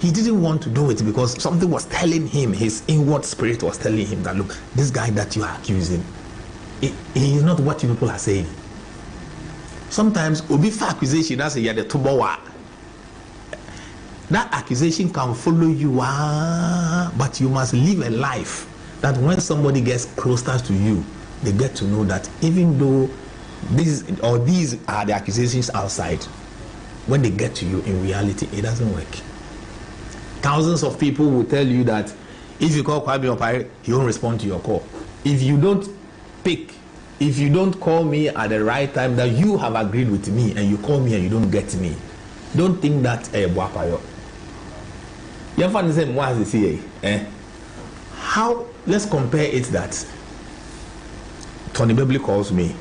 he didn't want to do it because something was telling him, his inward spirit was telling him that, look, this guy that you are accusing, he is not what you people are saying. Sometimes, obi for accusation, that's a the tubawa. That accusation can follow you, but you must live a life that when somebody gets closer to you, they get to know that even though these are the accusations outside, when they get to you, in reality, it doesn't work. Thousands of people will tell you that if you call 𝐒𝐈𝐕𝐄, he won't respond to your call. If you don't call me at the right time that you have agreed with me and you call me and you don't get me, don't think that how, let's compare it that Tony Bebli calls me,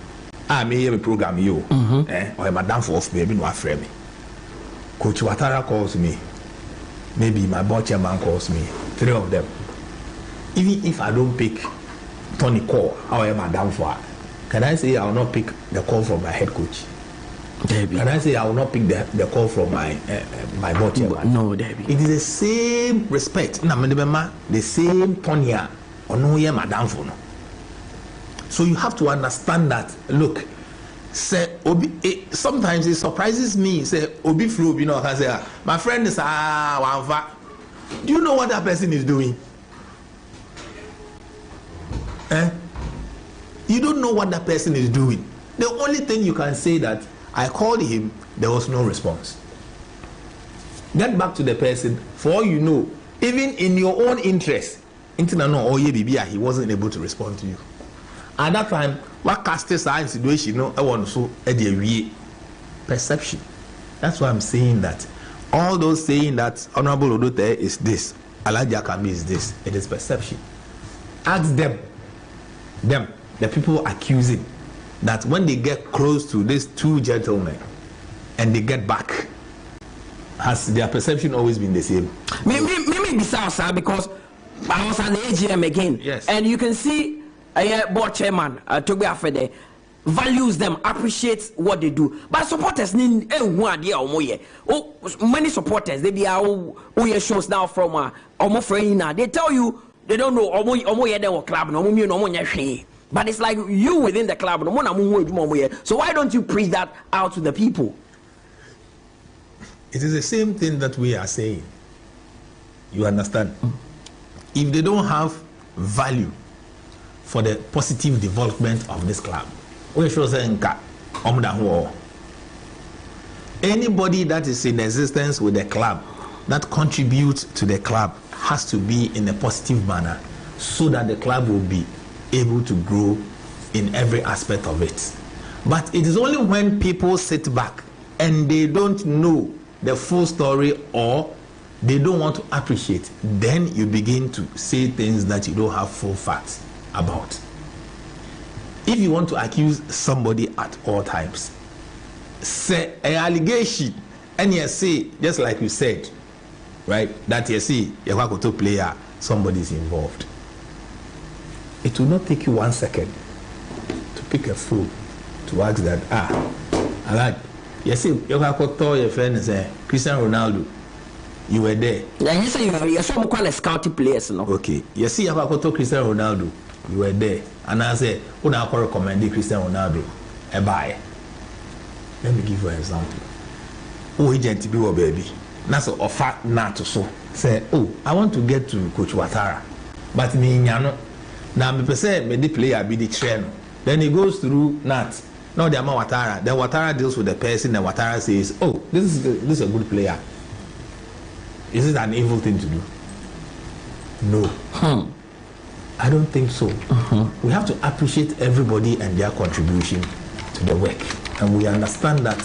I may have a program you or madam for off baby no afraid me. Coach Watara calls me, maybe my board chairman calls me, 3 of them. Even if I don't pick Tony call, how am I down for? Can I say I will not pick the call from my head coach? Debbie. Can I say I will not pick the call from my board chairman? No, Debbie. It is the same respect. The same Tony or no yeah madam for no. So you have to understand that. Look, say sometimes it surprises me. Say Obi Flo, you know, I say my friend is Wanfa. Do you know what that person is doing? You don't know what that person is doing. The only thing you can say that I called him, there was no response. Get back to the person. For all you know, even in your own interest, he wasn't able to respond to you. At that time, what cast a situation, I want to a perception. That's why I'm saying that. All those saying that Honorable Odote is this, Alhaji Akambi is this, it is perception. Ask them, the people accusing, that when they get close to these two gentlemen and they get back, has their perception always been the same? Maybe bizarre, sir, because I was at the AGM again. Yes. And you can see a board chairman, Toby Afede, values them, appreciates what they do. But supporters need many supporters they be shows now from they tell you they don't know club but it's like you within the club. So why don't you preach that out to the people? It is the same thing that we are saying. You understand? If they don't have value for the positive development of this club, anybody that is in existence with the club that contributes to the club has to be in a positive manner so that the club will be able to grow in every aspect of it. But it is only when people sit back and they don't know the full story or they don't want to appreciate, then you begin to say things that you don't have full facts about. If you want to accuse somebody at all times, say an allegation, and you say, just like you said, right, that you see a Wakoto player, somebody is involved. It will not take you 1 second to pick a phone to ask that, I like, you see, your friend is Cristiano Ronaldo. You were there. Yeah, you say you're some kind of scouting players, no? Okay. You see, Cristiano Ronaldo. You were there. And I say, who now recommend Cristiano Ronaldo? A buy. Let me give you an example. Oh, agent be baby. That's a offer not to so. Say, oh, I want to get to Coach Ouattara. But me nyano. Now me say me the player be the trainer. Then he goes through Nat. Now the amount Ouattara. Then Ouattara deals with the person and Ouattara says, oh, this is a good player. Is it an evil thing to do? No. I don't think so. We have to appreciate everybody and their contribution to the work. And we understand that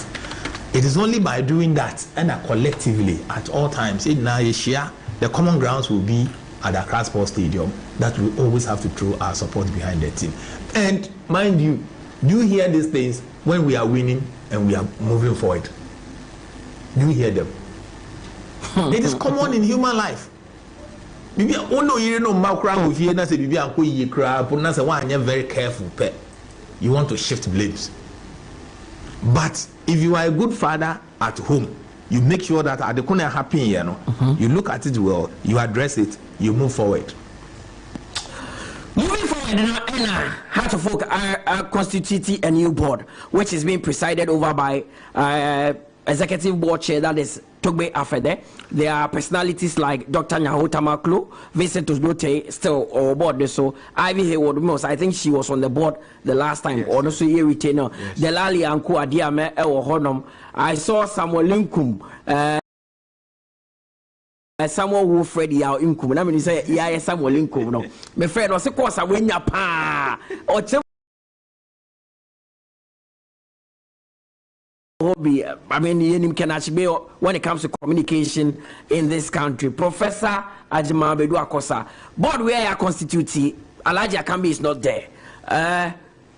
it is only by doing that and collectively at all times in Asia, the common grounds will be at Accra Sports Stadium that we always have to throw our support behind the team. And mind you, do you hear these things when we are winning and we are moving forward? Do you hear them? It is common in human life. You very careful. You want to shift blames. But if you are a good father at home, you make sure that at the corner happy, you look at it well, you address it, you move forward. Moving forward, Heart of Folk are constituting a new board, which is being presided over by executive board chair, that is Togbe Afede. There are personalities like Dr. Nyaho Tamaklo, Vincent Osdote, still on board. So Ivy Hayward Mills, I think she was on the board the last time, or also a retainer. Delali Anko Adiame Ewo Honum. I saw Samuel Linkum, someone who Freddy Yao Inkum. I mean, you say, yeah, Samuel Linkum. No, my friend was a course I win ya pa or I mean, can actually be when it comes to communication in this country. Professor Ajima Bedu Akosa, board where I constitute, Alaji Akambi is not there.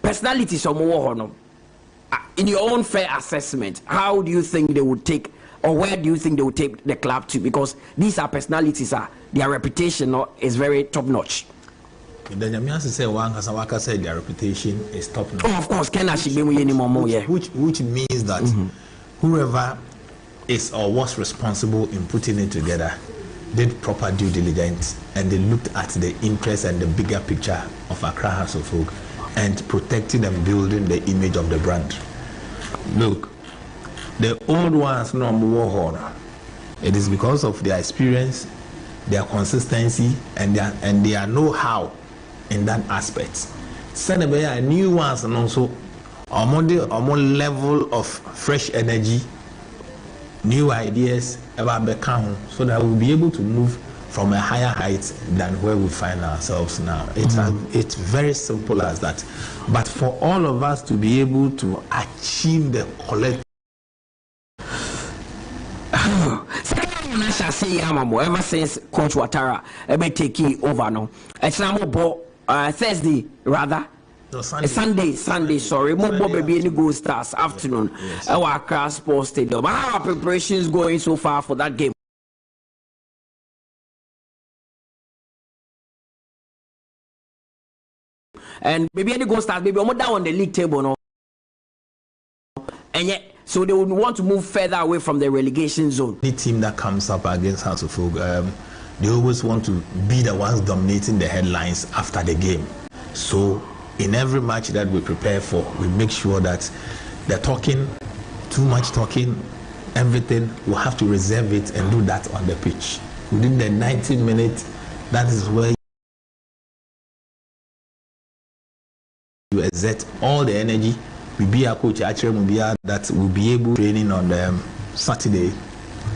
Personalities or more. In your own fair assessment, how do you think they would take, or where do you think they would take the club to? Because these are personalities, their reputation is very top notch. The Jamians say Waka said their reputation is top notch. Oh, of course, can actually be any more, which means that whoever is or was responsible in putting it together did proper due diligence and they looked at the interest and the bigger picture of Accra Hearts of Folk and protecting and building the image of the brand. Look, the old ones no more. It is because of their experience, their consistency, and their know-how in that aspect. Send a new ones and also a more level of fresh energy, new ideas about become so that we'll be able to move from a higher height than where we find ourselves now. It's very simple as that. But for all of us to be able to achieve the collective I say ever since Coach Ouattara taking over now. It's now Thursday rather. No, Sunday. Sunday, sorry. More baby any Gold Stars afternoon. Our Accra Sports Stadium. How are preparations going so far for that game? And maybe any Gold Stars, maybe I'm down on the league table now. and yet so they would want to move further away from the relegation zone. Any team that comes up against Hearts of Oak, they always want to be the ones dominating the headlines after the game. So in every match that we prepare for, we make sure that the talking, too much talking, everything, we'll have to reserve it and do that on the pitch. Within the 90 minutes, that is where you exert all the energy. We be a coach that will be able to training on Saturday,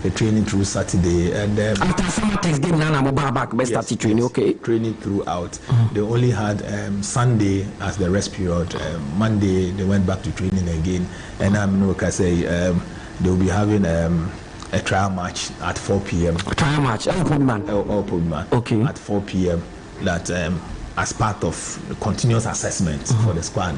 the training through Saturday, and after summer test game, Nana back best start training. Okay, training throughout. They only had Sunday as the rest period. Monday they went back to training again, and they'll be having a trial match at 4 p.m. A trial match, okay, at 4 p.m. That as part of continuous assessment for the squad,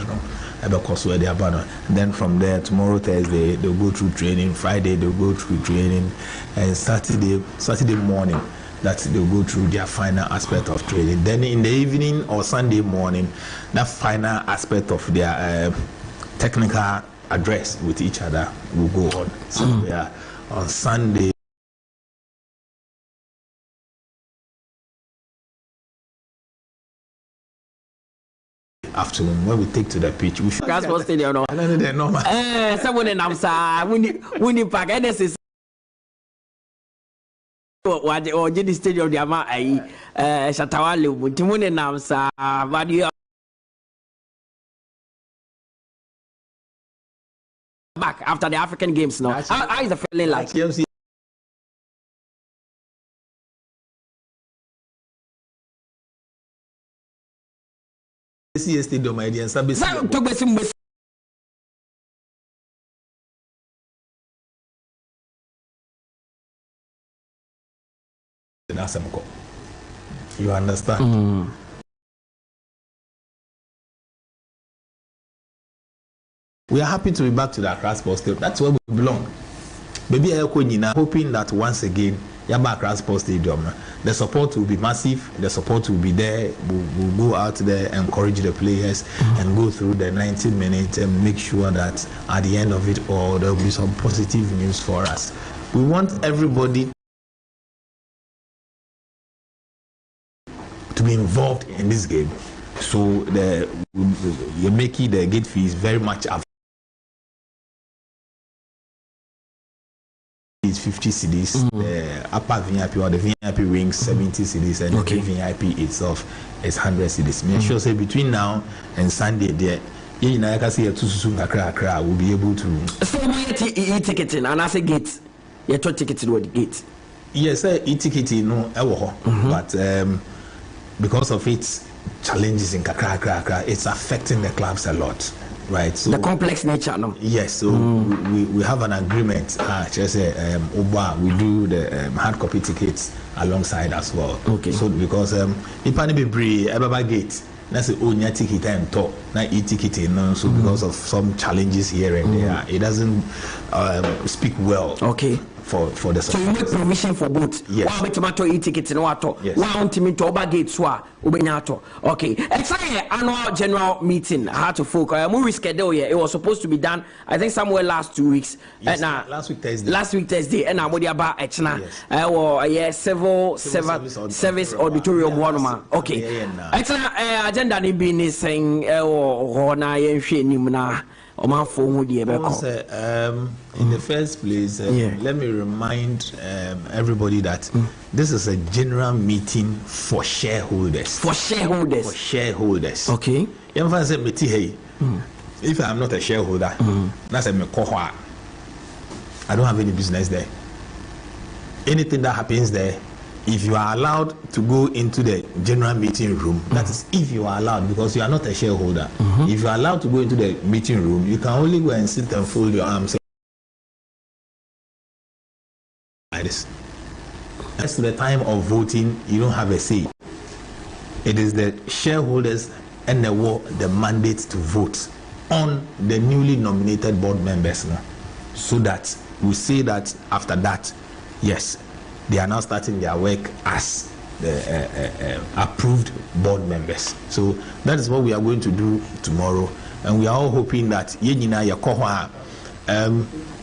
because where they are born. And then from there, tomorrow Thursday they'll go through training. Friday they'll go through training, and Saturday morning that they'll go through their final aspect of training. Then in the evening or Sunday morning, that final aspect of their technical address with each other will go on. So yeah, on Sunday. Afternoon, when we take to the pitch, we should. That's what stadium. No, they're normal. Someone in Amsa, when you pack, and this is what the stadium, the Ama, Shatawali, Timun in Amsa, but you are back after the African Games now. How is the feeling like? Stadium idea and that's you understand. We are happy to be back to the Accra Sports Stadium. That's where we belong. Maybe hoping that once again Yaba Accra Sports Stadium, the support will be massive, the support will be there. We'll go out there, encourage the players, and go through the 90 minutes and make sure that at the end of it all, there will be some positive news for us. We want everybody to be involved in this game. So the gate fee is very much up. Is 50 cedis, the upper VIP or the VIP wings 70 cedis, and the VIP itself is 100 cedis. Make sure say between now and Sunday there, we'll be able to. So e-ticketing and as a gate, you took tickets to the gate. Yes, e-ticketing no, but because of its challenges in Accra, it's affecting the clubs a lot. Right, so the complex nature, no. Yes, so we have an agreement. Just we do the hard copy tickets alongside as well. Okay. So because Ipani Bebri Ebaba Gate, that's the only ticket and talk, not e-ticket, so because of some challenges here and there, it doesn't speak well. Okay. For the so you make provision for both. Yes. One tomato e-tickets and water. Yes. One to over gate swa ubenyato. Okay. Exactly. Annual general meeting Hearts of Oak. We reschedule here. It was supposed to be done, I think, somewhere last 2 weeks. Yes. Last week Thursday. Last week Thursday. And I'm about Echna. Civil service auditorium one man. Okay. Excellent. Agenda ni be saying na yenhwe in the first place, let me remind everybody that this is a general meeting for shareholders. For shareholders. For shareholders. Okay. If I'm not a shareholder, that's a mekohwa. I don't have any business there. Anything that happens there, if you are allowed to go into the general meeting room, that is if you are allowed, because you are not a shareholder. If you are allowed to go into the meeting room, you can only go and sit and fold your arms like this. As to the time of voting, you don't have a say. It is the shareholders and the mandate to vote on the newly nominated board members now, so that we say that after that, yes, they are now starting their work as approved board members. So that is what we are going to do tomorrow, and we are all hoping that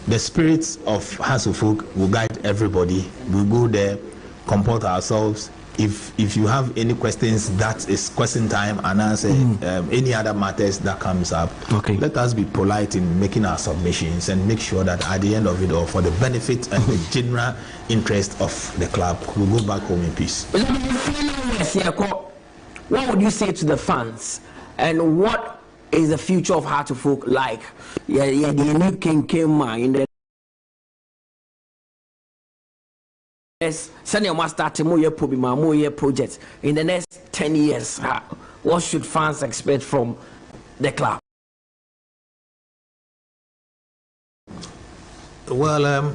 the spirits of Hearts of Folk will guide everybody. We'll go there, comport ourselves. If you have any questions, that is question time, and answer any other matters that comes up. Okay. Let us be polite in making our submissions and make sure that at the end of it all, for the benefit and the general interest of the club, we'll go back home in peace. What would you say to the fans, and what is the future of Hearts of Folk like? The new king came in the senior master project in the next 10 years. What should fans expect from the club? Well,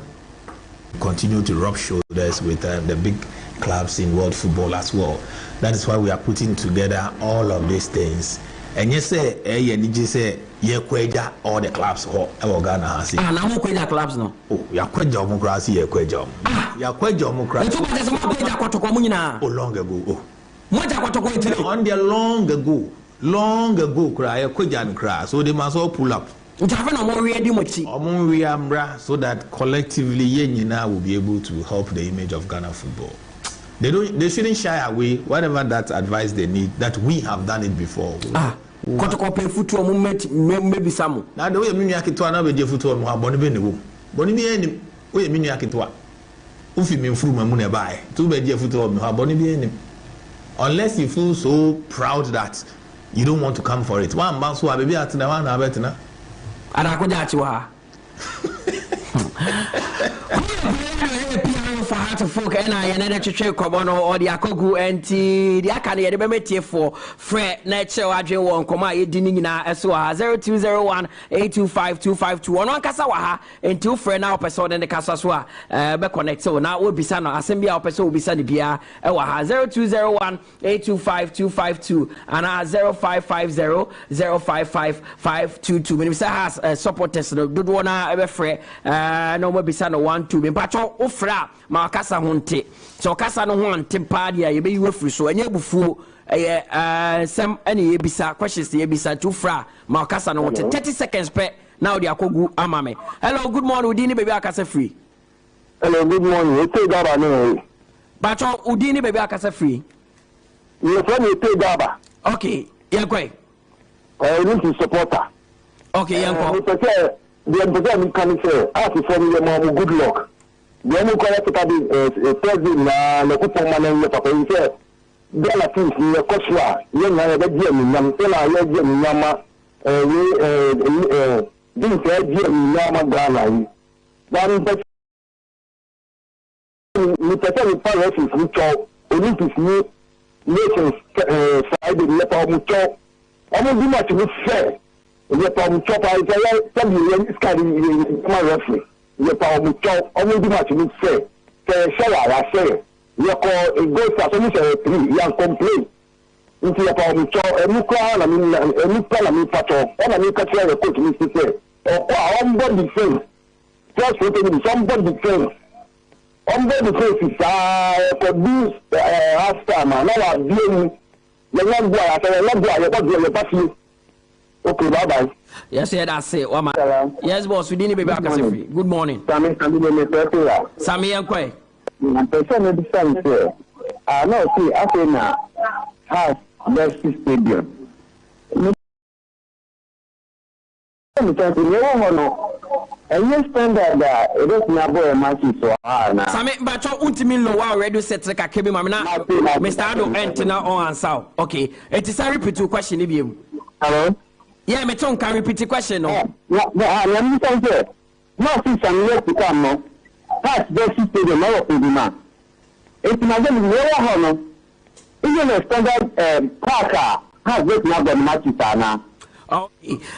continue to rub shoulders with the big clubs in world football as well. That is why we are putting together all of these things. And you say, you say, all the clubs Ghana has. Now who clubs no? Oh, you quite democracy, you quite job. You quite democracy. Oh, long ago. Oh, on the long ago, cry, cry. So they must all pull up. So that collectively, Yenina will be able to help the image of Ghana football. They shouldn't shy away, whatever that advice they need, that we have done it before. Maybe some. Now the way Miniakito and Abe Football Bonibene. Bonibene, we Miniakito. Ufi me through my money by 2 bed football Bonibene. Unless you feel so proud that you don't want to come for it. One man so I be at one Abetina. And I could that you are. For Hearts of Folk and I another church come on or the Akogu and the Akane the Bemetie for Fred Nature Adrian one come out dinning in our SOA 0201 825 252 on Kasawaha and 2 Fred now person in the Kasaswa be connect so now will be Sano Assembly of person will be Sunny Bia 0201 825 252 and 0550 055 522 when we say has supporters do wanna ever Fred no will be Sano 1 2 but ofra ma kasa honte so kasa no honte padia ye be you free so anya bufu sem any ye bisa questions ye bisa to fra ma kasa no honte 30 seconds pe now the akogu amame. Hello, good morning udini baby akasa free. Hello, good morning. You take Gaba no. Bacho udini baby akasa free. You friend you take Gaba. Okay, yankwe. I need to support her. Okay, yankwe. The person can say ask for me mom good luck. The only correct the president na le ko man le papa you say Ghana things ni ko swa ye na be die mi nam se na ye die mi nyama din se die mi nyama Ghana yi dan be ni pese ni Paris ni cho Olympics ni nations side le pa mu cho omo di match ni fair le pa mu cho pa say tell you is carry my referee le pa mu cho omo di match ni fair show our say you call a go for so say 3 yan complain into le pa mu cho enu kwa na mi enu pa na mi pato na mi ka tell the coach ni say o somebody defense just somebody defense somebody defense is could be half time na wa bien le yan boy after le boy le boy le pass you. Okay, bye bye. Yes, yeah, that's it. Wama. Yes, boss. We didn't be back as free. Good morning. Sammy Yankwe. Person of the sun say, I know. See, after now, has best stadium. And you spend that it is not very much so hard now. Sammy, but you ultimately know what already set like a Kevin Mamma. Mr. Ado enter now on answer. Okay, it is a repeat question if you. Hello? Yeah, me too can repeat the question. No, let me tell you. No, since I'm yet to come, no. That's best stadium, no problem. It's not going to be very hard. Even a standard parker has this number matches now. Oh,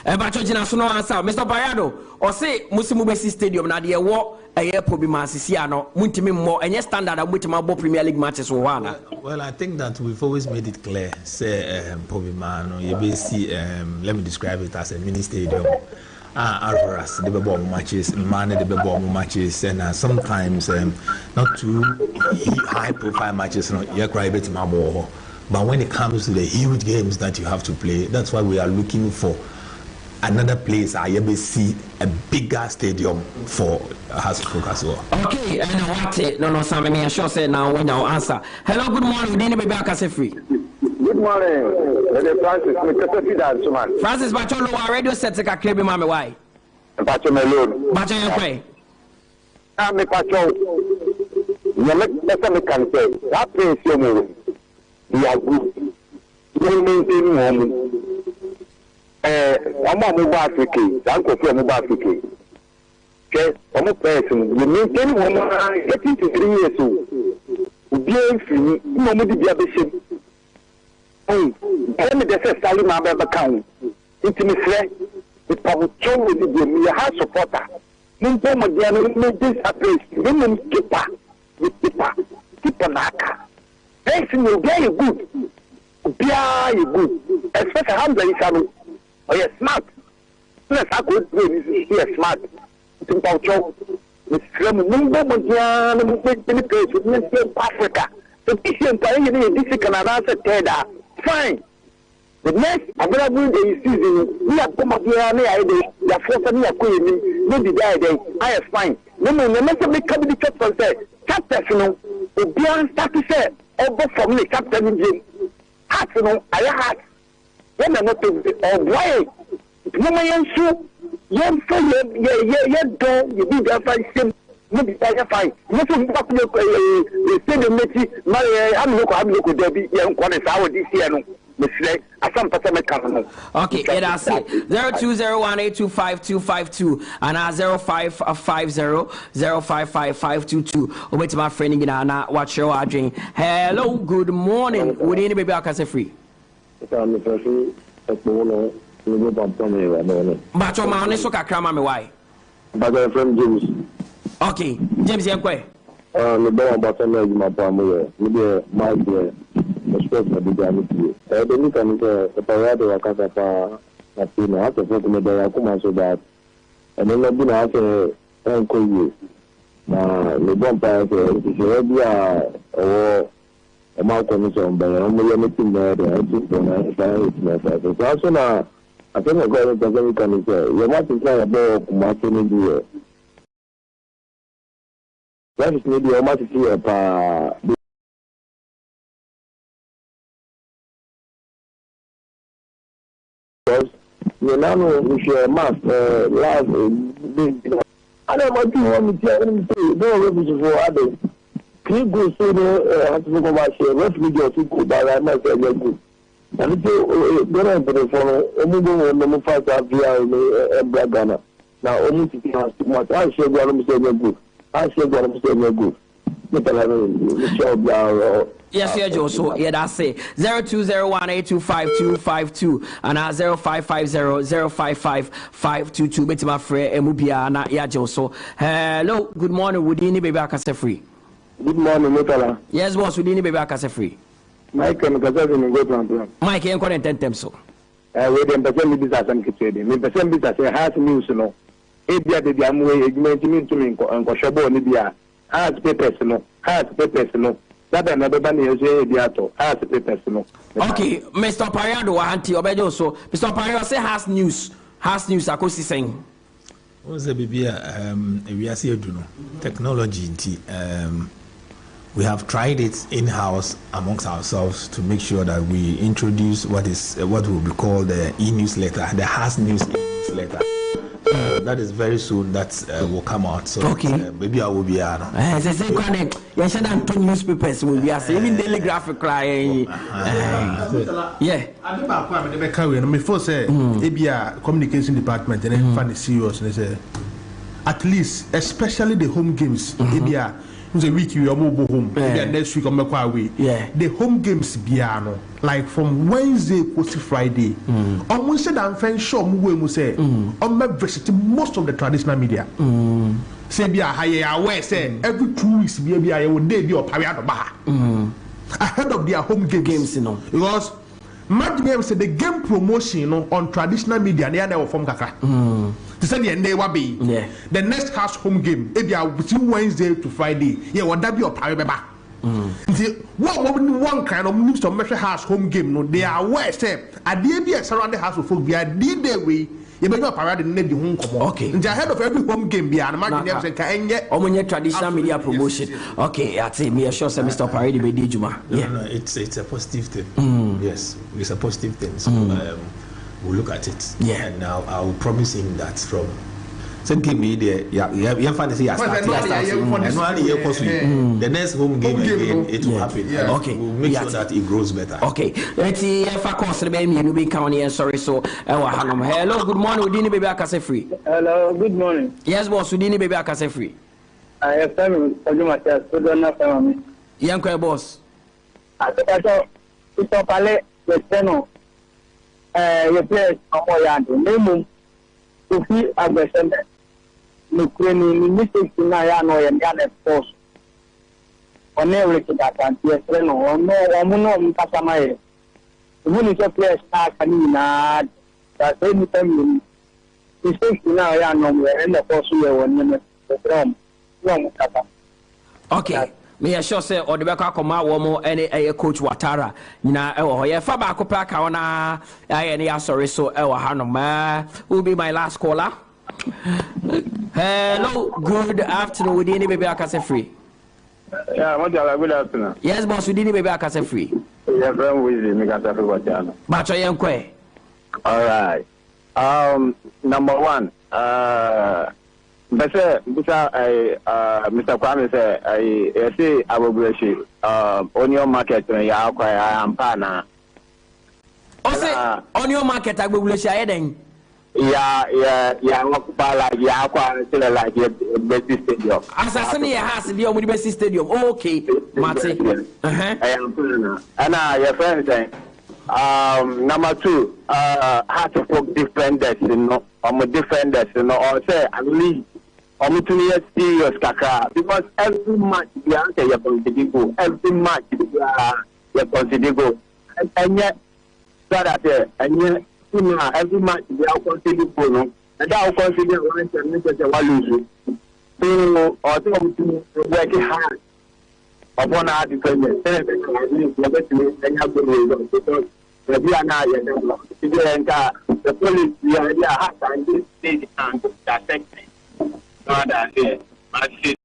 but you know, no answer. Mr. Bayado, or say Musimu Stadium, na the war a year problem, Siciano, Muntimi more, and yes, standard of Mutimabo Premier League matches or one. Well, I think that we've always made it clear. Say, Pobimano, you basically, let me describe it as a mini stadium. Alvarez, the ball matches, Mane, the ball matches, and sometimes not too high profile matches, you're crying bit more. But when it comes to the huge games that you have to play, that's why we are looking for another place I ever see a bigger stadium for House of Folk as well. Okay, and what no Sam me sure say now when you answer. Hello, good morning. Dini baby akase free. Good morning. Francis, Francis Bacholo wa radio set ka krebi mame why? Bacho Melon. Bacho Yakubu. Me Bacho. You me can say that place you move. We are good. You maintain home. I'm a mobile Africa. I'm going to mobile Africa. Okay, I'm a person. You maintain home. Getting to 3 years old. Bien free. No more the bishop. Oh, let me just say, Salim Ababakam. It's me say, the power with the me house supporter. Mumpo Madiano, no this place. Women keeper, keeper naka. Hey, you very good. Very good. Especially Hamza. Oh, yes, smart. Yes, I could do it. Smart. It's about you. It's from Mumbo Madiano, many places, many Africa. The patient, this Canada, fine. The next available day season, we are come up here, the first and maybe day, I am fine. No, never make up the chapter say, chapter, the beyond start to say, over for me, chapter in Jim. Heart, I had. When I'm not to why. No, my answer, young for your door, you did that fine. Maybe I fine. Nothing about the same Mary, I'm look at Debbie, young quality hour this year. Okay, that's it. 0201825252 and 0550055522. Wait to my friend in Ghana. Watch your watching. Hello, good morning. Would any baby akase free? But your man is so kakra me why? But I'm from James. Okay, James Yakubu. The boy about to make my family. Maybe my dear. Respect for the dignity. The new can the parade of Casapa, I feel no after talking about Yakuma so that, and then I've been after 𝐿𝐶𝐂. Now, the vampire is already a malcondition, but I'm meeting there. I think it's also now. I think I got it. Can say you must try about marketing the. That is maybe you must see a because you now we share mass live. I don't want to don't for others. Can you go so have to go back here? Let's go to go by myself. Good. And if you don't for the fight via Ghana. Now, only to much. I share what good. I share what good. Yes, yeah, Joe. So yeah, that's it. 0201825252 and 0550055522. Bet my friend Emubia na yeah, Joe. So hello, good morning. Would you need baby akase free? Good morning, Mutala. Yes, boss. Would you need baby akase free? Mike, I'm going to go. Mike, I'm going to tentem so. We dem person bi sa sam kitede. Me person bi sa say has news no. E bia de bia mo agreement mi ntumi nko shobo ni bia. Has papers no. That another ban is ato. Has papers no. Okay, Mr. Pariado anti obejo so. Mr. Pariado say has news. Akosi saying. What is the baby we are see technology we have tried it in-house amongst ourselves to make sure that we introduce what will be called the e-newsletter, the Has News e-newsletter. That is very soon. That will come out. So okay. Maybe I will be out. You said that two newspapers will be even Daily Graphic. Yeah. Before say, ABA communication department and then find serious and say, at least, especially the home games, ABA. A week you are mobile home, next week on away. Yeah, the home games piano like from Wednesday to Friday. On Wednesday, I'm friend show we say on my visit most of the traditional media. Say be a higher aware say every 2 weeks be a would day be or Pariado Bar ahead of their home games, you know, because Match games say the game promotion on traditional media they are from Kaka. To say the end be the next house home game between Wednesday to Friday. Yeah, what that be your Paribaba. One kind of news to measure house home game. No, they are aware. Say, at the ABS surrounding house of folk, we are the way. You may not parade in the home. Okay. In the head of every home game, be an imagine can get traditional media promotion. Okay, I'd say me sure Mr. Parade be Juma. Yeah, no, it's a positive thing. Yes, it's a positive thing. So we'll look at it. Yeah, and now I'll promise him that from. Same game media, yeah, fantasy has started. The next home game again, it will happen. Yeah. Okay, we'll make sure that it grows better. Okay, let's see if I consider me and be county. Sorry, so hello, good morning. Udini baby akase free. Hello, good morning. Yes, boss. Udini baby akase free. I have time for you, Matthias. So don't have family. Young boss. I thought it's a palais. The channel. You play Omoyando. Name to see aggression. Ukraine mistakes in Ayano and Ghana force. On every that and yes, no, no, Casamay. When it's a place, Canina, that's any time mistakes in Ayano and the force you were the drum. Okay. Me sure say or the back koma wo any coach Watara na yeah fa ba ko pa ka ona any sorry so hanom will be my last caller. Hello, good afternoon. We didn't baby akase free. Yeah, Mutala, good afternoon. Yes, boss, we didn't baby akase free. Yeah, very easy. Me kase free Watiano. Bacho Yankwe. All right. Number one, Mr. Kwame say I say Abubueshi onion market when you acquire Ampana. Say onion market Abubueshi ayeden. Yeah, like Bebli Stadium. Assassin has the Bebli Stadium. Okay, Marty. And your friend saying, number two, how to put defenders, defenders, or say at least serious kaka because every match you answer your consider every match you consider and yet that and yet every match they are considered for no, and I will consider one and make it a lose. So, or to work hard upon our defenders. And have good results because the police, we are hard and this stage and that section. Not that day. I see.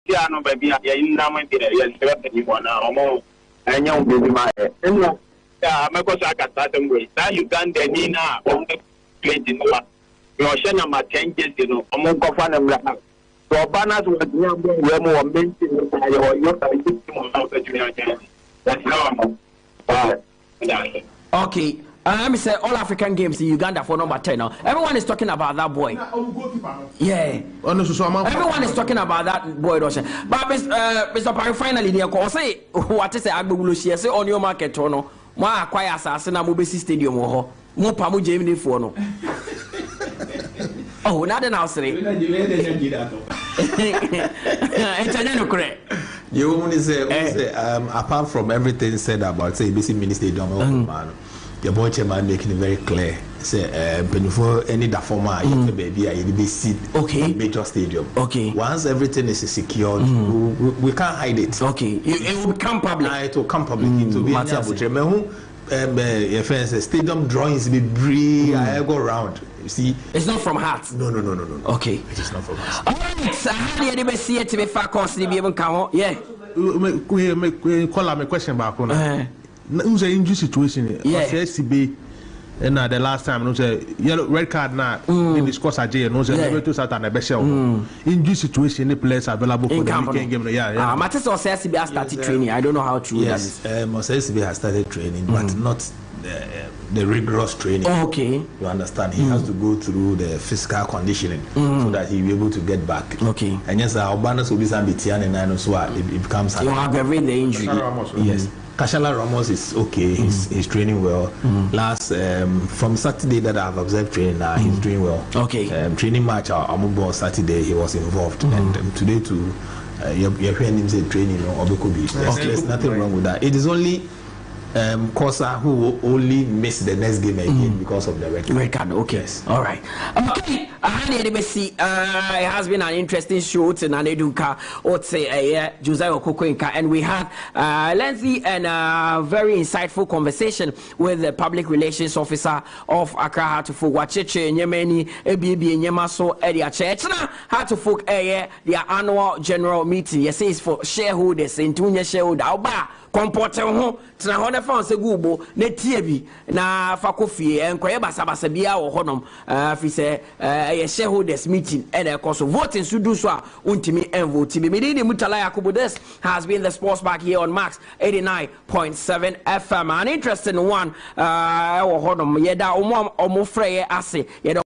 Yeah, no, baby, I am now my dear. Yes, you want now. And young baby, my head. Yeah, I'm going to start them way. Now you can't then now on the plate in the your share number 10 years, you know, I'm going to find them. So, banners with you're more mentioned that's how okay. Let me say all African games in Uganda for number 10 now. Everyone is talking about that boy. Yeah. Everyone is talking about that boy. But Mr. Parry, finally, they say what is the Agbulushi? Say on your market, no. Moi acquire assassin na Bebli Stadium ho. Mo pa mo Jamie for no. Oh, not an house. You only say apart from everything said about say Bebli Mini Stadium, the boy chairman making it very clear. Say before any da former baby I be seat major stadium. Okay. Once everything is secured, we can't hide it. Okay. It will become public. It will come public. It will be stadium drawings be bree I go around. You see, it's not from heart. No. Okay. It is not from heart. All right. So how do you ever see it to be far costly be able to come? Yeah. Call me question back on. Who's an injury situation? Yeah. SCB. And the last time, no say yellow red card now. They discuss a jail. No say never to start an special. Injury situation, the players available for the weekend game. Yeah. Matters or SCB has started training. I don't know how true that is. SCB has started training, but not the rigorous training. Okay. You understand? He has to go through the physical conditioning so that he will be able to get back. Okay. And yes, our banners will be some Bitian and I know so it becomes. You have every the injury. Yes. Kashala Ramos is okay. He's training well. Last from Saturday that I've observed training now, he's doing well. Okay. Training match Amubo Saturday he was involved, and today too, you're hearing him say training or Obekobi. There's nothing wrong with that. It is only Kosa, who will only miss the next game again because of the red card. Okay. Yes. All right. Okay. It has been an interesting show to Naneduka or say Josiah Quaye, and we had lengthy and very insightful conversation with the public relations officer of Accra Hatufuk Wacheche Nyemeni Ebibi Nyemaso Edia Church. Hatufuk their annual general meeting. Yes, it's for shareholders in Tunya shareholder. Comporte ho tena ho na fa se gubo na tie bi na fa kofie enkoye basabasa bia wo honom afi se shareholders meeting and of course voting so do so untimi envote bi me Mutala Yakubu. This has been the sports back here on Max 89.7 FM. An interesting one wo honom yeda omo freye ase yeda